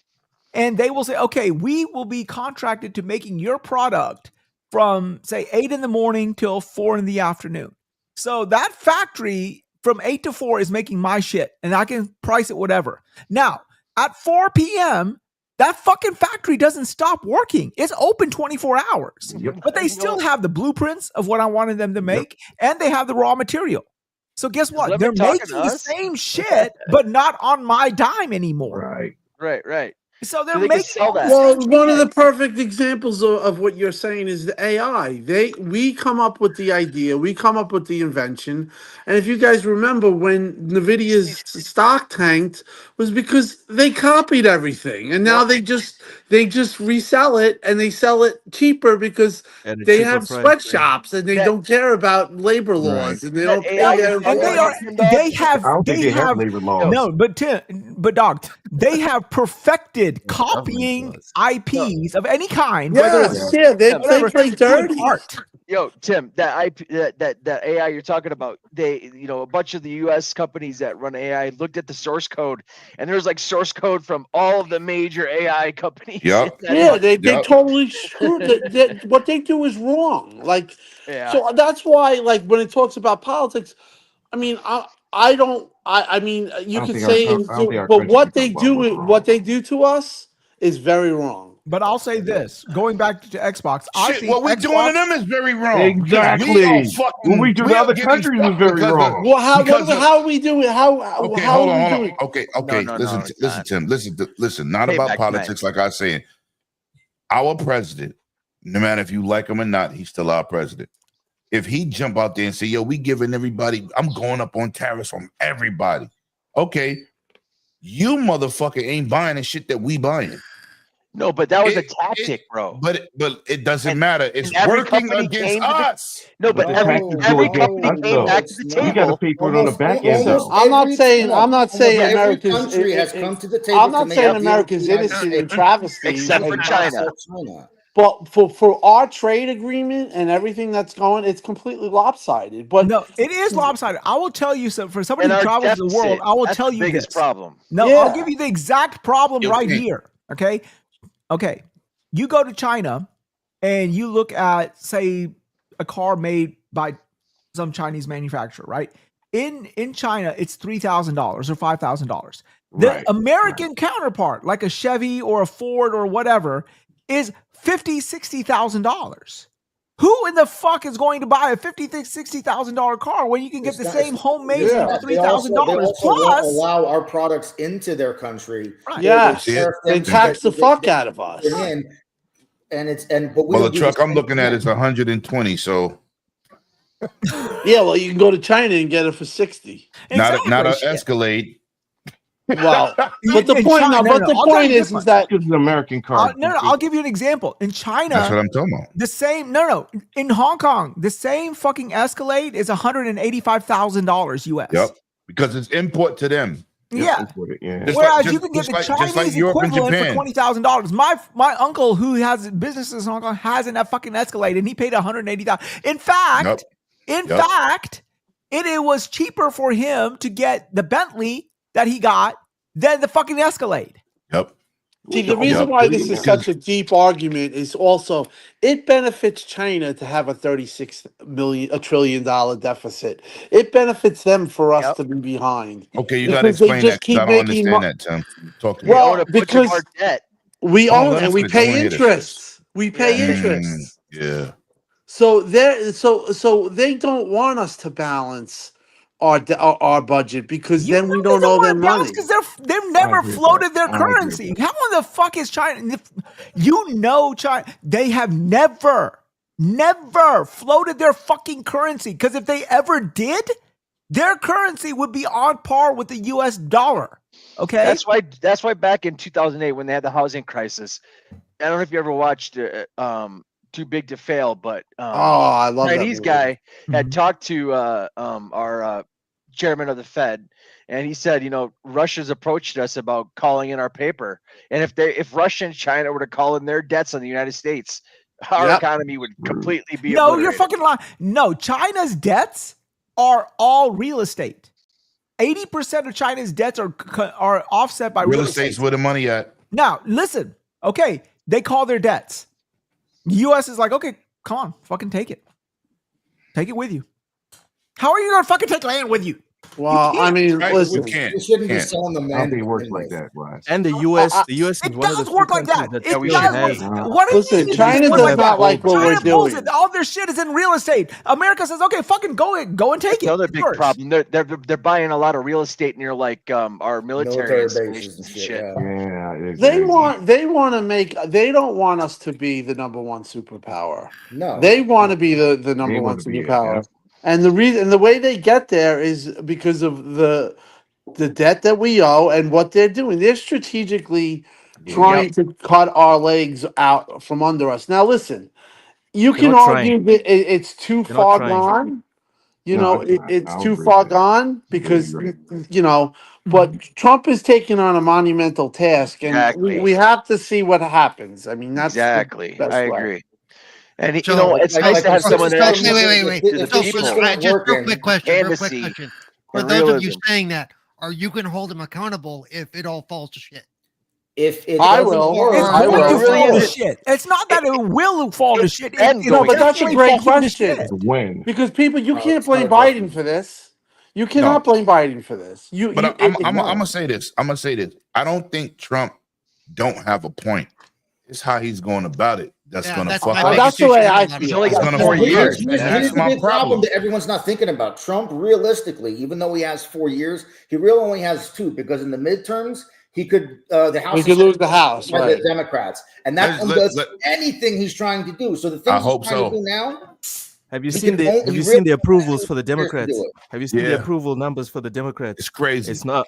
and they will say, "Okay, we will be contracted to making your product from say 8 a.m. till 4 p.m." So that factory from 8 to 4 is making my shit, and I can price it whatever. Now, at 4 p.m., that fucking factory doesn't stop working. It's open 24 hours. Yep. But they still have the blueprints of what I wanted them to make, and they have the raw material. So guess what? They're making the same shit, but not on my dime anymore. Right. So they're So they can making sell that. Well, one of the perfect examples of what you're saying is the AI. We come up with the idea, we come up with the invention, and if you guys remember when NVIDIA's stock tanked was because they copied everything, and now they just resell it and they sell it cheaper because they have sweatshops and they don't care about labor laws and they don't pay they have labor laws. No, but dog, they have perfected copying IPs of any kind. They play dirty. Yo, Tim, that IP, that AI you're talking about, a bunch of the U.S. companies that run AI looked at the source code, and there's like source code from all of the major AI companies. Yep. They totally screwed it. What they do is wrong. So that's why, like, when it talks about politics, I mean, I don't. I mean, you I don't could think say, our, I don't think our but country what can they talk about what's do, wrong. what they do to us is very wrong. But I'll say this: going back to Xbox, I Shit, think what we doing to Xbox. them is very wrong. Because Exactly. we are What fucking. we do to We are other getting countries is fucked very because of. wrong. Well, Because of, how are we doing? okay, how hold are we on. doing? Okay. No, Listen, it's listen, not. Tim. Listen. Not about Payback politics, like I was saying. Our president, no matter if you like him or not, he's still our president. If he jump out there and say, "Yo, we giving everybody, I'm going up on tariffs from everybody," okay, you motherfucker ain't buying the shit that we buying. No, but that was a tactic, bro. But it doesn't And- matter. It's and every working company against came to the- us. No, but the every taxes go against company us, came though. back to the It's We got to table. pay for it on the back end, Almost though. I'm not saying almost every America's. country has come to the table. I'm not to make saying a deal with America's the United innocent in States travesty, Except for and China. sell China. but for our trade agreement and everything that's going, it's completely lopsided. But No, it is lopsided. I will tell you so. For somebody And who our travels the world, deficit, I will that's tell the you biggest this. problem. No, Yeah. I'll give you the exact problem Yo, right King. here. Okay. You go to China and you look at, say, a car made by some Chinese manufacturer, right? In China, it's $3,000 or $5,000. The Right. American counterpart, like a Chevy or a Ford or whatever, is $50,000, $60,000. Who in the fuck is going to buy a $50,000, $60,000 car when you can get the same homemade thing for They also $3,000 won't plus? allow our products into their country. Right. yes, See it? they tax the fuck out of us. Bring in, but we Well, don't the do truck I'm same looking at thing. is 120. So Yeah, well, you can go to China and get it for 60. not a Shit. Escalade. Well, but the In point, China- no, but no, the I'll tell point you is different. that Because it's American cars. I'll give you an example. In That's China, what I'm talking about. the same in Hong Kong, the same fucking Escalade is $185,000 US. Yep. Because it's import to them. Yeah. Yeah. Just Whereas like- you can get just the like- just Chinese like Europe and equivalent for Japan. $20,000. My uncle who has businesses in Hong Kong has in that fucking Escalade, and he paid $180,000. In fact, it was cheaper for him to get the Bentley that he got than the fucking Escalade. Yep. See, the reason why this is such a deep argument is also it benefits China to have a $36 trillion deficit. It benefits them for us to be behind. Okay, you got to Because they explain just that because keep I don't making understand that, Tim. Talk to me. We own Well, a bunch of our debt. we Hold on, own let and him we finish. I wanna pay hear this. interest. We pay Yeah. interest. Yeah. So they don't want us to balance our budget because then we don't owe them money. Because they've never floated their currency. How in the fuck is China? You know, China, they have never floated their fucking currency. Because if they ever did, their currency would be on par with the US dollar. Okay. That's why back in 2008 when they had the housing crisis, I don't know if you ever watched Too Big to Fail, but I love that Chinese movie. guy had talked to our chairman of the Fed, and he said, Russia's approached us about calling in our paper, and if Russia and China were to call in their debts on the United States, our economy would completely be No, obliterated. you're fucking lying. No, China's debts are all real estate. 80% of China's debts are offset by Real estate's where the money at. Now, listen. Okay, they call their debts. The U.S. is like, okay, come on, fucking take it. Take it with you. How are you going to fucking take land with you? Well, I mean, listen. We shouldn't be selling them I don't land. think it works like that, Bryce. And the US is It one of the does few work like countries that. that It still does has. work. What Listen, do you China mean it does works not like what China we're pulls doing. it. All their shit is in real estate. America says, okay, fucking go and take it. Another big Yours. problem. They're buying a lot of real estate near like our military bases and shit. Yeah. They want they don't want us to be the number one superpower. No. They want to be the number They one want to be it, superpower. yeah. And the way they get there is because of the debt that we owe and what they're doing. They're strategically trying to cut our legs out from under us. Now, listen, you They're can not argue that it's too They're not far trying. gone. No, It's I'll too agree far with that. gone because, Right. but Trump is taking on a monumental task, and Exactly. we have to see what happens. I mean, that's the Exactly. best I way. agree. And So- it's nice to have someone that actually wait. to the So, people just real quick question. and Real to quick see question. the For those of you realism. saying that, are you going to hold him accountable if it all falls to shit? If it I doesn't will. work, It's I going to will. fall to Really is. shit. It's not that it will fall to shit. and No, but that's a definitely great falls to question. shit. When? Because people, you can't it's not blame a question. Biden for this. You cannot blame Biden for this. I'm gonna say this. I don't think Trump don't have a point. It's how he's going about it. That's gonna fuck up. That's the way I feel. It's only got 4 years. Here's the big problem that everyone's not thinking about. Trump, realistically, even though he has 4 years, he really only has 2 because in the midterms, he could the House. He could lose the House, by right? The Democrats, and that does anything he's trying to do. So the things he's trying to do now. Have you seen the approvals for the Democrats? Have you seen the approval numbers for the Democrats? It's crazy. It's not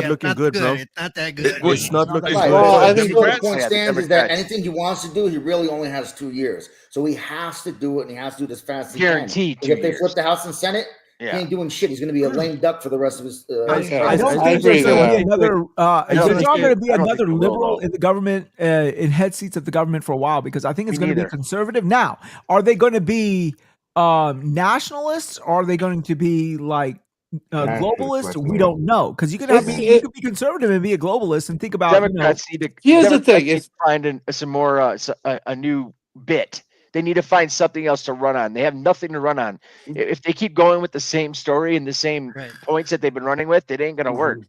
looking good, bro. It's not that good. It's not looking good. Well, I think the point stands is that anything he wants to do, he really only has 2 years. So he has to do it, and he has to do it as fast as he can. Guaranteed. If they flip the House and Senate, he ain't doing shit. He's going to be a lame duck for the rest of his. I don't think there's going to be another. There's not going to be another liberal in the government, in head seats of the government for a while, because I think it's going to be conservative. Now, are they going to be nationalists? Or are they going to be like globalist? We don't know, because you could be conservative and be a globalist and think about Democrats need to. Here's the thing: find some more a new bit. They need to find something else to run on. They have nothing to run on. If they keep going with the same story and the same points that they've been running with, it ain't gonna work.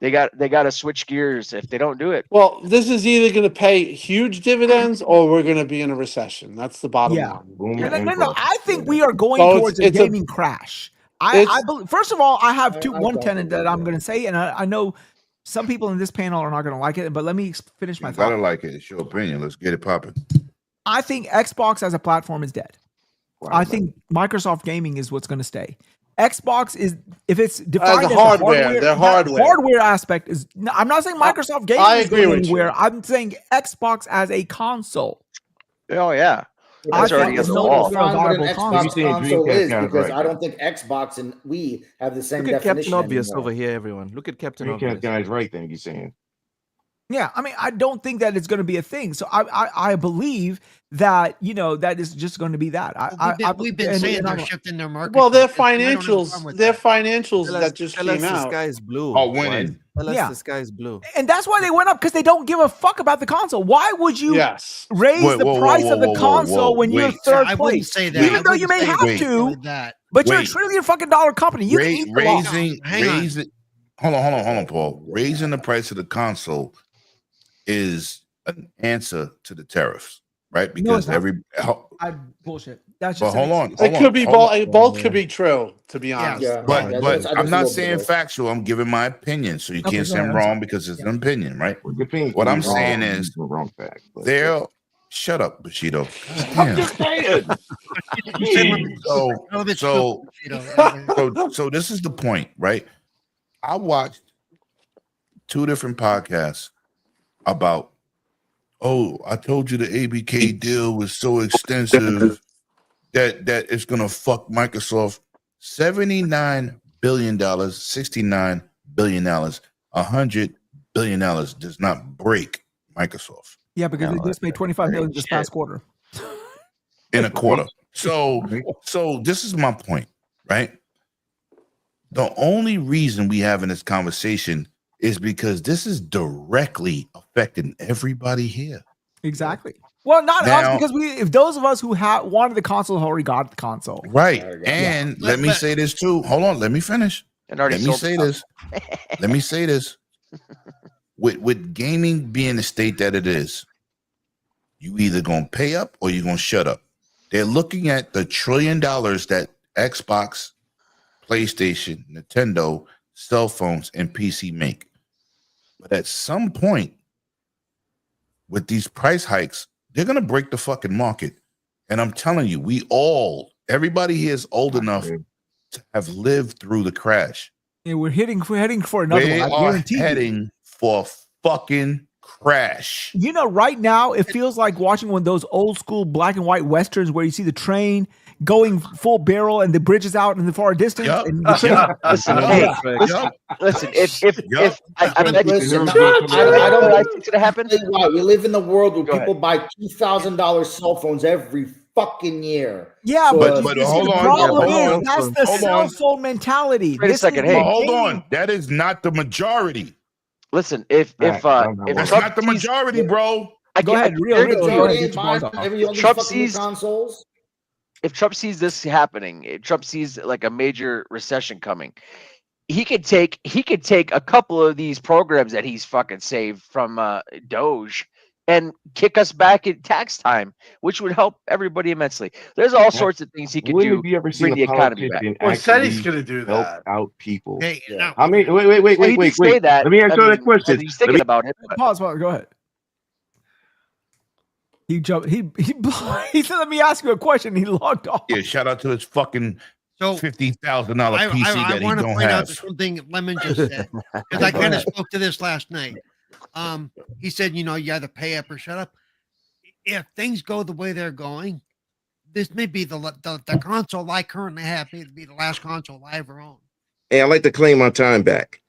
They got to switch gears if they don't do it. Well, this is either going to pay huge dividends or we're going to be in a recession. That's the bottom line. No. I think we are going towards a gaming crash. I believe, first of all, I have one tenant that I'm going to say, and I know some people in this panel are not going to like it, but let me finish my thought. I don't like it. It's your opinion. Let's get it popping. I think Xbox as a platform is dead. I think Microsoft Gaming is what's going to stay. Xbox is, if it's defined as hardware, the hardware aspect is. I'm not saying Microsoft Gaming is going anywhere. I'm saying Xbox as a console. Oh yeah, that's already against the wall. What an Xbox console is, because I don't think Xbox and we have the same definition. Look at Captain Obvious over here, everyone. Look at Captain Obvious. Guy's right then. You're saying. Yeah, I mean, I don't think that it's going to be a thing. So I believe that, that is just going to be that. We've been saying they're shifting their market. Well, their financials that just came out. The sky is blue. Oh, winning. Tell us the sky is blue. And that's why they went up, because they don't give a fuck about the console. Why would you raise the price of the console when you're third place? I wouldn't say that. Even though you may have to, but you're a $1 trillion fucking company. You can eat raising. Hold on, Paul. Raising the price of the console is an answer to the tariffs, right? Because bullshit. That's just. But hold on. It could be both. Both could be true, to be honest. Yeah, but I'm not saying factual. I'm giving my opinion, so you can't say I'm wrong because it's an opinion, right? What I'm saying is, wrong fact. they're. Shut up, Bushido. I'm just saying. So this is the point, right? I watched 2 different podcasts about, I told you the ABK deal was so extensive that it's gonna fuck Microsoft. $79 billion, $69 billion, $100 billion does not break Microsoft. Yeah, because they just made $25 million this past quarter. In a quarter. So this is my point, right? The only reason we having this conversation is because this is directly affecting everybody here. Exactly. Well, not us, because if those of us who wanted the console already got the console. Right. And let me say this too. Hold on, let me finish. Let me say this. With gaming being the state that it is, you either gonna pay up or you're gonna shut up. They're looking at the $1 trillion that Xbox, PlayStation, Nintendo, cell phones, and PC make. But at some point, with these price hikes, they're gonna break the fucking market. And I'm telling you, everybody here is old enough to have lived through the crash. Yeah, we're heading for another one. I guarantee heading for a fucking crash. Right now it feels like watching one of those old school black and white westerns where you see the train going full barrel and the bridge is out in the far distance. Yep. And the train Listen, if I don't think it happen. We live in the world where people buy $2,000 cell phones every fucking year. Yeah, so, but hold on. That's the cell phone mentality. Wait a second. Hey, hold on. That is not the majority. Listen, if that's not the majority, bro. Go ahead. Trump sees consoles. Trump sees this happening, if Trump sees like a major recession coming, he could take a couple of these programs that he's fucking saved from Doge and kick us back at tax time, which would help everybody immensely. There's all sorts of things he could When do have you ever to seen bring a the economy back. politician Well, he said he's actually going to do help that. out people? Hey, no, I mean, wait. Well, he did say that. Let me answer that question. He's thinking about it. But Pause. Go ahead. He jumped. He said, "Let me ask you a question." He logged off. Yeah, shout out to this fucking So $50,000 I PC that he want to don't point out have. something Lemon just said, because I kind of spoke to this last night. He said, you either pay up or shut up. If things go the way they're going, this may be the console I currently have may be the last console I ever own. Hey, I like to claim my time back.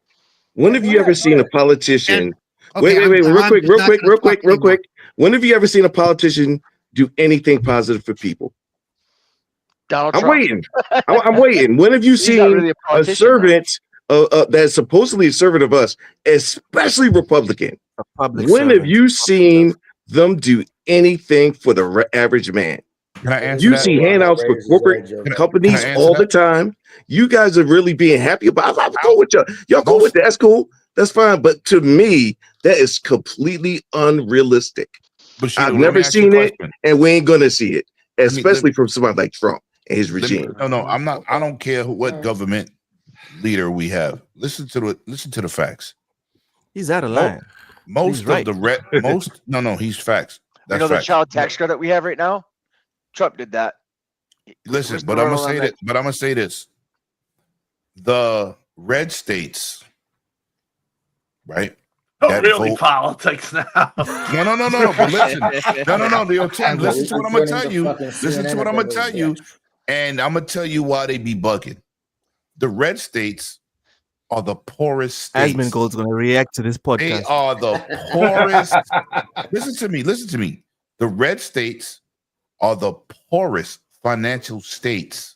When have you ever seen a politician? Wait, real quick. When have you ever seen a politician do anything positive for people? Donald I'm Trump. waiting. I'm waiting. When have you He's not seen really a a politician, servant that's supposedly a servant of us, especially Republican? When have you seen them do anything for the average man? Can I answer You that? see handouts for corporate companies can I answer all that? the time. You guys are really being happy about. I'm cool with y'all. Y'all cool with that? That's cool. That's fine. But to me, that is completely unrealistic. But I've never seen it, and we ain't gonna see it, especially from somebody like Trump and his regime. No, I'm not. I don't care what government leader we have. Listen to the facts. He's out of line. Most He's of right. he's facts. That's the facts. child tax credit we have right now? Trump did that. Listen, Mr. but I'm gonna Ronald say on that. But I'm gonna say this: the red states, right? Oh, really? Politics now? No. But listen, no. Tim, listen to what I'm gonna tell you. Listen to what I'm gonna tell you, and I'm gonna tell you why they be bugging. The red states are the poorest states. Asmongold's gonna react to this podcast. They are the poorest. Listen to me. The red states are the poorest financial states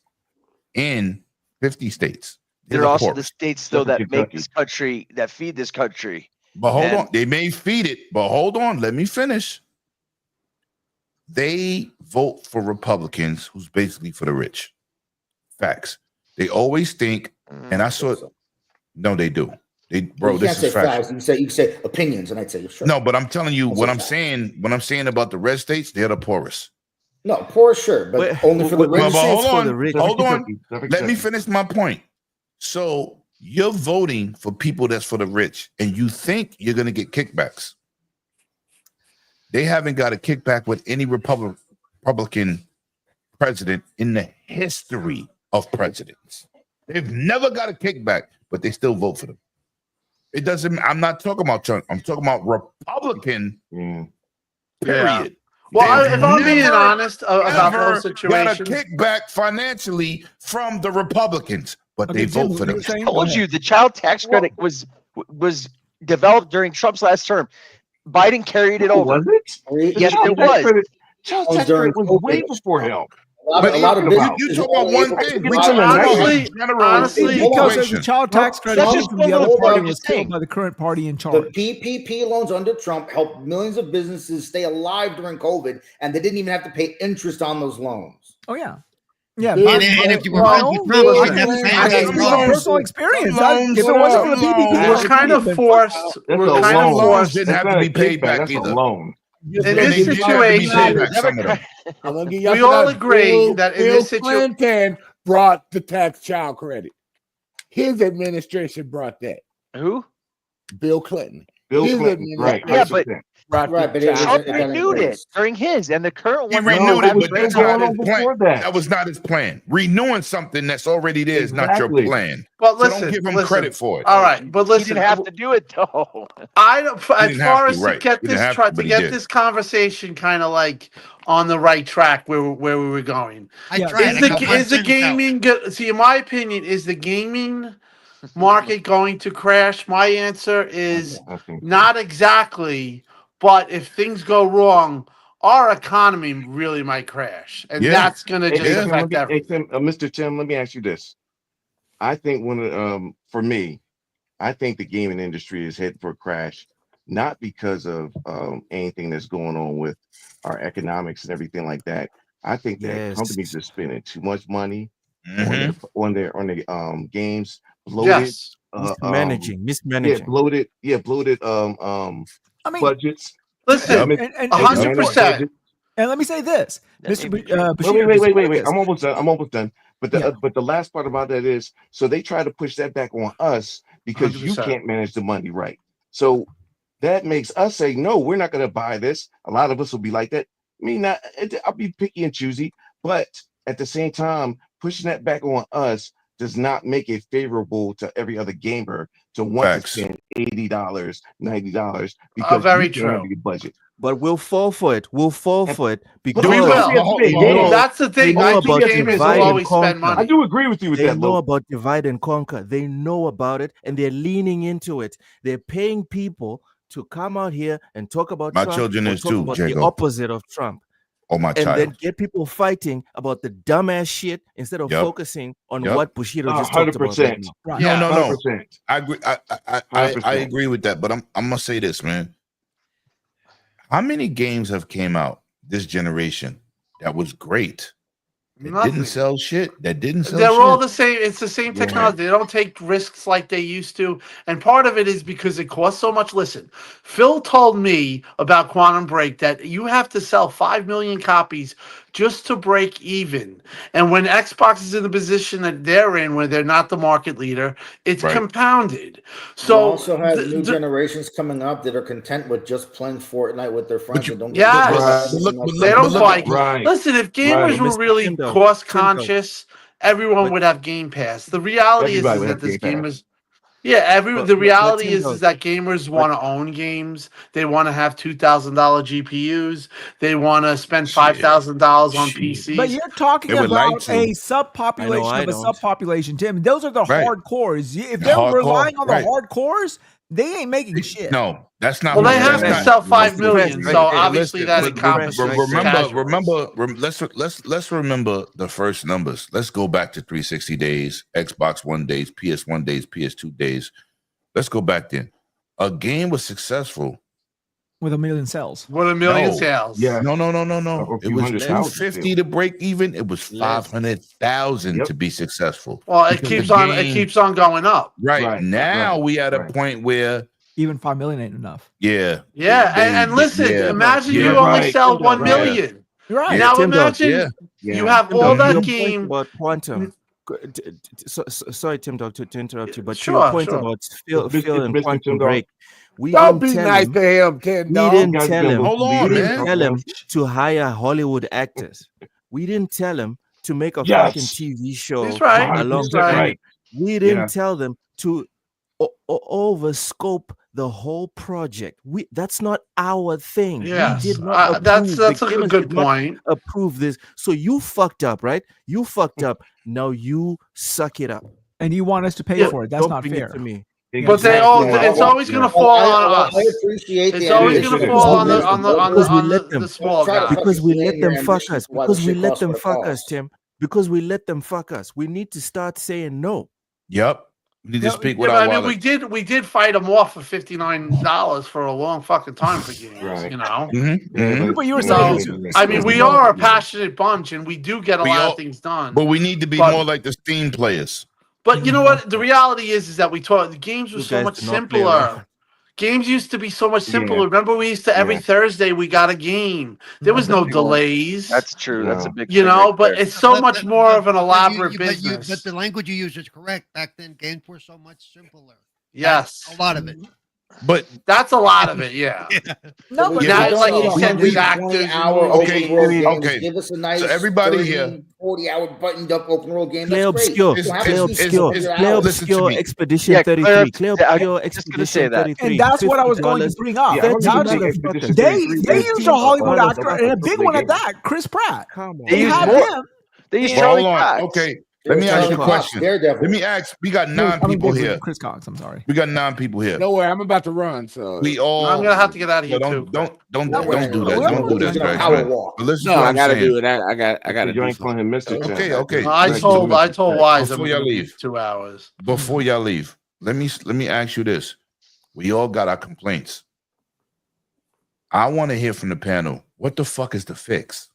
in 50 states. They're also the states, though, that make this country, that feed this country. But hold on. They may feed it, but hold on. Let me finish. They vote for Republicans who's basically for the rich. Facts. They always think, and I saw it. No, they do. This is facts. You can say opinions, and I'd say sure. No, but I'm telling you what I'm saying. What I'm saying about the red states, they're the poorest. No, poor, sure, but only for the rich. Hold on. Let me finish my point. So you're voting for people that's for the rich, and you think you're going to get kickbacks. They haven't got a kickback with any Republican president in the history of presidents. They've never got a kickback, but they still vote for them. It doesn't. I'm not talking about Trump. I'm talking about Republican. Period. Yeah. Well, if I'm being honest about those situations, got a kickback financially from the Republicans, but they vote for them. I told you the child tax credit was developed during Trump's last term. Biden carried it over. Was it? Yes, it was. Child tax credit was way before him. A lot of you talk about one thing. Honestly, because of the child tax credit, the other party was killed by the current party in charge. The PPP loans under Trump helped millions of businesses stay alive during COVID, and they didn't even have to pay interest on those loans. Oh yeah. Yeah, and if you were personal experience. If it wasn't for the PPP, we're kind of forced. We're kind of forced. Didn't have to be paid back either. Loan. In this situation, we all agree that in this situation, Clinton brought the tax child credit. His administration brought that. Who? Bill Clinton. Right. Yeah, but Trump renewed it during his, and the current one. He renewed it, but that's not his plan. That was not his plan. Renewing something that's already there is not your plan. But So listen, don't give him credit for it. All right, but listen, He didn't have to do it though. I don't. As far as to, to get He this, didn't have try to, to but he get did. this conversation kind of like on the right track where we were going. Is the gaming good? See, in my opinion, is the gaming market going to crash? My answer is not exactly. But if things go wrong, our economy really might crash, and that's going to just affect everything. Mr. Tim, let me ask you this. I think for me, I think the gaming industry is headed for a crash, not because of anything that's going on with our economics and everything like that, I think that companies are spending too much money on their games, bloated, mismanaging. bloated, I mean, budgets. Listen, and 100%. And let me say this, Mr. Wait. I'm almost done. But the last part about that is, so they try to push that back on us because 100%. you can't manage the money right. So that makes us say, no, we're not going to buy this. A lot of us will be like that. I mean, I'll be picky and choosy, but at the same time, pushing that back on us does not make it favorable to every other gamer to want to spend $80, $90 because very you don't have true. your budget. But we'll fall for it. We'll fall for it because we will. they know, That's the thing. They know I about think gamers will always spend money. I do agree with you with they that. They know Lo. about divide and conquer. They know about it, and they're leaning into it. They're paying people to come out here and talk about my Trump, children or is talk too, about Jacob. the opposite of Trump. Oh, my and child. then get people fighting about the dumbass shit instead of focusing on what Bushido just talked about. Right now. Right. No. I agree. I agree with that. But I'm gonna say this, man. How many games have came out this generation that was great? That didn't sell shit. They're all the same. It's the same technology. They don't take risks like they used to. And part of it is because it costs so much. Listen, Phil told me about Quantum Break that you have to sell 5 million copies just to break even. And when Xbox is in the position that they're in, where they're not the market leader, it's compounded. So you also have new generations coming up that are content with just playing Fortnite with their friends and don't get they don't like it. Listen, if gamers were really cost conscious, everyone would have Game Pass. The reality is that this gamers, the reality is that gamers want to own games. They want to have $2,000 GPUs. They want to spend $5,000 on PCs. But you're talking about a subpopulation of a subpopulation, Tim. Those are the hardcores. If they're relying on the hardcores, they ain't making shit. No, that's not. Well, they have to sell 5 million, so obviously that encompasses. Let's remember the first numbers. Let's go back to 360 days, Xbox One days, PS1 days, PS2 days. Let's go back then. A game was successful with 1 million sales. With 1 million sales. Yeah. No. It was 250 to break even. It was 500,000 to be successful. Well, it keeps on going up. Right. Now we at a point where even 5 million ain't enough. Yeah. And listen, imagine you only sell 1 million. Right. Now imagine you have all that game about Quantum. Sorry, TimDog, to interrupt you, but your point about Phil and Quantum Break. Don't be nice to him, TimDog. We didn't tell him. We didn't tell him to hire Hollywood actors. We didn't tell him to make a fucking TV show alongside. We didn't tell them to overscope the whole project. That's not our thing. Yes. We did not that's a good point. Approve this. So you fucked up, right? You fucked up. Now you suck it up. And you want us to pay for it. That's not fair. To me. But it's always going to fall on us. I appreciate it's always going to fall on the small guys. Because we let them fuck us. Because we let them fuck us, Tim. Because we let them fuck us. We need to start saying no. Yep. We need to speak with our wallet. we did fight them off for $59 for a long fucking time for games, you know. But you were saying, I mean, we are a passionate bunch, and we do get a lot of things done. But we need to be more like the Steam players. But you know what? The reality is that the games were so much simpler. Games used to be so much simpler. Yeah. Remember, we used to every Thursday we got a game. There was no delays. That's true. That's a big. You know, but it's so much more of an elaborate business. But the language you use is correct. Back then, games were so much simpler. Yes, a lot of it. But that's a lot of it, yeah. No, but now, like you said, there's actors. Okay. Give us a nice, so everybody here, 40-hour buttoned up open world game. Play Obscure, Expedition 33. Play Obscure, Expedition 33. And that's what I was going to bring up. They use a Hollywood actor, and a big one at that, Chris Pratt. Come on. They use him. They use Charlie Cox. Okay. Let me ask you a question. Let me ask. We got 9 people here. Chris Cox, I'm sorry. We got 9 people here. No way. I'm about to run. So we all. I'm gonna have to get out of here too. Don't do that. Don't do that, guys. But listen, I gotta do it. I gotta join for him, Mr. Okay. I told Wise before y'all leave 2 hours. Before y'all leave, let me ask you this. We all got our complaints. I want to hear from the panel. What the fuck is the fix?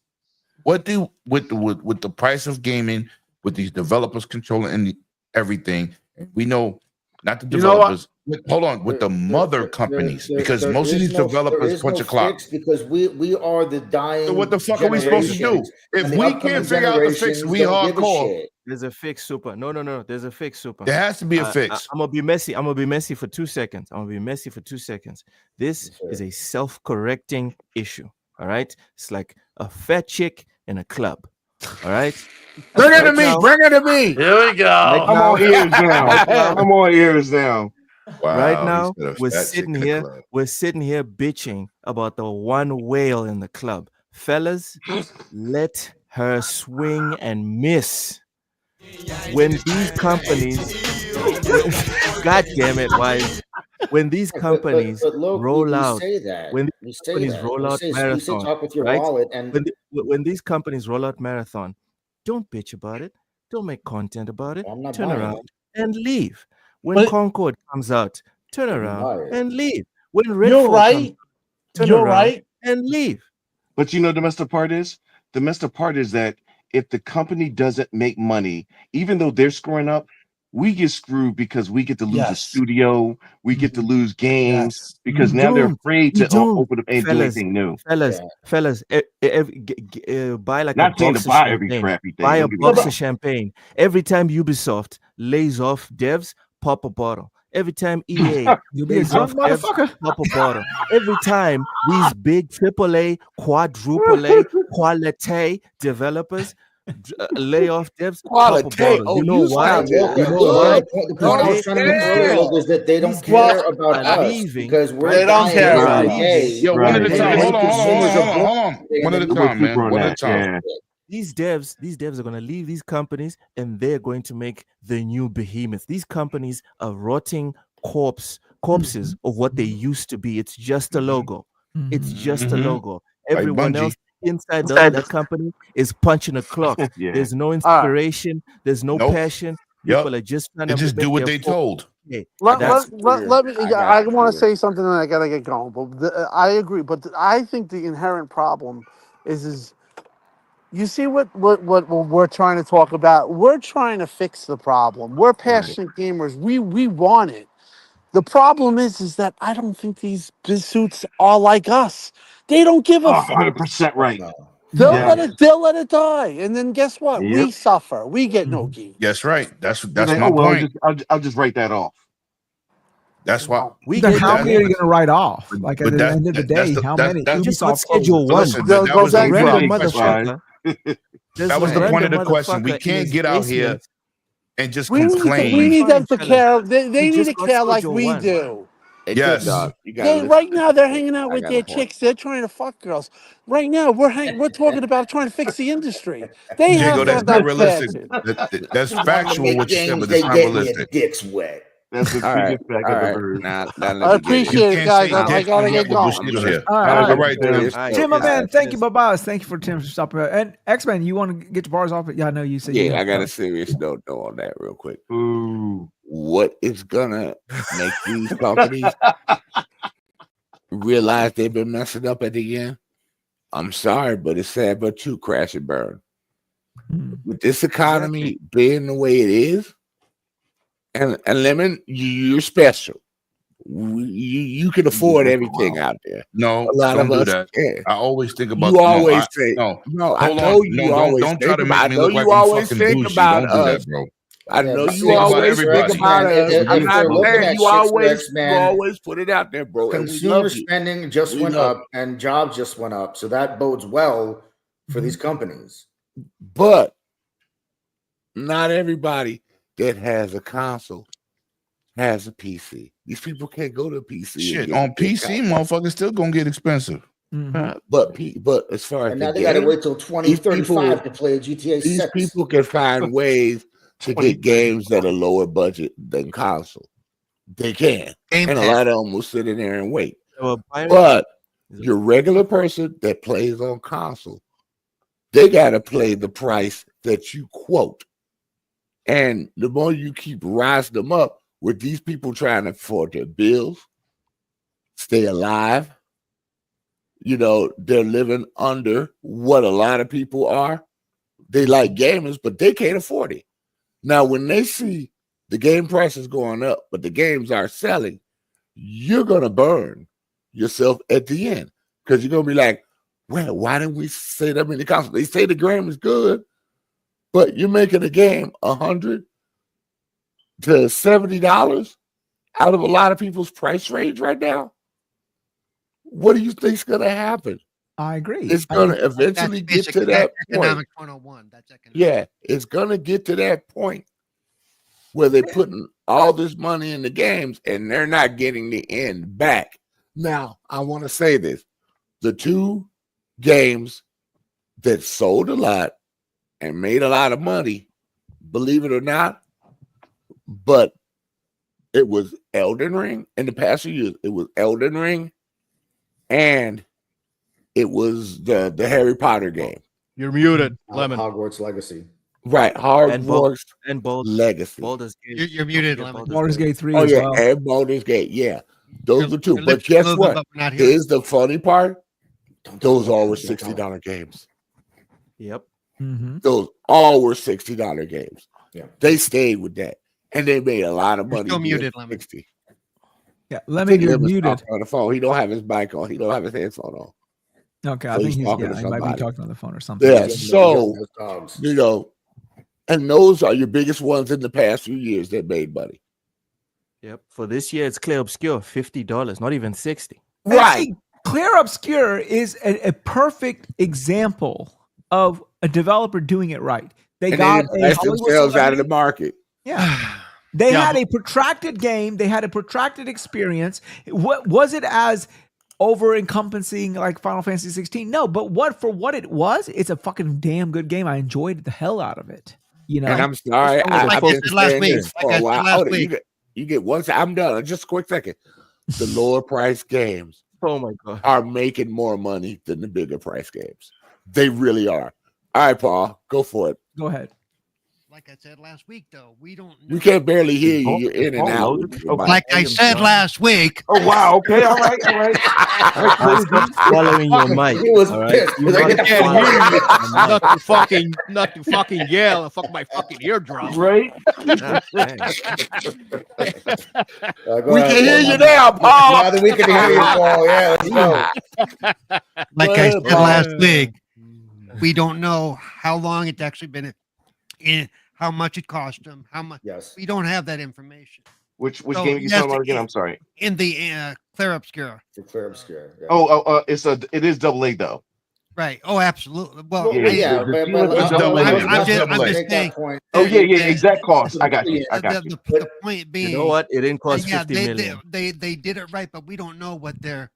What do with the price of gaming, with these developers controlling everything? We know not the developers. Hold on, with the mother companies, because most of these developers punch a clock. Because we are the dying. So what the fuck are we supposed to do? If we can't figure out the fix, we hardcore. There's a fix, Super. No. There's a fix, Super. There has to be a fix. I'm gonna be messy. I'm gonna be messy for 2 seconds. This is a self-correcting issue. All right. It's like a fat chick in a club. All right. Bring it to me. Bring it to me. Here we go. I'm on ears now. I'm on ears now. Wow, right now, we're sitting here bitching about the one whale in the club. Fellas, let her swing and miss. When these companies, God damn it, why? When these companies roll out, when these companies roll out marathon, talk with your right? wallet and when these companies roll out marathon, don't bitch about it. Don't make content about it. Turn around and leave. When Concord comes out, turn around and leave. When Redfall comes, turn around and leave. But you know the messed up part is? The messed up part is that if the company doesn't make money, even though they're screwing up, we get screwed because we get to lose a studio, we get to lose games because now they're afraid to open up and do anything new. Fellas, buy like not a saying box to of buy champagne. every crappy thing. Buy a box of champagne. Every time Ubisoft lays off devs, pop a bottle. Every time EA lays off devs, pop a bottle. Every time these big AAA, quadruple A, quality developers lay off devs, pop a bottle. You know why? You know why? The point I was trying to make earlier was that they don't care about us because they don't care about us. Yo, one at a time. Hold on. One at a time, man. One at a time. These devs are going to leave these companies and they're going to make the new behemoths. These companies are rotting corpses of what they used to be. It's just a logo. It's just a logo. Everyone else inside that company is punching a clock. There's no inspiration. There's no passion. People are just trying to just do what they told. Let me. I want to say something, and I gotta get going. But I agree. But I think the inherent problem is you see what we're trying to talk about. We're trying to fix the problem. We're passionate gamers. We want it. The problem is that I don't think these suits are like us. They don't give a fuck. 100% right. They'll let it die, and then guess what? We suffer. We get no gain. That's right. That's my point. I'll just write that off. That's why how many are you going to write off? Like at the end of the day, how many? Just what schedule one? That was the motherfucker. That was the point of the question. We can't get out here and just complain. We need them to care. They need to care like we do. Yes. Right now they're hanging out with their chicks. They're trying to fuck girls. Right now we're talking about trying to fix the industry. They have that's not realistic. That's factual what you said, but it's not realistic. Dicks wet. That's the biggest fact I've ever heard. I appreciate it, guys. I gotta get going. All right, Tim, my man, thank you. Bye-bye. Thank you for Tim stopping. And X-Men, you want to get your bars off? Yeah, I know you said. Yeah, I got a serious note on that real quick. Ooh. What is gonna make these companies realize they've been messing up at the end? I'm sorry, but it's sad, but true. Crash and burn. With this economy being the way it is, and Lemon, you're special. You can afford everything out there. No, a lot don't of us do that. can. I always think about. You always say no. I know you always. Don't try to make me look look like I'm fucking bougie. Don't do that, bro. I know you always think about us. I'm not saying you always put it out there, bro. Consumer spending just went up and jobs just went up. So that bodes well for these companies. But not everybody that has a console has a PC. These people can't go to a PC. Shit, on PC, motherfuckers still gonna get expensive. But as far as and now they gotta wait till 2035 to play a GTA 6. These people can find ways to get games that are lower budget than console. They can. And a lot of them will sit in there and wait. But your regular person that plays on console, they got to play the price that you quote. And the more you keep rising them up with these people trying to afford their bills, stay alive, they're living under what a lot of people are. They like gamers, but they can't afford it. Now, when they see the game prices going up, but the games are selling, you're going to burn yourself at the end because you're going to be like, well, why didn't we say that many consoles? They say the game is good, but you're making a game $100 to $70 out of a lot of people's price range right now. What do you think is going to happen? I agree. It's going to eventually get to that point. Economic 101. That's economic. Yeah, it's going to get to that point where they're putting all this money in the games and they're not getting the end back. Now, I want to say this. The two games that sold a lot and made a lot of money, believe it or not, but it was Elden Ring in the past few years. It was Elden Ring and it was the Harry Potter game. You're muted, Lemon. Hogwarts Legacy. Right, Hogwarts and Legacy. Baldur's Gate. You're muted, Lemon. Baldur's Gate 3 Oh, as yeah, well. and Baldur's Gate. Yeah, those are two. Your But lips guess moving, what? but we're not hearing. Here's the funny part. Those all were $60 games. Yep. Mm-hmm. Those all were $60 games. Yeah. They stayed with that. And they made a lot of You're money. still being muted, Lemon. 60. Yeah, I Lemon, think you're Lemon's muted. talking on the phone. He don't have his mic on. He don't have his headphone on. Okay, I So think he's he's talking to he might be somebody. talking on the phone or something. Yeah, Those so, dogs. and those are your biggest ones in the past few years that made money. Yep. For this year, it's Clear Obscure, $50, not even 60. Right. Actually, Clear Obscure is a perfect example of a developer doing it right. They And got they a priced Hollywood themselves out of celebrity. the market. Yeah. They had a protracted game. They had a protracted experience. What was it as over encompassing like Final Fantasy 16? No, but what it was, it's a fucking damn good game. I enjoyed the hell out of it. And I'm sorry, I've been saying this for a while. Hold on, you get one. I'm done. Just a quick second. The lower price games, oh my god, are making more money than the bigger price games. They really are. All right, Paul, go for it. Go ahead. Like I said last week, though, we don't. We can't barely hear you. You're in and out. Like I said last week. Oh wow. Okay. All right. Stop swallowing your mic. He was all right? pissed. You Like, must I swallow Not your mic. to fucking yell and fuck my fucking eardrum. Right. Ah, dang. We can hear you now, Paul. Now that we can hear you, Paul. Yeah, let's go. Like I said last week, we don't know how long it's actually been in, how much it cost them, how much. Yes. We don't have that information. Which So, game are you yes, talking about again? I'm sorry. In the Clear Obscure. For Clear Obscure. Yeah. It is double A though. Right. Oh, absolutely. Well, Yeah, the- but the double A. I'm just Make that saying. point. Oh yeah, exact cost. I got you. I got you. The point being, You know what? It didn't cost yeah, 50 million. they did it right, but we don't know what their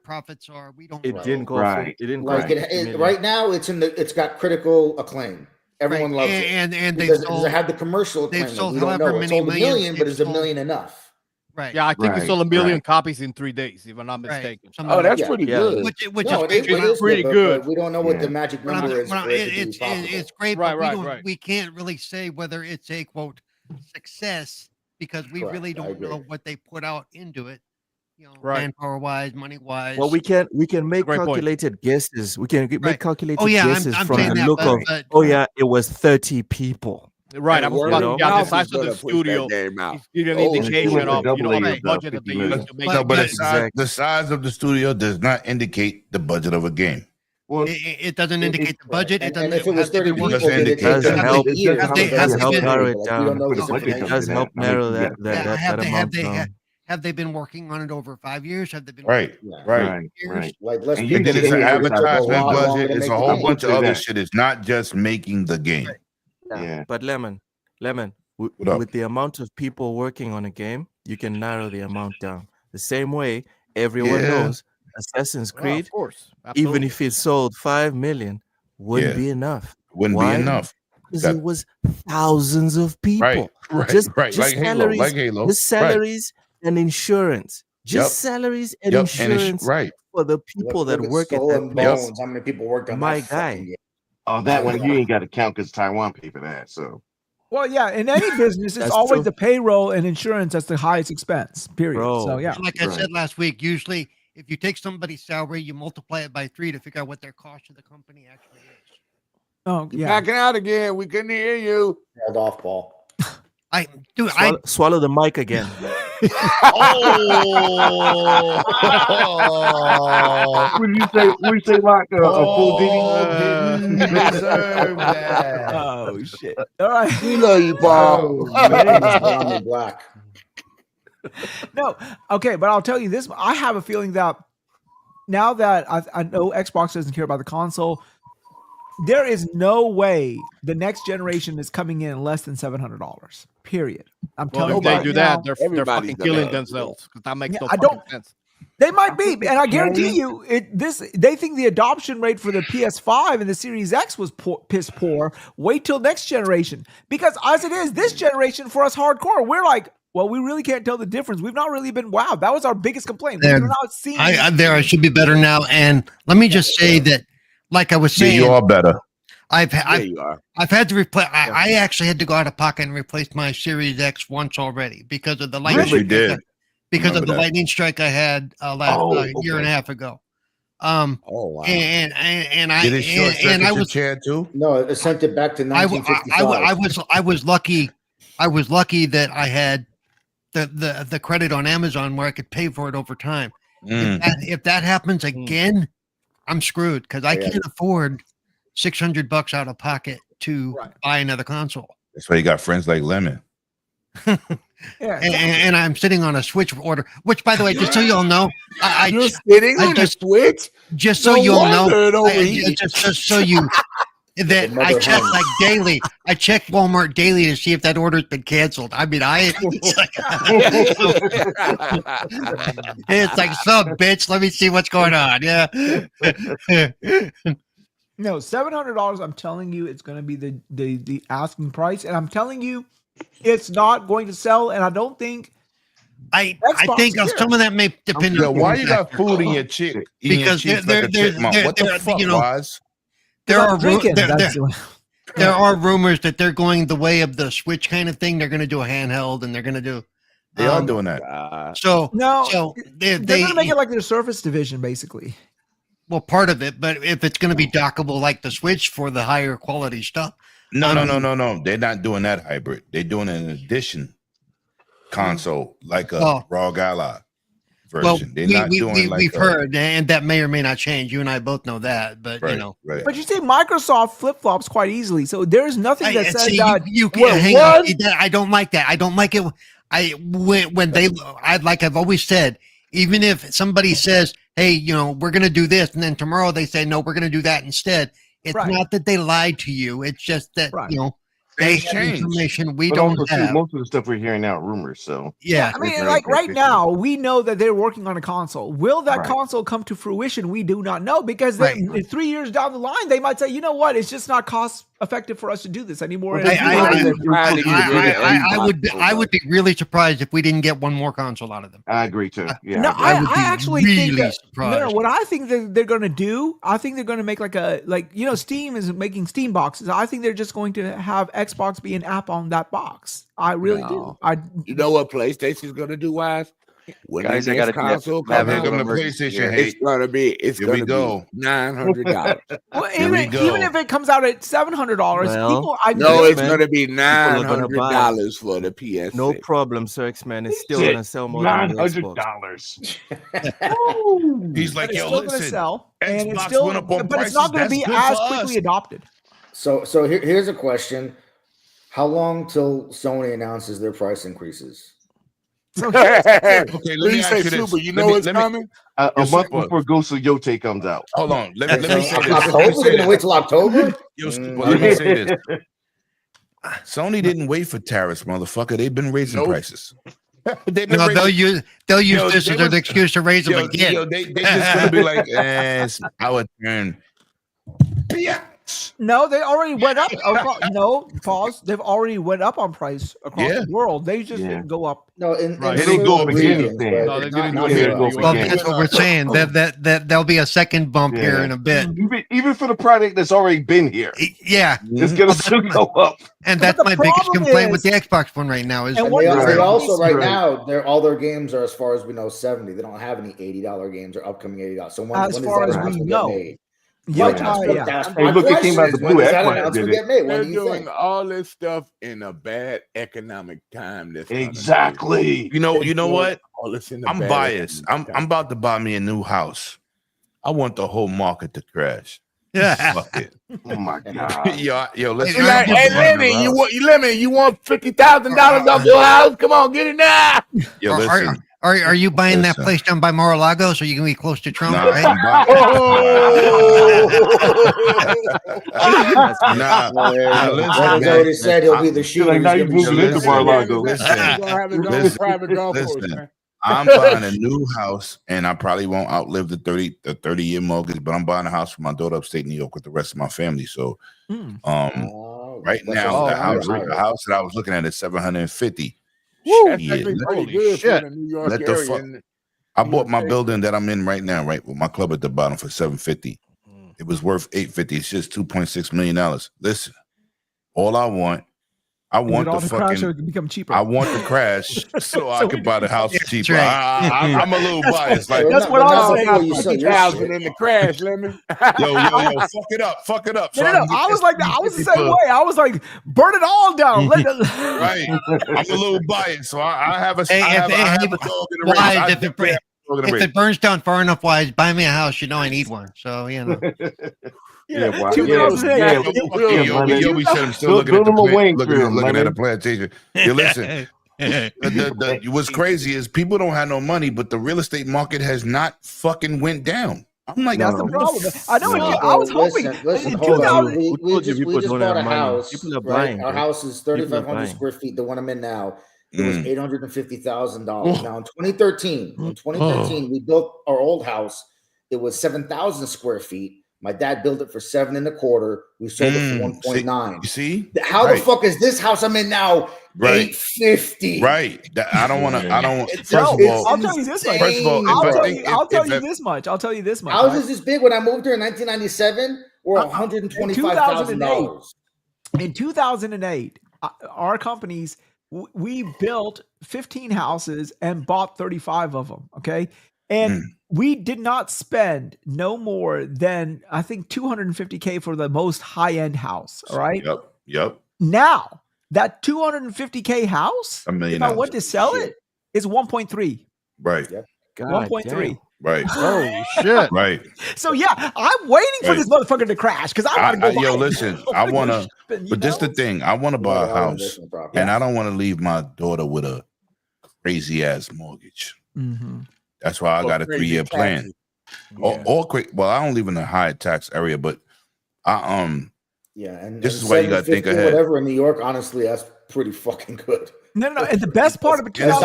profits are. We don't. It know. didn't cost. Right. It didn't Like cost. 50 million. right now, it's got critical acclaim. Everyone Right. loves it. And they Because sold. it had the commercial they've acclaim. sold We don't however know. It many sold a millions million, but they've is a sold. million enough? Right. Yeah, I think we Right, sold 1 million right. copies in 3 days, if I'm not Right. mistaken. Something Oh, like that's that. pretty Yeah. good. Which No, is it is pretty but good. we don't know what Yeah. the magic But I'm- number is but for it to be it's profitable. great, Right, but we right, don't. right. We can't really say whether it's a quote success because we Correct, really I don't agree. know what they put out into it. You know, Right. manpower wise, money wise. Well, we can make great point. calculated guesses. We can make Right. calculated Oh, yeah, I'm guesses from saying the that, look but- of. but- Oh yeah, it was 30 people. Right, I And was word about of to. Yeah, mouth the is size of gonna the push that studio game out. is give you an Oh, indication it's of double the A right. budget that they million. used to make. No, but Exactly. the size of the studio does not indicate the budget of a game. Well, It doesn't indicate the budget. It And doesn't. if it was have they 30 been people, Doesn't then it indicate- takes help- years. have they- to have get they it been- narrow it but we down. don't know Put the a budget It information. does help I mean, narrow yeah. that amount down. Have they been working on it over 5 years? Have they been Right, Yeah. right. years? Like let's And be And then it's an clear, it took a advertisement lot longer budget. to It's make a the whole game. bunch of Say other that. shit. It's not just making the game. Yeah. But lemon, What up? with the amount of people working on a game, you can narrow the amount down. The same way everyone Yeah. knows Assassin's Well, Creed, of course. even Absolutely. if it sold 5 million, wouldn't Yeah. be enough. Wouldn't Why? be enough. Because That- it was thousands of people. Right, right, Just right. Like Halo, salaries, like Halo. just salaries and insurance. Just Yep. salaries and Yep, insurance right. for the people Look that at work at Skull that and place. Bones. How many people worked on My that guy. fucking game? Oh, that one you ain't got to count because Taiwan paid for that. So Well, yeah, in any business, it's That's always true. the payroll and insurance that's the highest expense. Period. Bro. So yeah, Like I said last week, usually if you take somebody's salary, you multiply it by 3 to figure out what their cost to the company actually is. Oh, You're yeah. backing out again. We couldn't hear you. Held off ball. Swallow the mic again. Oh, what you say, like a full didn't deserve that. Oh shit! All right. We love you, Paul. Oh, man. Black. No, okay, but I'll tell you this. I have a feeling that now that I know Xbox doesn't care about the console, there is no way the next generation is coming in less than $700. Period. I'm Well, telling if you they right do now, that, they're everybody's fucking gonna killing have themselves. Because that makes Yeah, no I fucking don't- sense. they might be, and I guarantee you, they think the adoption rate for the PS5 and the Series X was piss poor. Wait till next generation, because as it is, this generation for us hardcore, we're like, well, we really can't tell the difference. We've not really been wowed. That was our biggest complaint. We're not seeing. I should be better now. And let me just say that, like I was Yeah, saying, you are better. I've you are. had to replace. I actually had to go out of pocket and replace my Series X once already because of the lightning. Yes, you did. Because of Remember the that. lightning strike I had year and a half ago. Oh wow. And I Did it short circuit I your was chair too? No, it sent it back to I 1955. was lucky. I was lucky that I had the credit on Amazon where I could pay for it over time. If that happens again, I'm screwed because I can't afford $600 out of pocket to buy another console. That's why you got friends like Lemon. Yeah, and I'm sitting on a Switch order, which, by the way, just so you all know, You're sitting on a Switch. Just so No you all know, wonder it overheated. just so you that The I mother check hen. like daily. I check Walmart daily to see if that order's been canceled. I mean, it's like, some bitch. Let me see what's going on. Yeah. No, $700. I'm telling you, it's going to be the asking price, and I'm telling you, it's not going to sell. And I don't think. I Xbox think cares. some of that may depend Yo, on why you got food in your chick? Because What the fuck, you know, Waz? there I'm are drinking. there are rumors that they're going the way of the Switch kind of thing. They're going to do a handheld, and they're going to do. They are doing that. So No, they're going to make it like their Surface division, basically. Well, part of it, but if it's going to be dockable like the Switch for the higher quality stuff. No. They're not doing that hybrid. They're doing an addition console, like a ROG Ally version. Well, They're not doing like we've heard, and that may or may not change. You and I both know that, but you know. Right. But you see, Microsoft flip flops quite easily, so there's nothing that says that you can't hang on. I don't like that. I don't like it. When they, like I've always said, even if somebody says, hey, you know, we're going to do this, and then tomorrow they say, no, we're going to do that instead. It's not that they lied to you. It's just that, you know, they have information we don't have. Most of the stuff we're hearing out rumors. So yeah, I mean, like right now, we know that they're working on a console. Will that console come to fruition? We do not know, because then 3 years down the line, they might say, you know what, it's just not cost effective for us to do this anymore. I would be really surprised if we didn't get one more console out of them. I agree too. Yeah, No, I actually think that, surprised. what I think that they're going to do, I think they're going to make Steam is making Steam boxes. I think they're just going to have Xbox be an app on that box. I really do. You know what PlayStation's going to do, Wise? When Guys, the I next gotta console Here comes come out, the PlayStation it's hate. gonna be Here we go. $900. Well, Here we go. even if it comes out at $700, Well, No, it's man, gonna be people are gonna buy $900 for the PS. No problem, Sir X-Man. It's still gonna sell more than the Xbox. $900. He's like, it's yo, still going to listen. sell, and it's Xbox still, went up on but it's not going to prices. be That's as good for quickly us. adopted. So here's a question: how long till Sony announces their price increases? So Okay, let me say, ask you this. Super, you Let know me- it's let me- coming? A Yes, month Super. before Ghost of Yote comes out. Hold on. Let me say this. October? They're gonna wait till October? Yo, Super, let me say this. Sony didn't wait for tariffs, motherfucker. They've been raising prices. They've been No, raising. they'll use Yo, this they as an was- excuse to raise them again. They just gonna be like, it's our turn. Yeah. No, they already went up. No, pause. They've already went up on price across the world. They just didn't go up. No, in They didn't go up again. No, they didn't do it here in the US. Well, that's what we're saying. That there'll be a second bump here in a bit. Even for the product that's already been here. Yeah, it's gonna still go up. And that's my biggest complaint with the Xbox One right now. Is And they also right now, all their games are, as far as we know, $70. They don't have any $80 games or upcoming $80. So when as far as we know. Made? Yeah, Look, it came out the blue. They're doing all this stuff in a bad economic time. Exactly. You know what? I'm bad biased. I'm about to buy me a new house. I want the whole market to crash. Yeah. Fuck it. Oh my god. yo, listen. Hey, Lemmy, you want $50,000 off your house? Come on, get it now. Yo, listen. Are you buying that place down by Mar-a-Lago so you can be close to Trump? Nah, right? Listen, already said he'll be the shooter. Like now you moving into Mar-a-Lago. Listen. I'm buying a new house, and I probably won't outlive the 30-year mortgage. But I'm buying a house for my daughter upstate New York with the rest of my family. So, right now the house that I was looking at is $750. Holy shit! Let the fuck. I bought my building that I'm in right now, right with my club at the bottom for $750. It was worth $850. It's just $2.6 million. Listen, all I want the fucking become cheaper. I want the crash so I can buy the house cheaper. Right. I'm a little biased. Like that's what I'm saying. $50,000 in the crash, Lemmy. Yo, fuck it up. No. I was like that. I was the same way. I was like, burn it all down. Right. I'm a little biased, so I have a dog in the race. If it burns down far enough, wise, buy me a house. You know I need one. So you know. I'm still looking at a plantation. You listen. What's crazy is people don't have no money, but the real estate market has not fucking went down. I'm like, that's the problem. I know. I was hoping. Listen, hold on. We just bought a house. Right? Our house is 3,500 square feet. The one I'm in now. It was $850,000. Now in 2013, we built our old house. It was 7,000 square feet. My dad built it for $7.25. We sold it for 1.9. You see? How the fuck is this house I'm in now $850? Right. I don't want to. First of all, I'll tell you this much. I'll tell you this much. Houses this big when I moved here in 1997 were $125,000. In 2008, our companies, we built 15 houses and bought 35 of them. Okay. And we did not spend no more than, I think, $250K for the most high-end house. All right. Yep. Now that $250K house, $1 million. If I went to sell it, is 1.3. Right. Yep. 1.3. Right. Oh shit. Right. So yeah, I'm waiting for this motherfucker to crash because I want to go. Yo, listen, I want to, but this the thing. I want to buy a house, and I don't want to leave my daughter with a crazy ass mortgage. Mm-hmm. That's why I got a 3-year plan. Or quick. Well, I don't live in a high tax area, but and this is why you got to think ahead. Whatever in New York, honestly, that's pretty fucking good. No. And the best part of it, not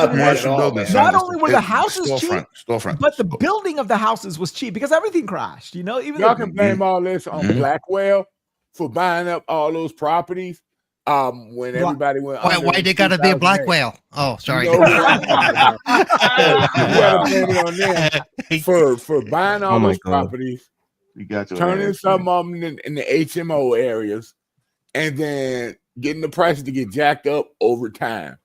only were the houses cheap, but the building of the houses was cheap because everything crashed. You know, even y'all can blame all this on Blackwell for buying up all those properties. When everybody went, why they gotta be a black whale? Oh, sorry. For buying all those properties, turning some of them in the HMO areas, and then getting the prices to get jacked up over time,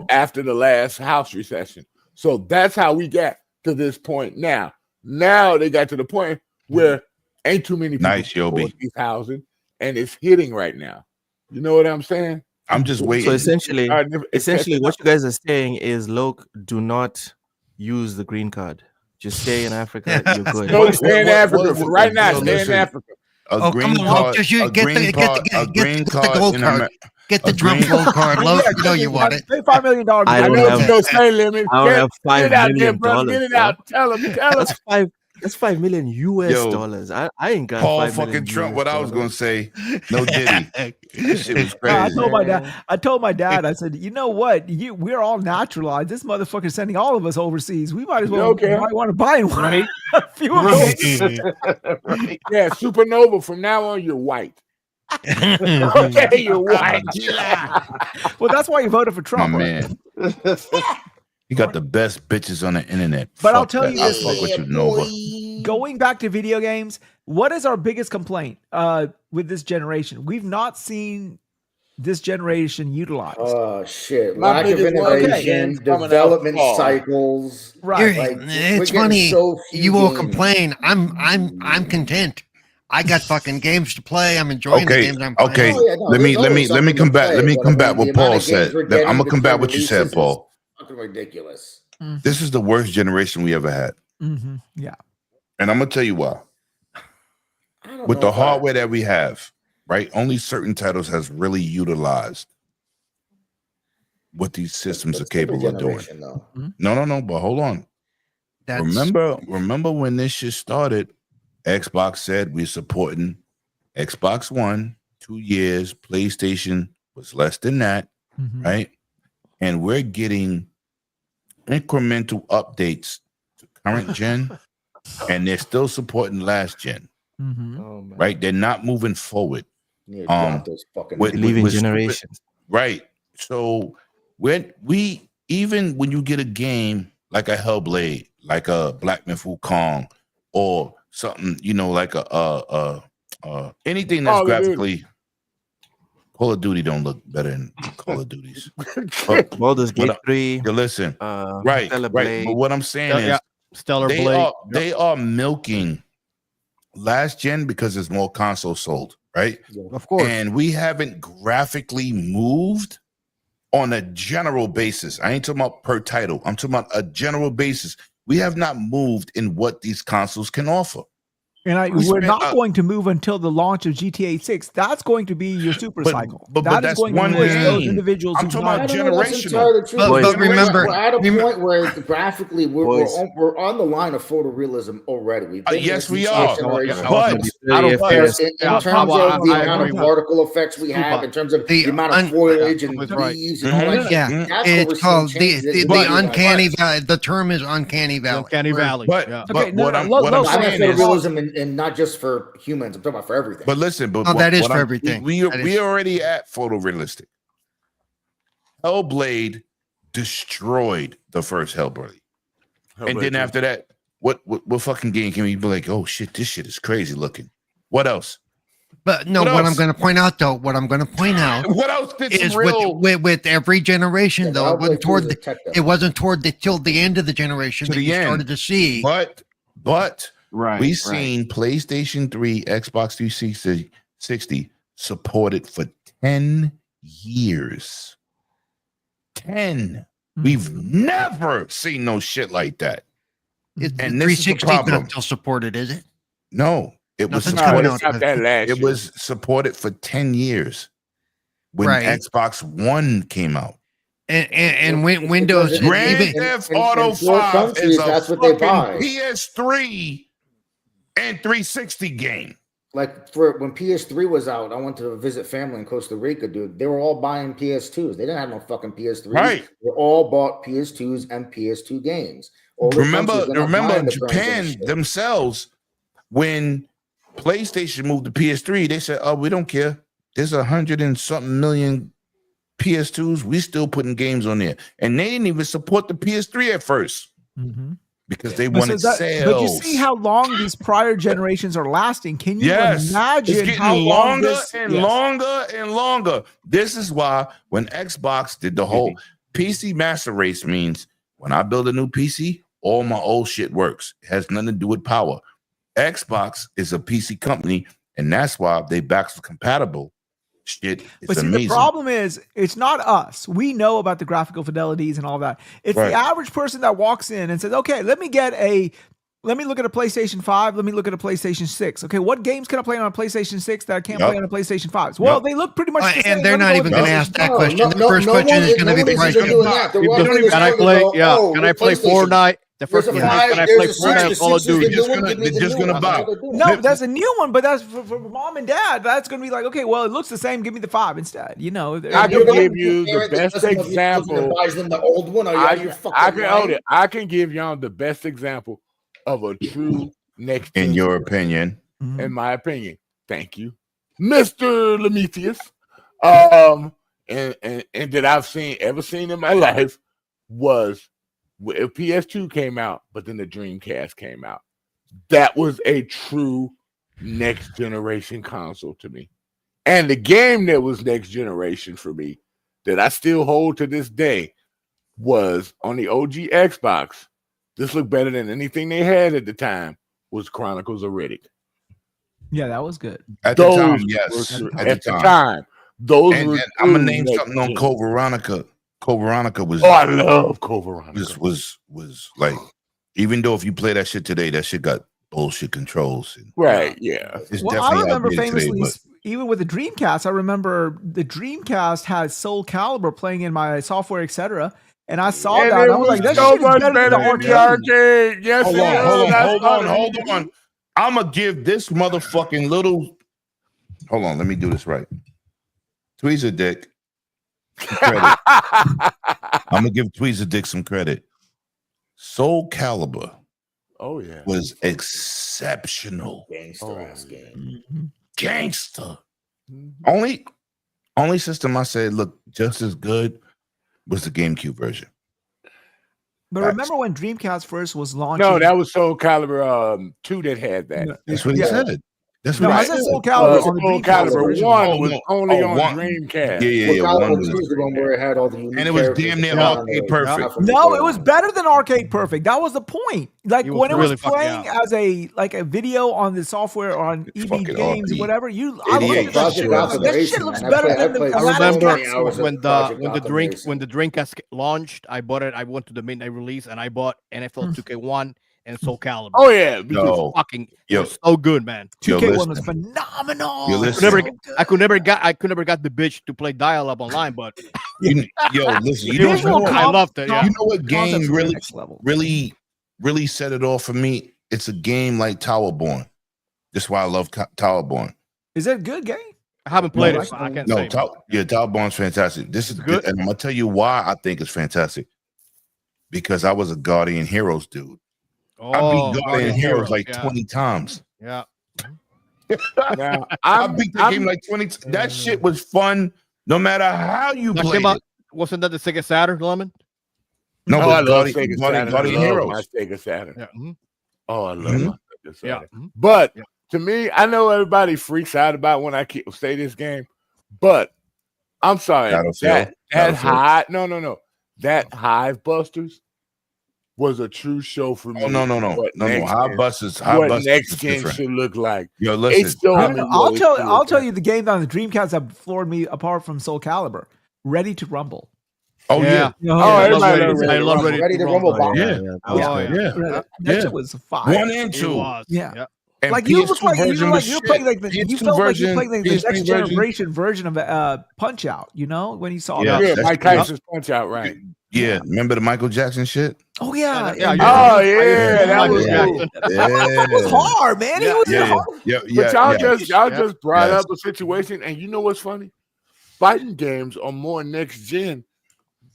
after the last house recession. So that's how we got to this point now. Now they got to the point where ain't too many people bought these houses, and it's hitting right now. You know what I'm saying? I'm just waiting. So essentially, what you guys are saying is, look, do not use the green card. Just stay in Africa. You're good. No, stay in Africa. For right now, stay in Africa. A green card. Get the gold card. Get the Trump gold card. You know you want it. Pay $5 million. I know you don't say limit. I don't have $5 million. Get it out. Tell him. That's That's $5 million US Yo, dollars. I ain't got Paul 5 million fucking Trump. US What I was gonna dollars. say, no Diddy. That shit was No, I crazy. told my dad, I said, you know what? We're all naturalized. This motherfucker's sending all of us overseas. We might as well might want to buy one. Right. A few of those. Right. Yeah, supernova. From now on, you're white. Okay, you're white. Well, that's why you voted for Trump. My right? man. You got the best bitches on the internet. But I'll Fuck tell that. you I'll this, fuck with you, Nova. going back to video games, what is our biggest complaint with this generation? We've not seen this generation utilized. Oh shit! My Lack of biggest one innovation, is coming out development fall. cycles. Right. Like, we're It's getting funny. so few You will games. complain. I'm content. I got fucking games to play. I'm enjoying the Okay, games I'm playing. okay. Oh, yeah, no, let me there's always let me something to combat play, let me but, combat the what amount Paul of games said. we're I'm getting gonna combat between what you said, releases is Paul. Fucking ridiculous. This is the worst generation we ever had, Yeah. and I'm gonna tell you why. I don't With know the if hardware that we have, right? Only certain titles has really utilized what these systems are every capable of doing. generation, though. No, but hold on. That's Remember when this shit started? Xbox said we're supporting Xbox One 2 years. PlayStation was less than that, right? And we're getting incremental updates to current gen, and they're still supporting last gen, right? They're not moving forward. You need to drop those fucking Believe in with stupid- generations. right? So when you get a game like a Hellblade, like a Black Myth Wukong, or something, like a anything that's Call of Duty. graphically. Call of Duty don't look better than Call of Duties. Baldur's Gate 3. You listen, right. Stellar But Blade. what I'm saying is, Stellar they Blade. they are milking last gen because there's more consoles sold, right? Of course. And we haven't graphically moved on a general basis. I ain't talking about per title. I'm talking about a general basis. We have not moved in what these consoles can offer. And We we're spent, not going to move until the launch of GTA 6. That's going to be your super cycle. but That is that's going to one push those game. individuals. I'm who's talking not- about I don't know, that's generational. entirely true. But We're remember- at a point where graphically we're Boys. on the line of photorealism already. We've been Yes, here we since are. last generation. But I don't But care. in Yeah, terms of I the amount agree of with particle effects we have, in terms of the amount of foliage and That's right. leaves and all that shit, Yeah, that's what we're it's called seeing changes the in the uncanny valley. The term is uncanny valley. Uncanny Valley. But yeah. but Okay, no, what no, I'm look, what I'm look, I mean saying is, photorealism and not just for humans. I'm talking about for everything. but listen, but Oh, that is what for I'm- everything. We That is- already at photorealistic. Hellblade destroyed the first Hellblade. And then after that, what fucking game can we be like, oh shit, this shit is crazy looking? What else? But no, What what I'm else? going to point out, though, what I'm going to point out What else fits is real with every generation, though, it wasn't toward till the end of the generation To that the you end. started to see. But Right. we seen PlayStation 3, Xbox 360 supported for 10 years. 10. We've never seen no shit like that. And this is the 360 problem. not still supported, is it? No, it was Nothing's supported. coming out. Not that last It year. was supported for 10 years when Right. Xbox One came out. And Windows, Because Grand even, Theft in Auto four 5 countries, is a that's what they fucking buy. PS3 and 360 game. Like for when PS3 was out, I went to visit family in Costa Rica, dude. They were all buying PS2s. They didn't have no fucking PS3s. Right. They all bought PS2s and PS2 games. Older countries, they're not Remember buying the current Japan gen shit. themselves, when PlayStation moved to PS3, they said, oh, we don't care. There's 100 and something million PS2s. We still putting games on there. And they didn't even support the PS3 at first because they wanted sales. But you see how long these prior generations are lasting. Can you Yes, imagine it's getting how long longer this, and yes. longer and longer. This is why when Xbox did the whole PC Master Race means when I build a new PC, all my old shit works. It has nothing to do with power. Xbox is a PC company, and that's why they backwards compatible shit. It's But see, amazing. the problem is, it's not us. We know about the graphical fidelities and all that. It's Right. the average person that walks in and says, okay, let me look at a PlayStation 5. Let me look at a PlayStation 6. Okay, what games can I play on a PlayStation 6 that I can't play on a PlayStation 5? Well, they look pretty much the same. and they're not even going to ask that question. The No, first no question one is going to be the isn't question. doing that. They're walking in the Can I store, play? they go, Yeah. "Oh, Can I play PlayStation." Fortnite? The There's first a one 5, when I there's played a 6, Fortnite, the Call of 6 is Duty. the new one. Give me they're the just new gonna one. buy. That's all they're doing. No, that's a new one, but that's for mom and dad. That's going to be like, okay, well, it looks the same. Give me the 5 instead. You know, I You're can the give one you the parent that best doesn't love your children and example. buys them the old one. Are you out of your fucking mind? I can give y'all the best example of a true next In gen your system, opinion. in my opinion. Thank you, Mr. Lemetheus. And that I've ever seen in my life was if PS2 came out, but then the Dreamcast came out. That was a true next generation console to me. And the game that was next generation for me that I still hold to this day was on the OG Xbox. This looked better than anything they had at the time. Was Chronicles of Riddick. Yeah, that was good. At the time, yes. At the time. Those and, were and I'm gonna name next something on gen. Code Veronica. Code Veronica was. Oh, I love Code Veronica. Was like, even though if you play that shit today, that shit got bullshit controls. And, right? Yeah. It's Well, I definitely remember outdated famously, today, even with the Dreamcast, I remember the Dreamcast had Soul Calibur playing in my software, etc. And I saw And that, it and I was like, was "That so shit is much better better than the than the arcade." arcade. Yes, hold it on, is. hold on. I'm gonna give this motherfucking little. Hold on, let me do this right. Tweezer Dick some credit. I'm gonna give Tweezer Dick some credit. Soul Calibur. Oh yeah, was exceptional. Gangster ass game. Gangster. Only system I said looked just as good was the GameCube version. But remember when Dreamcast first was launching? No, that was Soul Calibur 2 that had that. No, That's what he said. That's No, what I he said said. Soul Calibur on the Soul Dreamcast Calibur version. 1 was no. only Oh, on one. Dreamcast. Yeah. Well, One Calibur was, 2 is the one where it had all the unique and it was characters damn that near put on arcade the perfect. platform you No, play it was on. better than Arcade Perfect. That was the point. Like It was when it really was fucking playing as a video on the software on EV fucking games, RP. whatever. I looked at that Project shit. I was Gotham like, that Racing, shit looks man. better I than the played I so classic remember many hours of when Project the Gotham drink Racing. when the Dreamcast launched, I bought it. I went to the midnight release and I bought NFL 2K1 and Soul Calibur. Oh yeah, It was fucking yo, it was so good, man. 2K1 was phenomenal. Yo, I listen. could never got the bitch to play dial up online, but Yo, listen. it was I loved it. Yeah. You know what game Concepts were really, next level. really set it off for me? It's a game like Towerborn. That's why I love Towerborn. Is that a good game? I haven't played it, so I can't say. Towerborn's fantastic. This is good, and I'm gonna tell you why I think it's fantastic. Because I was a Guardian Heroes dude. I beat Guardian Heroes like 20 times. Yeah. I beat the game like 20. That shit was fun, no matter how you played it. Wasn't that the Sega Saturn, Lemon? No, I but love Sega Saturn. Guardian I love Heroes. my Sega Saturn. Yeah. Oh, I love my Sega Saturn. But to me, I know everybody freaks out about when I say this game, but I'm sorry. That Hive, no. That Hive Busters was a true show for me. Oh, no. Hive Busters next gen should look like. Yo, listen. I'll tell you the game on the Dreamcast that floored me apart from Soul Calibur. Ready to Rumble. Oh yeah. I love Ready to Rumble. That shit was fire. 1 and 2. Yeah. And Like you look like you were playing like you felt like you were playing like the next generation version of Punch Out. You know when you saw that. Yeah, Mike Tyson's Punch Out, right? Yeah, remember the Michael Jackson shit? Oh yeah. That was cool. That was hard, man. He was hard. But y'all just brought up a situation, and you know what's funny? Fighting games are more next gen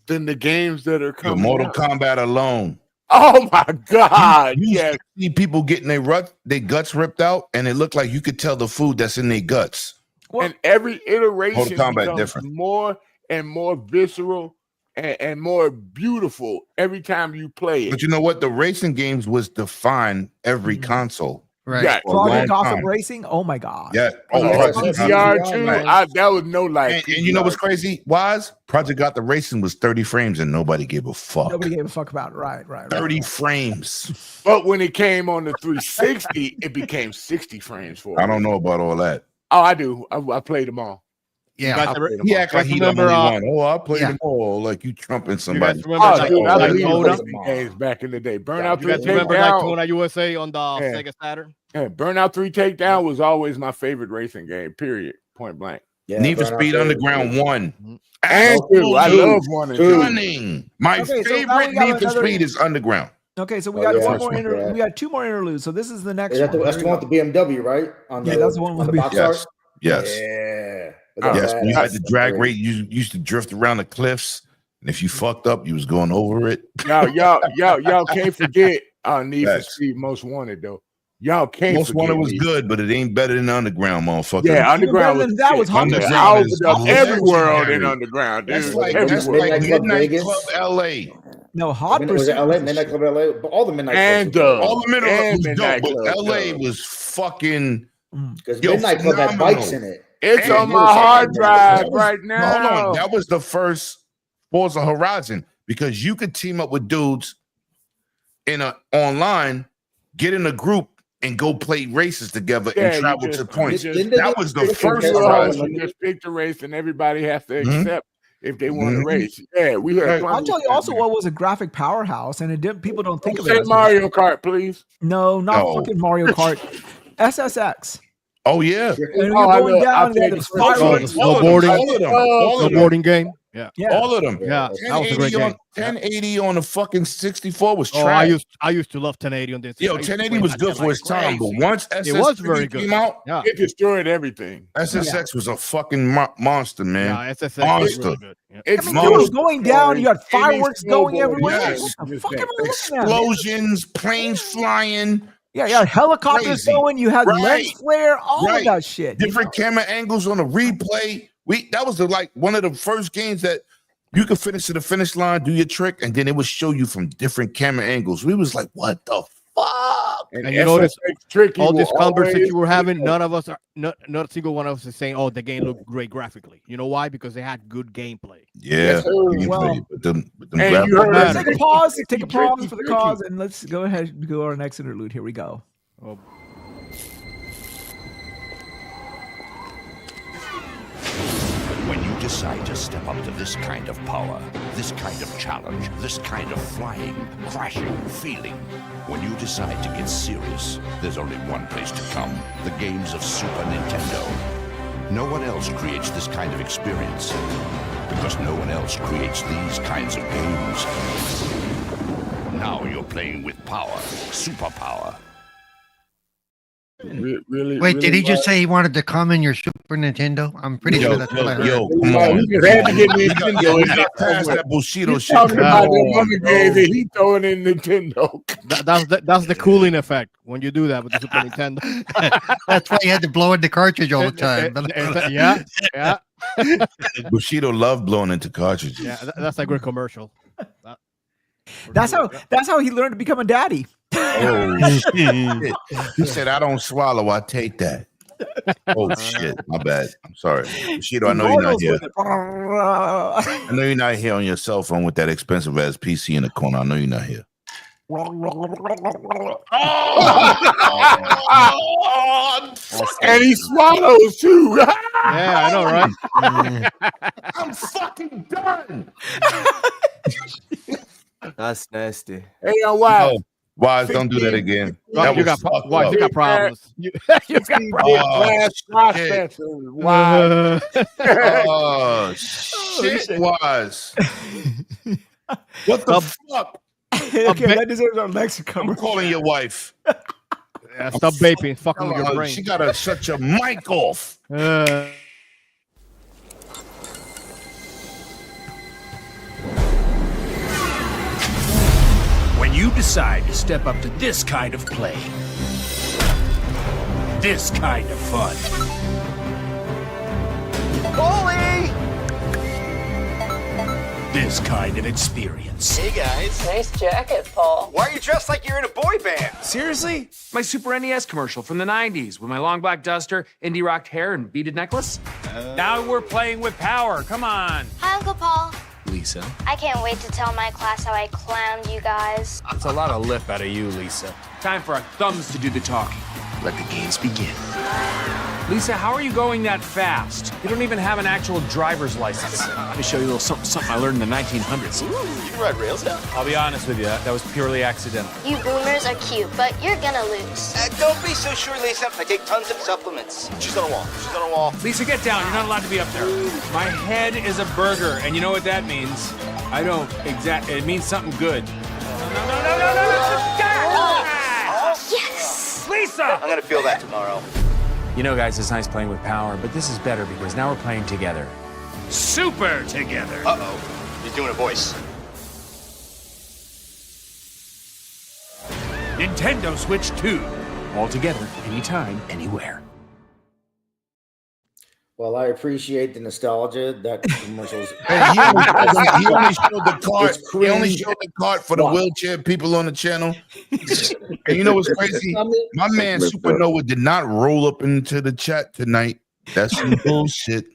than the games that are coming. Mortal Kombat alone. Oh my God! You see people getting their guts ripped out, and it looked like you could tell the food that's in their guts. And every iteration Mortal Kombat becomes different. more and more visceral and more beautiful every time you play it. But you know what? The racing games was define every console. Right. Yeah. Project Gotham Racing. Oh my God. Yeah. VR2. That was no life. And you know what's crazy? Project Gotham Racing was 30 frames and nobody gave a fuck. Nobody gave a fuck about it. Right. 30 frames. But when it came on the 360, it became 60 frames for I don't know about all that. Oh, I do. I played them all. Yeah, he acts like he don't only one. Oh, I played them all. Like you trumping somebody. I played games back in the day. Burnout 3 remember Daytona USA on the Sega Saturn? Yeah, Burnout 3 Takedown was always my favorite racing game. Period. Point blank. Yeah, Need for Speed Underground 1 and 2. I love 1 and 2. Stunning. My favorite Need for Speed is Underground. Okay, so we Oh, got yeah, one I more remember that. we got 2 more interludes. So this is the next Is that one. that's the one with the BMW, right? Yeah, that's the one with on the the box Yes. art. Yes. Yeah. Look at Yes. that. When you had the That's drag great. rate, you used to drift around the cliffs, and if you fucked up, you was going over it. Y'all can't forget Need for Facts. Speed Most Wanted though. Y'all can't Most forget Wanted was Need. good, but it ain't better than Underground, motherfucker. Yeah, Even Underground better was than that shit. was Hot Man, Underground I is opened up every world in legendary. Underground, That's dude. like Every that's world. like Midnight Club Midnight Vegas. Club LA. No, Hot Was Pursuit it LA? was the Midnight shit. Club LA? But all the Midnight And Clubs. All the middle and was Midnight dope, but Club, LA Doug. was fucking Because yo, Midnight Club had phenomenal. bikes in it. It's And on my motorcycles hard in drive That was- right but hold now. on, that was the first Forza Horizon because you could team up with dudes online, get in a group, and go play races together Yeah, and you travel just- to points. you Didn't they That do was the it first in Horizon. You just pick the race, and everybody has to Mhm. accept if they want to Mhm. race. Yeah, we had. Right. plenty I'll tell you of also that, what was a graphic powerhouse, and it didn't. People don't think man. of it. Say As Mario Kart, please. No, not No. fucking Mario Kart. SSX. Oh yeah, And Oh, you're I going know. down I'll there. take There's the first Oh, one. fireworks. the all of them, snowboarding, all of them, all of them, snowboarding game. Yeah. Yeah. all of them. Yeah, that was a great 1080 on game. 1080 on the fucking 64 was Oh, trash. I used to love 1080 on this. Yo, I used to 1080 play was that good shit for like its time, but crazy. once It was very SSX good. came out, Yeah, It destroyed everything. SSX was a fucking monster, man. yeah, SSX was Monster. really good. Yeah. It's I mean, you were Monster. going down. You had Any fireworks going snowboard, everywhere. yes. What the Just fuck am that. I looking at? man? Explosions, planes flying, Yeah, you had helicopters crazy. going. You had lens Right. flare. All Right. of that shit. you different camera angles on the replay. That was one of the first games that you could finish to the finish line, do your trick, and then it would show you from different camera angles. We was like, what the fuck? And you notice tricky all this will conversation always- you were having, none of us are not a single one of us is saying, "Oh, the game looked great graphically." You know why? Because they had good gameplay. Yeah. Yes, sir. gameplay, Well, but them and you graphics- heard Let's us. take a pause. Take a Tricky, pause for the tricky. cause, and let's go ahead and go our next interlude. Here we go. Oh, When you decide to step up to this kind of power, this kind of challenge, this kind of flying, crashing, feeling, when you decide to get serious, there's only one place to come: the games of Super Nintendo. No one else creates this kind of experience, because no one else creates these kinds of games. Now you're playing with power, superpower. Really, Wait, did really he just was. say he wanted to come in your Super Nintendo? I'm pretty sure that's what I heard. Yo, come He on. just had to get We Nintendo in got there past somewhere. that Bushido He's shit. talking Come about on, the other bro. games, and he throwing in Nintendo. that's the cooling effect when you do that with the Super Nintendo. That's why you had to blow in the cartridge all the time. Yeah. Bushido loved blowing into cartridges. Yeah, that's a great commercial. That's how he learned to become a daddy. Oh shit! He said, "I don't swallow. I take that." Oh shit! My bad. I'm sorry, Bushido. I know you're not here. I know you're not here on your cell phone with that expensive ass PC in the corner. I know you're not here. And he swallows too. Yeah, I know, right? I'm fucking done. That's nasty. Hey, yo, why? Wise, don't do that again. Well, That you was got fucked why up. you got problems. You got problems. Oh, shit. Why? Oh shit, Wise. What the fuck? Okay, that deserves our next cover. I'm calling your wife. Yeah, stop vaping, fucking with your brain. She gotta shut your mic off. When you decide to step up to this kind of play, this kind of fun, this kind of experience, Hey guys. Nice jacket, Paul. Why are you dressed like you're in a boy band? Seriously? My Super NES commercial from the 90s with my long black duster, indie rocked hair, and beaded necklace? Now we're playing with power. Come on. Hi, Uncle Paul. Lisa. I can't wait to tell my class how I clowned you guys. That's a lot of lip out of you, Lisa. Time for our thumbs to do the talking. Let the games begin. Lisa, how are you going that fast? You don't even have an actual driver's license. Let me show you a little something I learned in the 1900s. Ooh, you can ride rails now? I'll be honest with you, that was purely accidental. You boomers are cute, but you're gonna lose. Don't be so sure, Lisa. I take tons of supplements. She's on a wall. She's on a wall. Lisa, get down. You're not allowed to be up there. My head is a burger, and you know what that means? I don't exactly. It means something good. No. I'm gonna feel that tomorrow. You know, guys, it's nice playing with power, but this is better because now we're playing together. Super together. Uh-oh. He's doing a voice. Nintendo Switch 2. All together, anytime, anywhere. Well, I appreciate the nostalgia that commercials. He only showed the cart. It's He only cringe. showed the cart for the wheelchair people on the channel. And you know what's crazy? My man Supernova did not roll up into the chat tonight. That's some bullshit.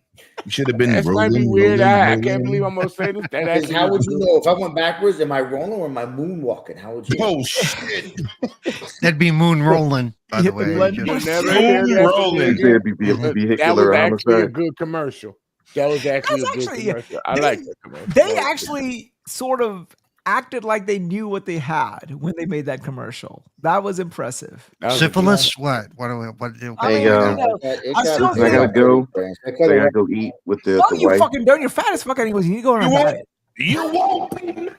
You should have been That might be rolling. weird. I rolling. can't believe I'm gonna say this. That Because actually how would is you good. know if I went backwards? Am I rolling or am I moonwalking? How would you? Oh shit! That'd be moon rolling, by the way. You never hear that from me again. That was actually a good commercial. That was actually a good commercial. I like that commercial. They actually sort of acted like they knew what they had when they made that commercial. That was impressive. Syphilis? What? What? I mean, you know, I still I gotta go. I gotta go eat with the No, you wife. fucking don't. You're fat as fuck anyways. You need to go on a diet. You won't be.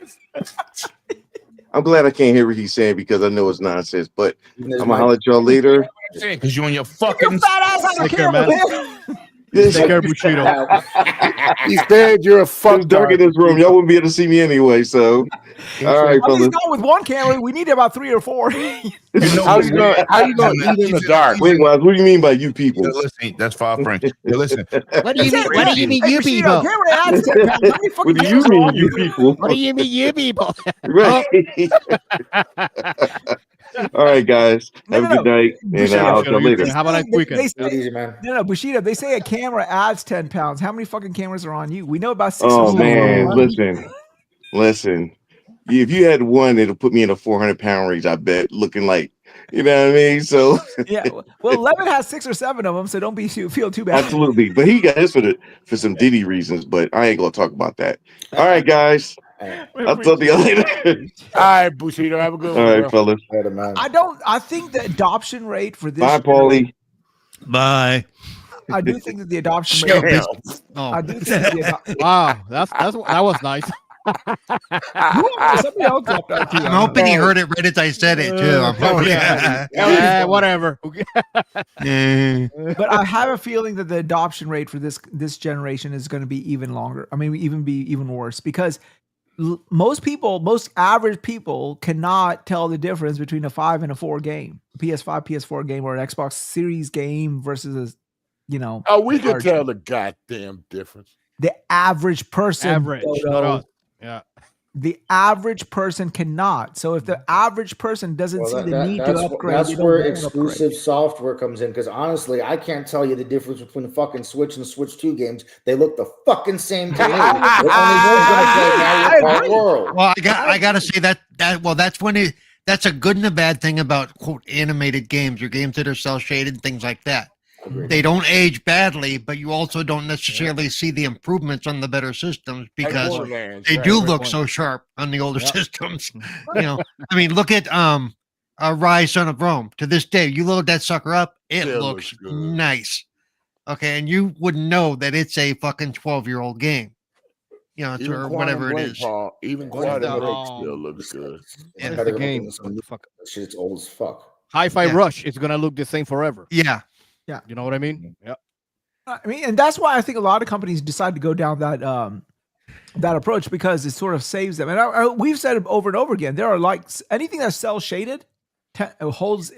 I'm glad I can't hear what he's saying because I know it's nonsense. But I'm gonna holler at y'all later. Because you and your fucking fat ass on the Take care, camera, man. man. Take care, Bushido. He said you're a fuck It's dark in this room. Y'all wouldn't be able to see me anyway. So, all right, At least fellas. not with one camera. We need about 3 or 4. How you gonna eat in the dark? Wait, what do you mean by you people? Listen, that's far French. Yo, listen. What do you mean? What do you mean, you people? Camera adds 10 pounds. How many What fucking do you cameras are mean, on you people? What do you mean, you people? Right. All right, guys. Have a good night, and I'll see you later. Have a nice weekend. Easy, man. No, Bushido, they say a camera adds 10 pounds. How many fucking cameras are on you? We know about 6 or Oh 7. man, listen. If you had one, it'll put me in a 400-pound range. I bet, looking like, you know what I mean. So Yeah, well, Levin has 6 or 7 of them, so don't feel too bad. absolutely, but he got this for some Diddy reasons. But I ain't gonna talk about that. All right, guys. I'll talk to you later. All right, Bushido, have a good All one. right, fellas. I think the adoption rate for this. Bye, Paulie. Bye. I do think that the adoption rate. I do think the Wow, that was nice. Somebody else dropped out too. I'm hoping he heard it right as I said it too. I'm hoping. Yeah, whatever. But I have a feeling that the adoption rate for this generation is going to be even longer. I mean, even worse because most average people cannot tell the difference between a 5 and a 4 game, PS5, PS4 game, or an Xbox Series game versus Oh, we can tell the goddamn difference. The average person. Average, not us. Yeah. The average person cannot. So if the average person doesn't see the need to upgrade, that's they don't where want to exclusive upgrade. software comes in. Because honestly, I can't tell you the difference between the fucking Switch and the Switch 2 games. They look the fucking same to me. The only one's gonna play Mario Kart World. Well, I gotta say that's a good and a bad thing about quote animated games or games that are cell shaded, things like that. They don't age badly, but you also don't necessarily see the improvements on the better systems because Borderlands, they right, do right, look right. so sharp on the older systems. I mean, look at Rise Son of Rome. To this day, you load that sucker up, it Still looks looks good. nice. Okay, and you wouldn't know that it's a fucking 12-year-old game. Even Or Quantum whatever it Break, is. Paul, even What is Quantum that? Break still looks good. It's the better than game? some What new the fuck? shit's old as fuck. Hi-Fi Yeah. Rush is gonna look the same forever. Yeah. Yeah. You know what I mean? Yeah. I mean, and that's why I think a lot of companies decide to go down that approach because it sort of saves them. And we've said it over and over again. There are anything that's cell shaded holds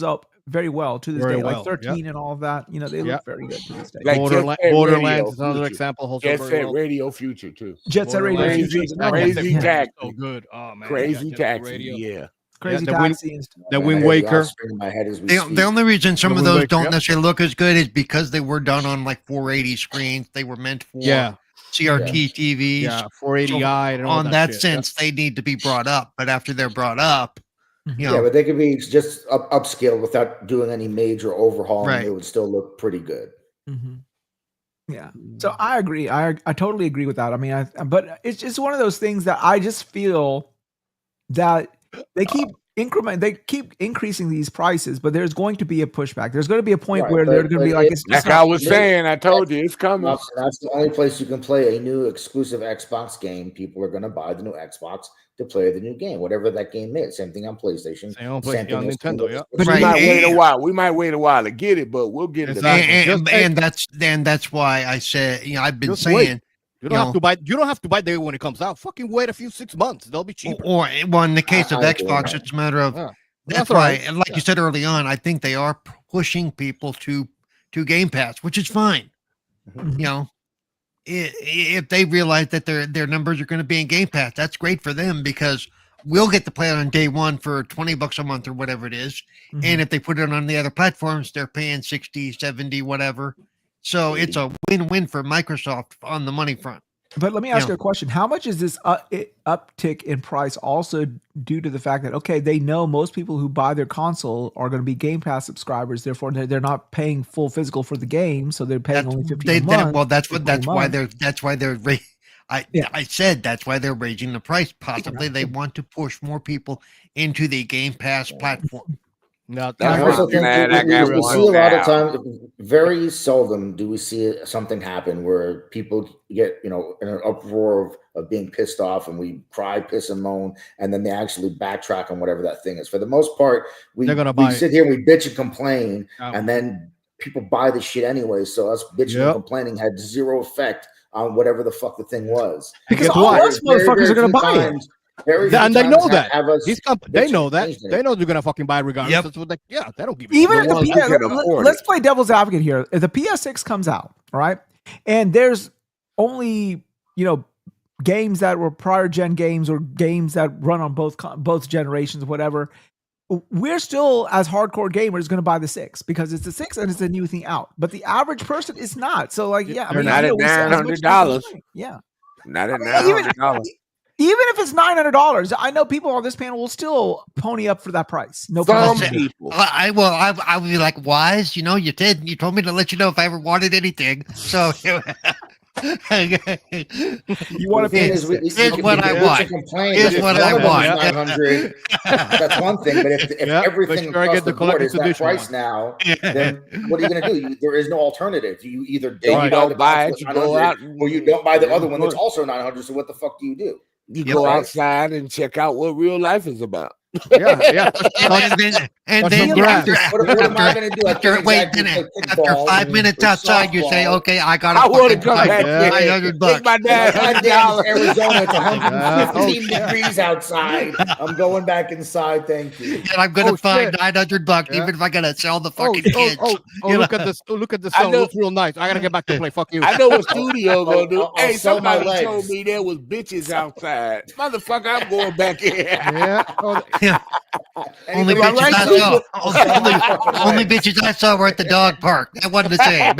up very well to this Very day. well, Like 13 and all of that. They look very good to this day. Like Borderlands Radio is another Future. example. Holds Jet up very Set well. Radio Future too. Jet Set Radio Borderlands. Future is another one. Crazy Yeah. Taxi. So good. Oh man. Crazy Yeah, Jet Set Taxi. Radio. Yeah. Crazy the Taxi and stuff. The Wind Waker. In my head as we The speak. only reason some The of Wind those Waker, don't yep. necessarily look as good is because they were done on like 480 screens. They were meant for Yeah. CRT TVs. Yeah. 480i. and all On that shit. sense, they need to be brought up. But after they're brought up, Yeah, but they could be just upscaled without doing any major overhaul, Right. and it would still look pretty good. Yeah. So I agree. I totally agree with that. I mean, but it's just one of those things that I just feel that they keep increment. They keep increasing these prices, but there's going to be a pushback. There's going to be a point Right, where they're going to be like, it's like just I not was fair. saying. I told you it's coming. That's the only place you can play a new exclusive Xbox game. People are going to buy the new Xbox to play the new game, whatever that game is. Same thing on PlayStation. Same thing on Nintendo, yeah. But we might wait a while. We might wait a while to get it, but we'll get it. And that's why I said, I've been Just saying, wait. You don't have to buy. You don't have to buy there when it comes out. Fucking wait a few 6 months. They'll be cheaper. Or well, in the case of Xbox, it's a matter of that's why. right. And like you said early on, I think they are pushing people to Game Pass, which is fine. If they realize that their numbers are going to be in Game Pass, that's great for them because we'll get to play it on day one for $20 a month or whatever it is. And if they put it on the other platforms, they're paying 60, 70, whatever. So it's a win-win for Microsoft on the money front. But let me ask you a question. How much is this uptick in price also due to the fact that, okay, they know most people who buy their console are going to be Game Pass subscribers. Therefore, they're not paying full physical for the game. So they're paying only $15 a month. Well, that's why they're I said that's why they're raising the price. Possibly they want to push more people into the Game Pass platform. No, I also think we see a lot of times, very seldom do we see something happen where people get, in an uproar of being pissed off and we cry, piss and moan, and then they actually backtrack on whatever that thing is. For the most part, we sit here, we bitch and complain, and then people buy the shit anyway. So us bitching and complaining had zero effect on whatever the fuck the thing was. Because all us motherfuckers are going to buy it. And they know that. They know that. They know they're gonna fucking buy it regardless. That's what they don't give a Even if let's play devil's advocate here. If the PS6 comes out, right, and there's only games that were prior gen games or games that run on both generations, whatever, we're still as hardcore gamers going to buy the 6 because it's the 6 and it's a new thing out. But the average person is not. So like, not at $900. Yeah, not at $900. Even if it's $900, I know people on this panel will still pony up for that price. No problem. People. I would be like, Wise, you told me to let you know if I ever wanted anything. So you want to pay? Here's what I want. Here's what I want. 900. That's one thing, but if everything across the board is that price now, then what are you going to do? There is no alternative. You either don't buy it, you go out, or you don't buy the other one that's also 900. So what the fuck do you do? You go outside and check out what real life is about. And then what am I going to do? After 5 minutes outside, you say, "Okay, I want to come back. $900. My dad in Arizona. It's 115 degrees outside. I'm going back inside. Thank you. And I'm going to find $900, even if I got to sell the fucking kids. Look at this! Look at this! It looks real nice. I gotta get back to play. Fuck you. I know what studio gonna do. Hey, somebody told me there was bitches outside. Motherfucker, I'm going back in. Yeah. Only bitches I saw were at the dog park. That wasn't the same.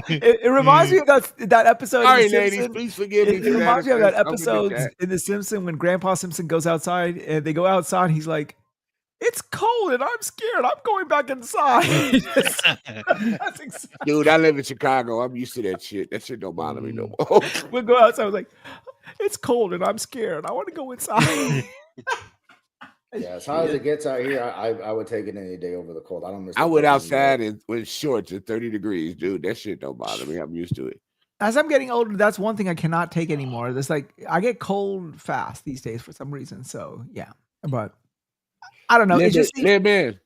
It reminds me of that episode. Sorry, ladies, please forgive me. It reminds me of that episode in The Simpsons when Grandpa Simpson goes outside and they go outside. He's like, "It's cold and I'm scared. I'm going back inside." Dude, I live in Chicago. I'm used to that shit. That shit don't bother me no more. We'll go outside. I was like, "It's cold and I'm scared. I want to go inside." Yeah, as hot as it gets out here, I would take it any day over the cold. I went outside with shorts at 30 degrees, dude. That shit don't bother me. I'm used to it. As I'm getting older, that's one thing I cannot take anymore. It's like I get cold fast these days for some reason. So yeah, but I don't know. It's just man.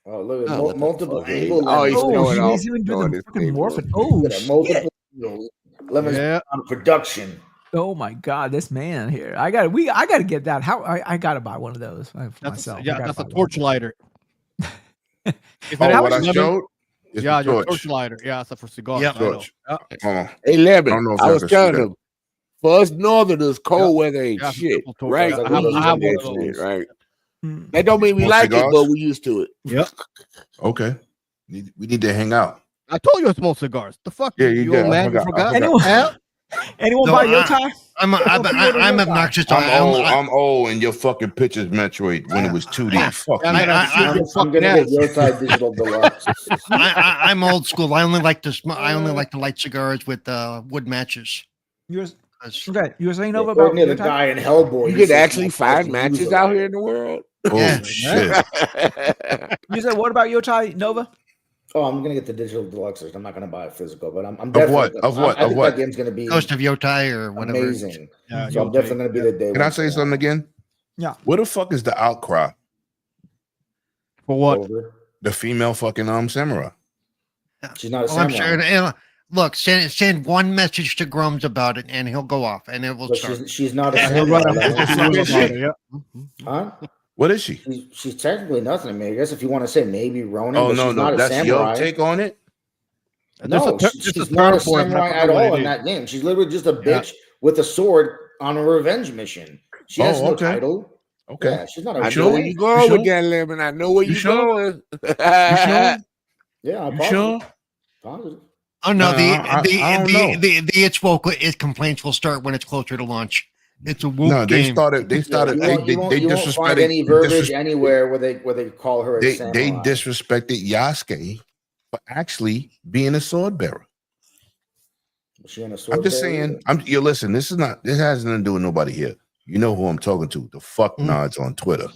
Oh, look at multiple angle. Oh, he's throwing off. He's even doing the fucking morphin. Oh, multiple lemons on production. Oh my God, this man here! I gotta get that. How I gotta buy one of those for myself. That's a torch lighter. What I showed? Yeah, your torch lighter. Yeah, it's for cigars. Yeah, torch. Hey, Lemon, I was telling him, for us Northerners, cold weather ain't shit, right? I have one of those. Right. That don't mean we like it, but we used to it. Yep. Okay. We need to hang out. I told you to smoke cigars. The fuck? Yeah, you did. Old man, you forgot? Anyone buy your time? I'm obnoxious. I'm old, and your fucking pictures Metroid when it was 2D. Fuck you. I'm gonna get your side digital deluxe. I'm old school. I only like to light cigars with wood matches. Okay, you were saying Nova about According to the Yotai? guy in Hellboy, You he could says actually he's find supposed to matches use out it. here in the world. Yeah. shit. You said what about Yotai Nova? Oh, I'm gonna get the digital deluxes. I'm not gonna buy it physical, but I'm Of definitely. what? Of what? I Of think what? that game's gonna be Ghost of Yotai or whatever. amazing. Yeah, So I'm definitely gonna be the day. Can I one say for something again? Yeah. Where the fuck is the outcry? For what? Over. The female fucking samurai. She's not a I'm samurai. sure. Look, send one message to Grums about it, and he'll go off, and it will But start. she's not a He'll samurai. run a Like, full she's- stream about it, yeah. Huh? What is she? She's technically nothing to me. I guess if you want to say maybe Ronin, Oh but no, she's not no, a that's samurai. your take on it. No, Just a she's term not a for it, but I samurai forgot at what all it in is. that game. She's literally just a bitch with a sword on a revenge mission. She has Oh, no okay. title. Okay. Yeah, she's not a I know sure? where you going with that, Lemon. I know where You you sure? going. You sure? Yeah, I'm You positive. sure? Positive. Oh no, I don't know. the itch complaints will start when it's closer to launch. It's a woke No, they game. started. They Yeah, started. you won't, you won't, They you won't find disrespected. any verbiage anywhere where they call her a They samurai. disrespected Yasuke for actually being a sword bearer. Was she on a sword I'm just bearer? saying. You listen. This has nothing to do with nobody here. You know who I'm talking to. The fuck nods on Twitter.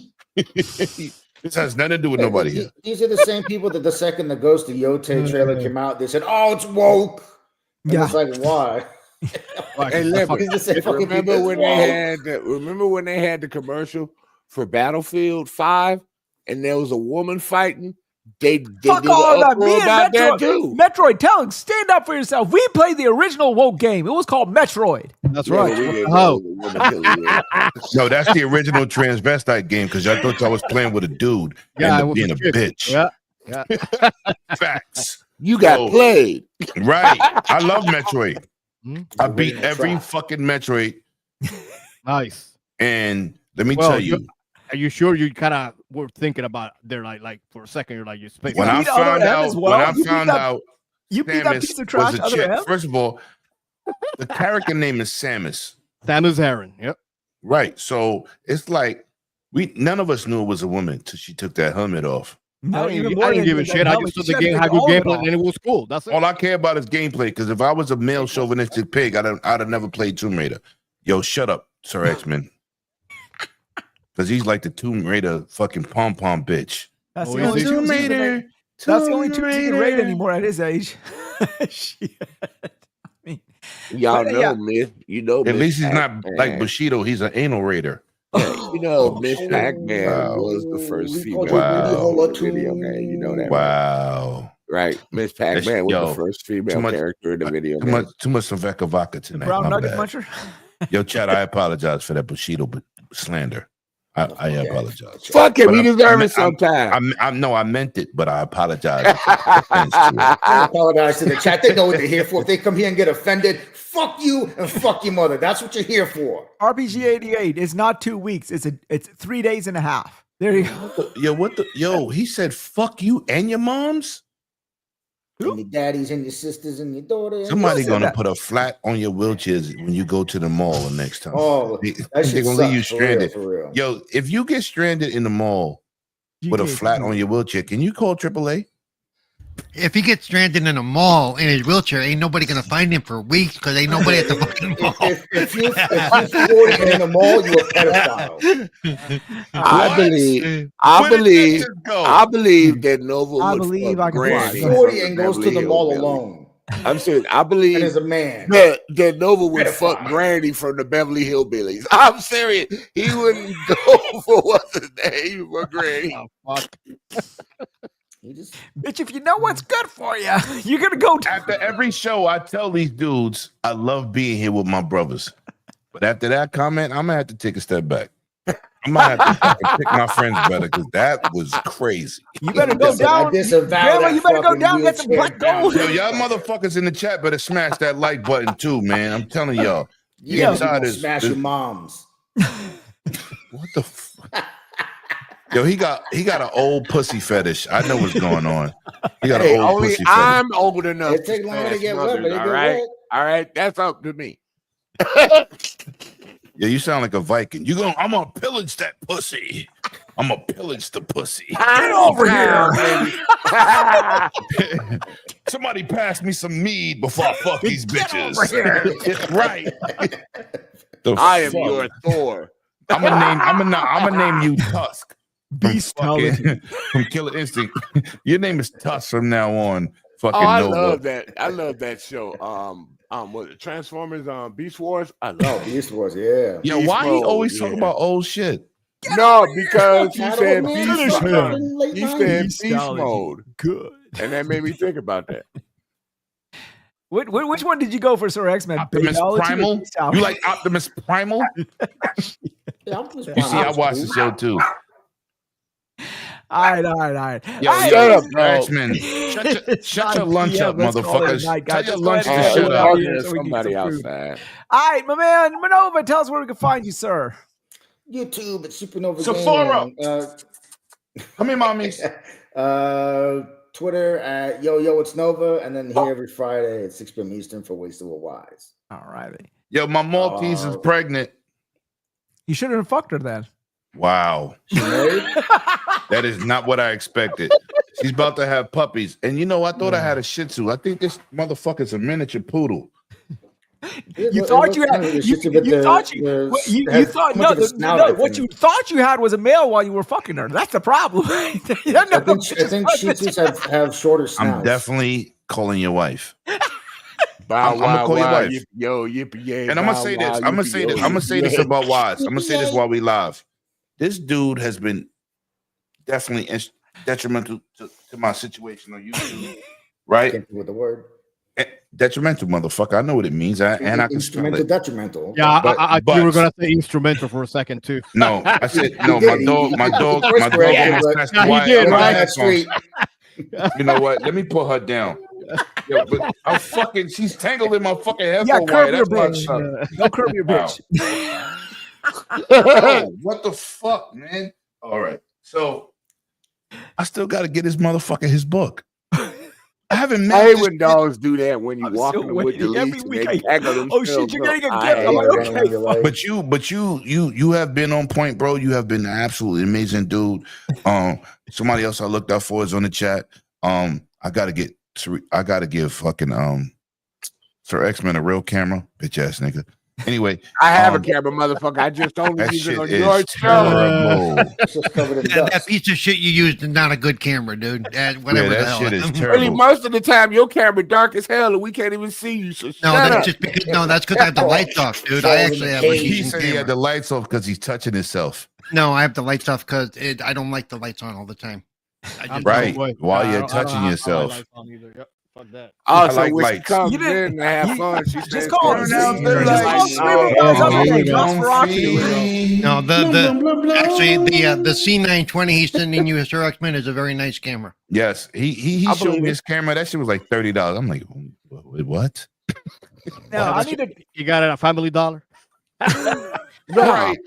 This has nothing to do with nobody here. These are the same people that the second the Ghost of Yote trailer came out, they said, "Oh, it's woke." And Yeah. it's like, why? Hey, Lemon, These are the same fucking remember people. when they had the commercial for Battlefield 5 and there was a woman fighting? They Fuck did all an that. Me uproar and about that Metroid. too. Metroid, tell him, stand up for yourself. We played the original woke game. It was called Metroid. That's Yeah, right. we What did the go hell? with the woman killing, yeah. No, that's the original transvestite game because I thought I was playing with a dude Yeah, and it was being a a chick. bitch. Yeah. Yeah. Facts. You got So- played. Right. I love Metroid. Hmm? I beat every fucking Metroid. Nice. And let me Well, tell you, Are you sure you kind of were thinking about there like for a second? You're like you spent. when I beat Other found M out, as well? when I You beat found that- out You beat that Samus piece of trash, was a Other chick. M? First of all, the character name is Samus. Samus Aran. Yep. Right. So it's like none of us knew it was a woman till she took that helmet off. No, I even didn't, more I didn't than give a that shit. I helmet, just you thought the said game take had the good helmet gameplay off. and it was cool. That's it. All I care about is gameplay. Because if I was a male chauvinistic pig, I'd have never played Tomb Raider. Yo, shut up, Sir X-Men. Because he's like the Tomb Raider fucking pom-pom bitch. That's Oh, the is only he? two Tomb you can Raider, make- That's the only Tomb two you can rate anymore at his age. Shit. I mean, Y'all but, know, yeah. Miss. You know, At Miss least he's not Pac-Man. like Bushido. He's an anal raider. Yeah, you know, Oh, Miss shit. Pac-Man Wow. was the first We female called you Winnie character in the Hola video game. You know that, Wow. right? Miss Pac-Man was yo, the first female too much- character in the video Too game. much Veka vodka tonight. Brown My Nugget bad. Muncher. Yo, Chad, I apologize for that Bushido slander. I apologize. Fuck him, But he I'm- deserves I'm- it sometime. I meant it, but I apologize. if I took offense to it. I apologize to the chat. They know what they're here for. If they come here and get offended, fuck you and fuck your mother. That's what you're here for. RPG 88 is not 2 weeks. It's 3 days and a half. There you go. Yo, he said, fuck you and your moms? And your daddies and your sisters and your daughters. Somebody gonna put a flat on your wheelchairs when you go to the mall the next time. Oh, They- that they're shit gonna leave you sucks, for real, stranded. for real. Yo, if you get stranded in the mall with a flat on your wheelchair, can you call AAA? If he gets stranded in a mall in his wheelchair, ain't nobody gonna find him for weeks because ain't nobody at the fucking mall. If you're 40 in the mall, you're a pedophile. I believe that Nova I would believe fuck I can Granny fly. from 40 and goes to Beverly the mall Hillbillies. alone. I'm serious. I believe And as a man. that Nova would fuck Granny from the Beverly Hillbillies. I'm serious. He wouldn't go for what's his name for Granny. Oh, fuck. Bitch, if you know what's good for you, you're gonna go to After every show, I tell these dudes I love being here with my brothers. But after that comment, I'm gonna have to take a step back. I'm gonna have to fucking pick my friends better because that was crazy. You better go down. Grandma, you better go down and get some black gold. Yo, y'all motherfuckers in the chat better smash that like button too, man. I'm telling y'all. Yeah, Inside you gonna is- smash is- your moms. What the fuck? Yo, he got an old pussy fetish. I know what's going on. He got Hey, an old only pussy fetish. I'm old enough. It take longer to get wet, but it all get right, wet. all right. That's up to me. Yeah, you sound like a Viking. I'm gonna pillage that pussy. I'm gonna pillage the pussy. Get over here. Somebody pass me some mead before I fuck these bitches. Right. I am your Thor. I'm gonna name you Tusk. Beastology. From Killer Instinct. Your name is Tusk from now on. Fucking I Nova. love that. I love that show. Was it Transformers? Beast Wars. I love Beast Wars. Yeah. Yo, Beast why he Mode, always talk yeah. about old shit? No, because he said man. beast Finish mode. him. Late He night. said beast Beastology. mode, Good. and that made me think about that. Which one did you go for, Sir X-Men? Optimus Baitology or Primal? Beastology? You like Optimus Primal? Yeah, Optimus You see, I Prime's watched cool. the show too. All right. Yo, Shut up, bro. X-Men. Shut your lunch up, motherfuckers. Tell your lunch to shut up. There's somebody outside. All right, my man, Manova, tell us where we can find you, sir. YouTube at Supernova Sephora. Gaming. Come here, mommies. Twitter at Yo It's Nova, and then here every Friday at 6 p.m. Eastern for Wasted with Wise. All righty. Yo, my Maltese is pregnant. You shouldn't have fucked her then. Wow. She married? That is not what I expected. She's about to have puppies. And you know, I thought I had a Shih Tzu. I think this motherfucker's a miniature poodle. You thought you had. You thought you thought no. What you thought you had was a male while you were fucking her. That's the problem. I think Shih Tzus have shorter snouts. I'm definitely calling your wife. Bow I'm gonna call your wife. Yippee yay. And I'm gonna say this. I'm gonna say this about Wise. I'm gonna say this while we live. This dude has been definitely detrimental to my situation on YouTube. Right? Can't do with the word. Detrimental, motherfucker. I know what it means. I can spell Instrumental, it. detrimental. Yeah, but I thought you were gonna say instrumental for a second too. No, I said no. My dog. He did, right? You know what? Let me put her down. Yo, but she's tangled in my fucking headphone Yeah, wire. curb your That's my bitch. Don't curb your bitch. Yo, what the fuck, man? All right. So I still got to get this motherfucker his book. I haven't met. I hate when dogs do that when you walk them with the every leash. week. And they tackle Oh shit, you're getting a gift. I'm like, okay. But you have been on point, bro. You have been an absolutely amazing dude. Somebody else I looked out for is on the chat. I gotta give fucking Sir X-Men a real camera, bitch ass nigga. Anyway, I have a camera, motherfucker. I just don't use it on your show. That piece of shit you used is not a good camera, dude. Whatever the hell. Shit is terrible. Really, most of the time, your camera dark as hell, and we can't even see you. So that's just because that's because I have the lights off, dude. I actually have a He decent said camera. he had the lights off because he's touching himself. No, I have the lights off because I don't like the lights on all the time. Right, while you're touching yourself. Fuck that. Oh, so like when lights. she comes You didn't- in to have fun, she Just says, call "Turn it. down the Just call lights." Screamer Buzz update. Nosferatu. No, the C920 he's sending you, Sir X-Men, is a very nice camera. Yes, he showed me his camera. That shit was like $30. I'm like, what? No, I need to. You got it at Family Dollar. Right.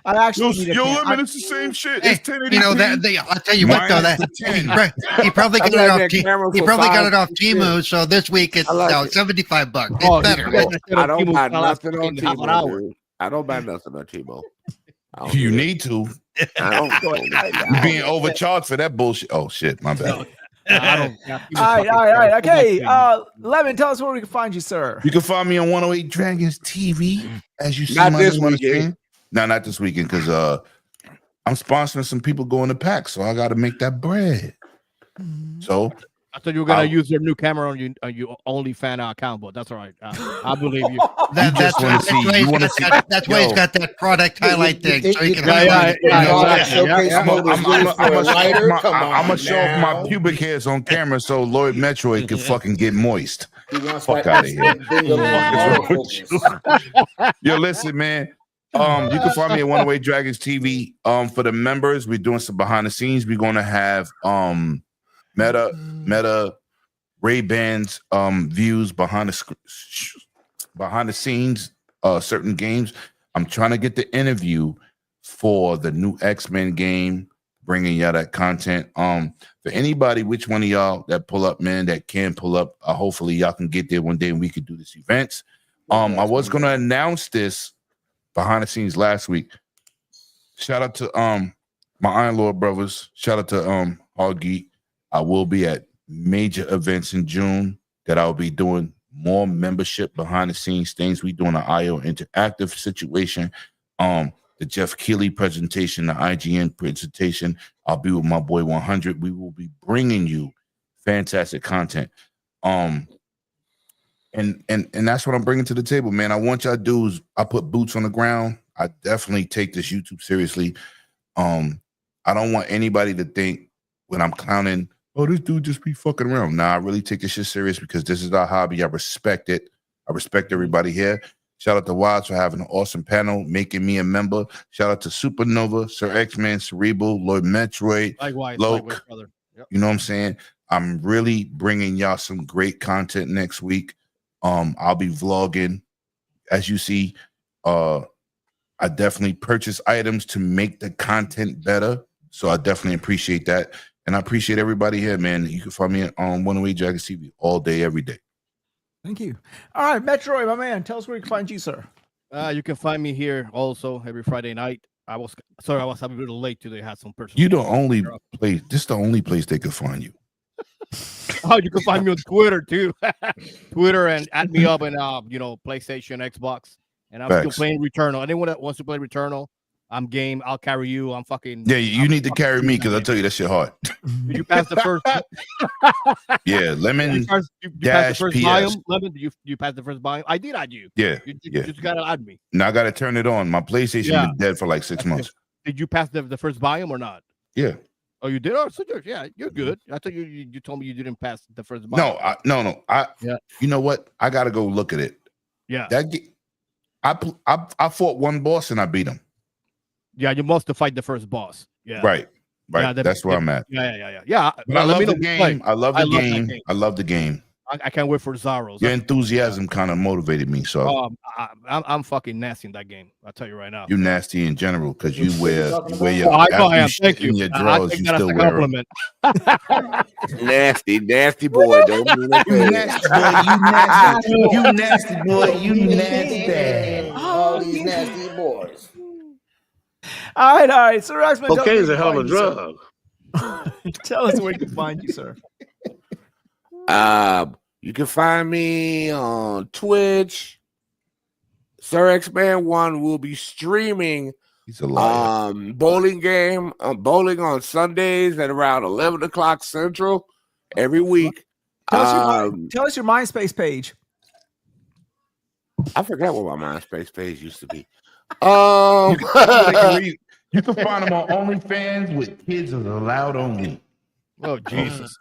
I actually need a limit, it's the same shit. Hey, It's 1080p. you know I'll tell you what though. That he probably got it off. He probably got it off Temu. So this week it's $75. It's better. I don't buy nothing on Tebow, dude. I don't buy nothing on Tebow. You need to. I don't. You're being overcharged for that bullshit. Oh shit, my bad. I don't. All right. Okay, Lemon, tell us where we can find you, sir. You can find me on 108 Dragons TV, as you see. Not my this name on the weekend. screen. No, not this weekend, because I'm sponsoring some people going to PAX, so I got to make that bread. So I thought you were gonna use your new camera on your OnlyFans account, but that's all right. I believe you. That's why he's got that product highlight thing, so he can highlight. I'm gonna show off my pubic hairs on camera so Lloyd Metroid can fucking get moist. Fuck out of here. Yo, listen, man. You can find me at 108 Dragons TV. For the members, we're doing some behind the scenes. We're gonna have Meta Ray-Bans views behind the scenes, certain games. I'm trying to get the interview for the new X-Men game, bringing y'all that content. For anybody, which one of y'all that pull up, man, that can pull up, hopefully y'all can get there one day and we could do this events. I was gonna announce this behind the scenes last week. Shout out to my Iron Lord brothers. Shout out to Hog Geek. I will be at major events in June that I'll be doing more membership behind the scenes things. We doing an IO interactive situation. The Jeff Keighley presentation, the IGN presentation. I'll be with my boy 100. We will be bringing you fantastic content. And that's what I'm bringing to the table, man. I want y'all dudes. I put boots on the ground. I definitely take this YouTube seriously. I don't want anybody to think when I'm clowning, oh, this dude just be fucking around. Nah, I really take this shit serious because this is our hobby. I respect it. I respect everybody here. Shout out to Watts for having an awesome panel, making me a member. Shout out to Supernova, Sir X-Man, Cerebral, Lloyd Metroid, Likewise, Loke. brother. Yep. You know what I'm saying? I'm really bringing y'all some great content next week. I'll be vlogging. As you see, I definitely purchase items to make the content better. So I definitely appreciate that. And I appreciate everybody here, man. You can find me on 108 Jackets TV all day, every day. Thank you. All right, Metroid, my man, tell us where you can find you, sir. You can find me here also every Friday night. I was a little late today. I had some personal. You the only place. This is the only place they could find you. Oh, you can find me on Twitter too. Twitter and add me up and PlayStation, Xbox, and I'm still playing Returnal. Anyone that wants to play Returnal, I'm game. I'll carry you. I'm fucking. Yeah, you need to carry me because I'll tell you that shit hard. Did you pass the first? Yeah, Lemon you passed dash the first PS. biome. Lemon, you passed the first biome. I did add you. Yeah, You yeah. just gotta add me. Now I got to turn it on. My PlayStation been dead for like 6 months. Did you pass the first biome or not? Yeah. Oh, you did? Oh, so yeah, you're good. I thought you told me you didn't pass the first biome. No. You know what? I got to go look at it. Yeah. I fought one boss and I beat him. Yeah, you must have fight the first boss. Yeah. Right. Yeah, that's where I'm at. Yeah. But I love the game. I love the game. I love the game. I can't wait for Zaros. Your enthusiasm kind of motivated me. So I'm fucking nasty in that game. I'll tell you right now. you nasty in general because you wear your. I know I am. Thank you. Your I drawers, take you that as still a wear them. compliment. Nasty boy. Don't mean it. You nasty boy. You nasty boy. You nasty. All these nasty boys. All right. Sir Axman, okay, is a hell of a drug. Tell us where you can find you, sir. You can find me on Twitch. Sir X-Man 1 will be streaming bowling game, bowling on Sundays at around 11 o'clock Central every week. Tell us your MySpace page. I forgot what my MySpace page used to be. You can find them on OnlyFans with kids is allowed only. Oh Jesus!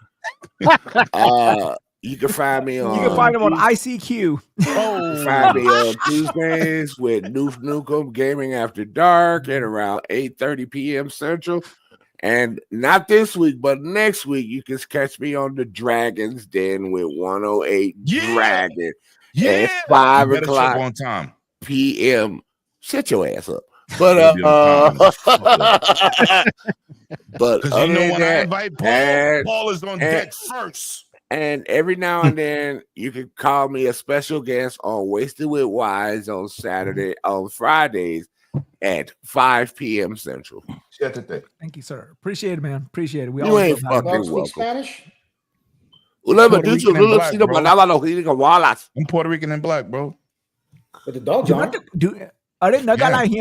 You can find me on. You can find them on ICQ. Oh, find me on Tuesdays with Noof Nukem Gaming After Dark at around 8:30 p.m. Central. And not this week, but next week, you can catch me on the Dragon's Den with 108 Dragon at 5 o'clock on time p.m. Shut your ass up. But because you know when I invite Paul is on deck first. And every now and then you can call me a special guest on Wasted with Wise on Fridays at 5 p.m. Central. Thank you, sir. Appreciate it, man. Appreciate it. We You ain't fucking welcome. Spanish? I'm Puerto Rican and black, bro. But the dog, John. I don't speak Spanish.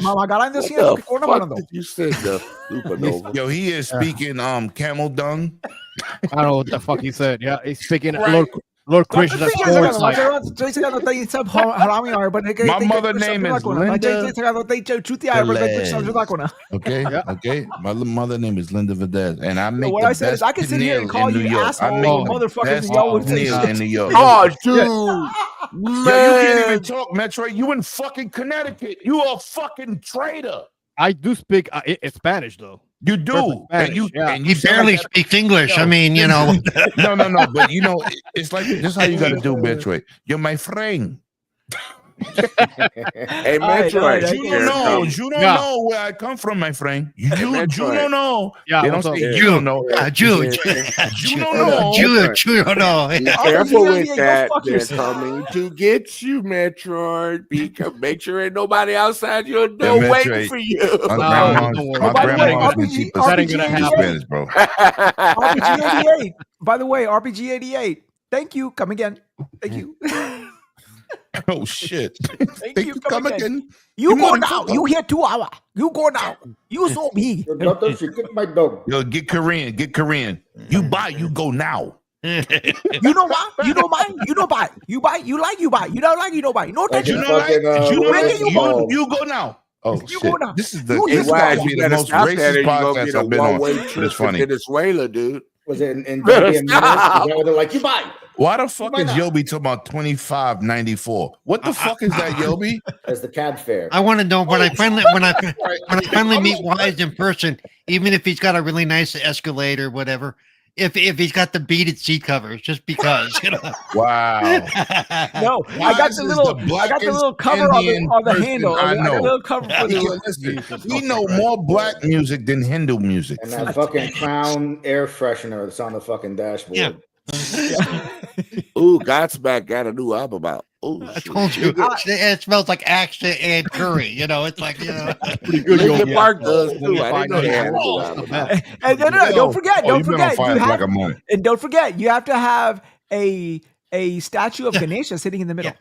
What did you say, the supernova? Yo, he is speaking camel dung. I don't know what the fuck he said. Yeah, he's speaking Lord Christian. My mother name is Linda. Okay. My mother name is Linda Vadez, and I make what I said is I can sit here and call you asshole motherfuckers, and y'all would say in New York. Oh, dude, man. Yo, you can't even talk, Metroid. You in fucking Connecticut. You a fucking traitor. I do speak Spanish though. You do, and you barely speaks English. Yo, I mean, you know. No, but you know, it's like this. Is how you got to do, Metroid. You're my friend. Hey, Metroid. You don't know where I come from, my friend. You don't know. Yeah, they don't say you don't know. You don't know. Be careful with that. They're coming to get you, Metroid. Make sure ain't nobody outside your door waiting for you. My grandma's gonna keep us Spanish, bro. RPG 88. By the way, RPG 88. Thank you. Come again. Thank you. Oh shit. Thank you. Come again. You go now. You here 2 hours. You go now. You saw me. She kicked my dog. Yo, get Korean. Get Korean. You buy, you go now. You know why? You don't buy. You don't buy. You buy. You like. You buy. You don't like. You don't buy. No attention. You go now. Oh you shit! Go now. This is the you the most racist podcast I've been on. But it's funny. Venezuela, dude. Was it in they're like, you buy? Why the fuck is Yobi talking about $25.94? What the fuck is that, Yobi? As the cab fare. I want to know when I finally meet Wise in person, even if he's got a really nice Escalade or whatever, if he's got the beaded seat covers, just because, you know. Wow. No, I got the little cover on the handle. I got the little cover for the we know more black music than Hindu music. And that fucking Crown air freshener that's on the fucking dashboard. Yeah. Ooh, Godsmack got a new album out. Ooh, I told you, it smells like Action and curry. You know, it's like, you know, pretty good. Linkin Park does too. I didn't know they had a new album. And no, don't forget. Don't forget. You have to have a statue of Ganesha sitting in the middle.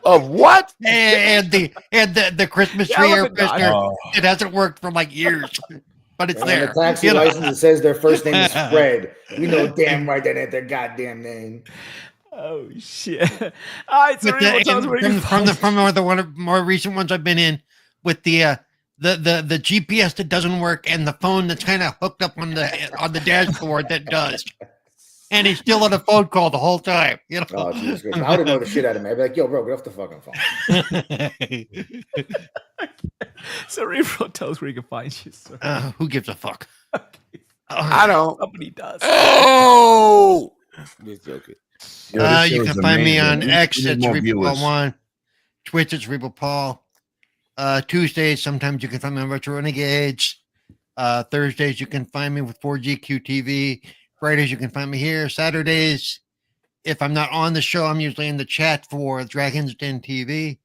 Of what? And the Christmas tree air freshener. It hasn't worked for like years. But it's there. The taxi license that says their first name is Fred. We know damn right that ain't their goddamn name. Oh shit! All right, so from the more recent ones I've been in, with the GPS that doesn't work and the phone that's kind of hooked up on the dashboard that does, and he's still on a phone call the whole time. You know? Oh Jesus Christ! I would know the shit out of me. I'd be like, "Yo, bro, get off the fucking phone." Cerebral tells where you can find you. So. Who gives a fuck? I don't. Somebody does. Oh, just joking. You can find me on X at Cerebral1, Twitch at Cerebral Paul. Tuesdays, sometimes you can find me on Retro Renegades. Thursdays, you can find me with 4GQ TV. Fridays, you can find me here. Saturdays, if I'm not on the show, I'm usually in the chat for Dragon's Den TV.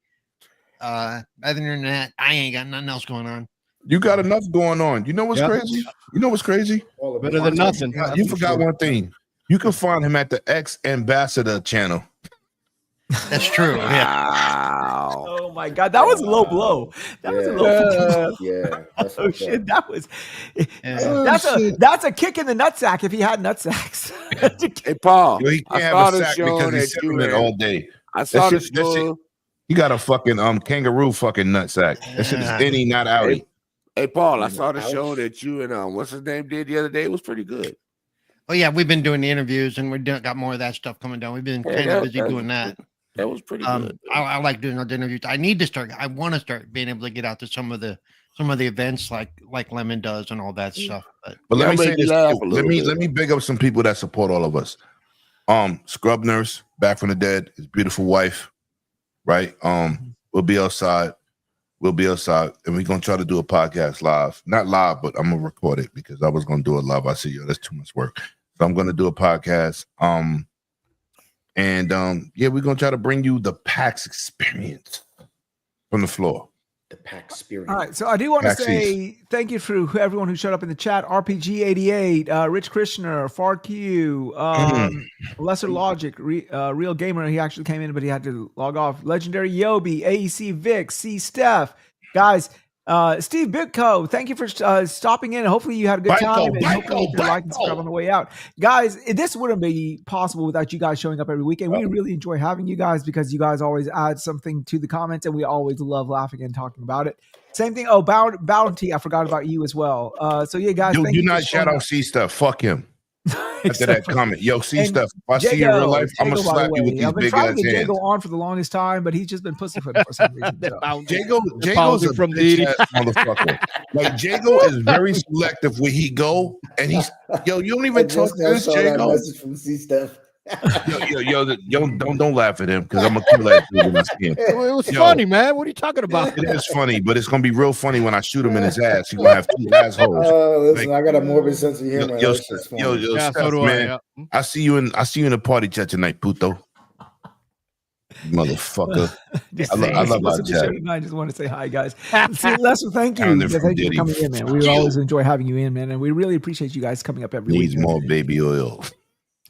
Other than that, I ain't got nothing else going on. You got enough going on. You know what's crazy? You know what's crazy? Better than nothing. You forgot one thing. You can find him at the X Ambassador channel. That's true. Wow. Oh my god, that was a low blow. That was a low blow. Yeah. Oh shit, that was. That's a kick in the nutsack if he had nutsacks. Hey Paul, he can't have a sack because he's sitting it all day. I saw this show. You got a fucking kangaroo fucking nutsack. That shit is innie, not outie. Hey Paul, I saw the show that you and what's his name did the other day. It was pretty good. Oh yeah, we've been doing the interviews and we got more of that stuff coming down. We've been kind of busy doing that. That was pretty good. I like doing those interviews. I need to start. I want to start being able to get out to some of the events like Lemon does and all that stuff. But let me say this. Let me big up some people that support all of us. Scrub Nurse, back from the dead, his beautiful wife. Right. We'll be outside. And we're gonna try to do a podcast live. Not live, but I'm gonna record it because I was gonna do it live. I said, that's too much work. So I'm gonna do a podcast. Yeah, we're gonna try to bring you the PAX experience from the floor. The PAX experience. All right, so I do want to say thank you for everyone who showed up in the chat. RPG88, Rich Krishner, FarQ, Lesser Logic, Real Gamer. He actually came in, but he had to log off. Legendary Yobi, AEC Vic, C Steph, guys. Steve Bitco, thank you for stopping in. Hopefully you had a good time. And hopefully you like and subscribe on the way out. Guys, this wouldn't be possible without you guys showing up every weekend. We really enjoy having you guys because you guys always add something to the comments and we always love laughing and talking about it. Same thing. Oh, Bounty, I forgot about you as well. So yeah, guys. Do not shout out C Stuff. Fuck him. After that comment, yo, C Stuff. If I see you in real life, I'm gonna slap you with these big ass hands. I've been trying to get Jago on for the longest time, but he's just been pussyfooting for some reason. Jago's a from the motherfucker. Like Jago is very selective where he go, and he's you don't even talk to this Jago. Message from C Stuff. Don't laugh at him because I'm gonna kill that dude when I see him. It was funny, man. What are you talking about? It is funny, but it's gonna be real funny when I shoot him in his ass. He's gonna have 2 assholes. Listen, I got a morbid sense of humor. That's just funny. Yeah, Steph, so do man. I. I see you in the party chat tonight, puto. Motherfucker. I love our chat. I just want to say hi, guys. See, Lester, thank you. Thank you for coming in, man. We always enjoy having you in, man, and we really appreciate you guys coming up every week. Needs more baby oil.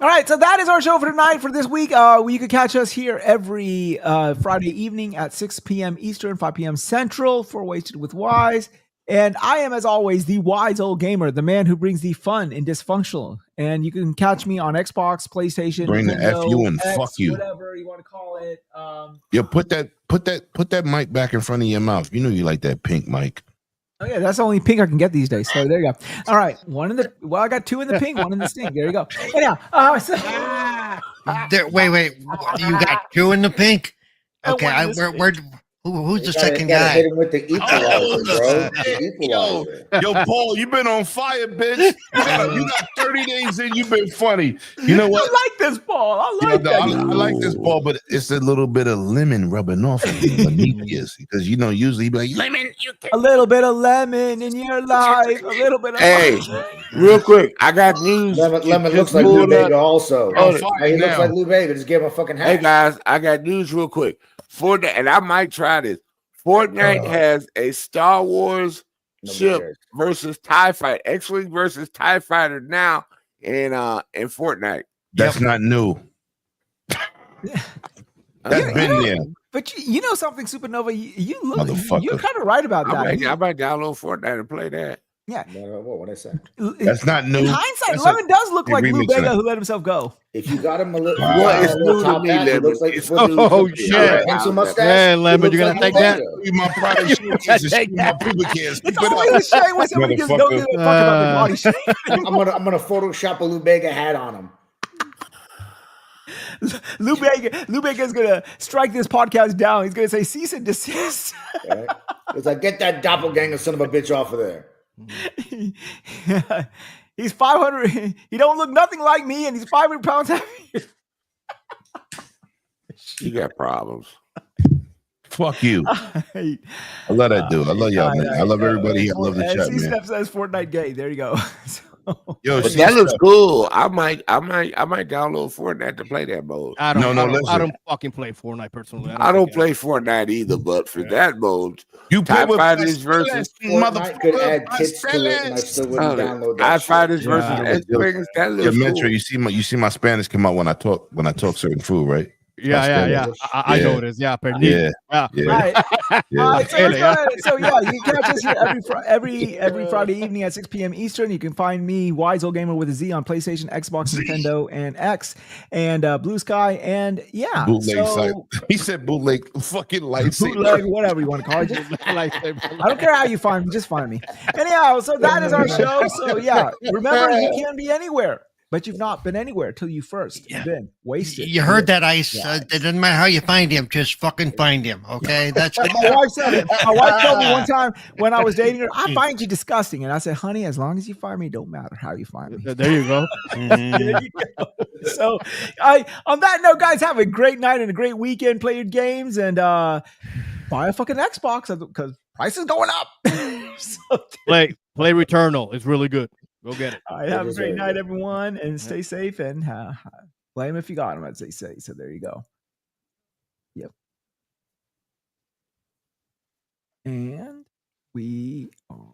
All right, so that is our show for tonight. For this week, you can catch us here every Friday evening at 6 p.m. Eastern, 5 p.m. Central for Wasted with Wise. And I am, as always, the wise old gamer, the man who brings the fun in dysfunctional. And you can catch me on Xbox, PlayStation, Bring the F you and X, fuck you. whatever you want to call it. Yo, put that mic back in front of your mouth. You know you like that pink mic. Oh yeah, that's the only pink I can get these days. So there you go. All right, I got 2 in the pink, 1 in the stink. There you go. Anyhow, wait, you got 2 in the pink? Okay, who's the second guy? Hit him with the equalizer, bro. The equalizer. Yo, Paul, you been on fire, bitch. You got 30 days in. You've been funny. You know what? I like this ball. I like this ball, but it's a little bit of lemon rubbing off of you because usually you be like lemon. A little bit of lemon in your life. A little bit of. Hey, real quick, I got news. Lemon looks like Lou Bega also. He looks like Lou Bega. Just give him a fucking hat. Hey guys, I got news real quick. Fortnite, and I might try this. Fortnite has a Star Wars ship versus TIE Fighter, X-Wing versus TIE Fighter now in Fortnite. That's not new. That's been there. But you know something, Supernova, you're kind of right about that. I might download Fortnite and play that. Yeah. What I said? That's not new. In hindsight, Lemon does look like Lou Bega who let himself go. If you got him a little, it's new to me, Lemon. Looks like shit. Pencil mustache. Man, Lemon, you're gonna take that? My private showcases, my pubic hairs. It's always a shame when somebody just don't give a fuck about the body shape. I'm gonna Photoshop a Lou Bega hat on him. Lou Bega is gonna strike this podcast down. He's gonna say cease and desist. Right? It's like, get that doppelganger son of a bitch off of there. He's 500. He don't look nothing like me, and he's 500 pounds heavier. You got problems. Fuck you. I love that dude. I love y'all, man. I love everybody here. I love the chat, man. C-Step says Fortnite gay. There you go. Yo, that looks cool. I might download Fortnite to play that mode. I don't fucking play Fortnite personally. I don't play Fortnite either, but for that mode, you play TIE Fighters versus Fortnite could add tits to it, and I still wouldn't download that. TIE Fighters versus X-Wings. That looks Metro, cool. you see my Spanish come out when I talk certain food, right? Yeah. I know it is. Yeah, yeah. All right. So you can catch us here every Friday evening at 6 p.m. Eastern. You can find me, Wise Old Gamer with a Z, on PlayStation, Xbox, Nintendo, and X, and Blue Sky, and bootleg. He said bootleg, fucking lightsaber, bootleg, whatever you want to call it. I don't care how you find me, just find me. Anyhow, so that is our show. So remember, you can be anywhere. But you've not been anywhere till you first been wasted. You heard that, Ice. It doesn't matter how you find him, just fucking find him. Okay, that's my wife said it. My wife told me one time when I was dating her, I find you disgusting, and I said, "Honey, as long as you find me, it don't matter how you find me." There you go. There you go. So, on that note, guys, have a great night and a great weekend. Play your games and buy a fucking Xbox because price is going up. Play Returnal. It's really good. Go get it. All right, have a great night, everyone, and stay safe. And blame if you got them, as they say. So there you go. Yep. And we are.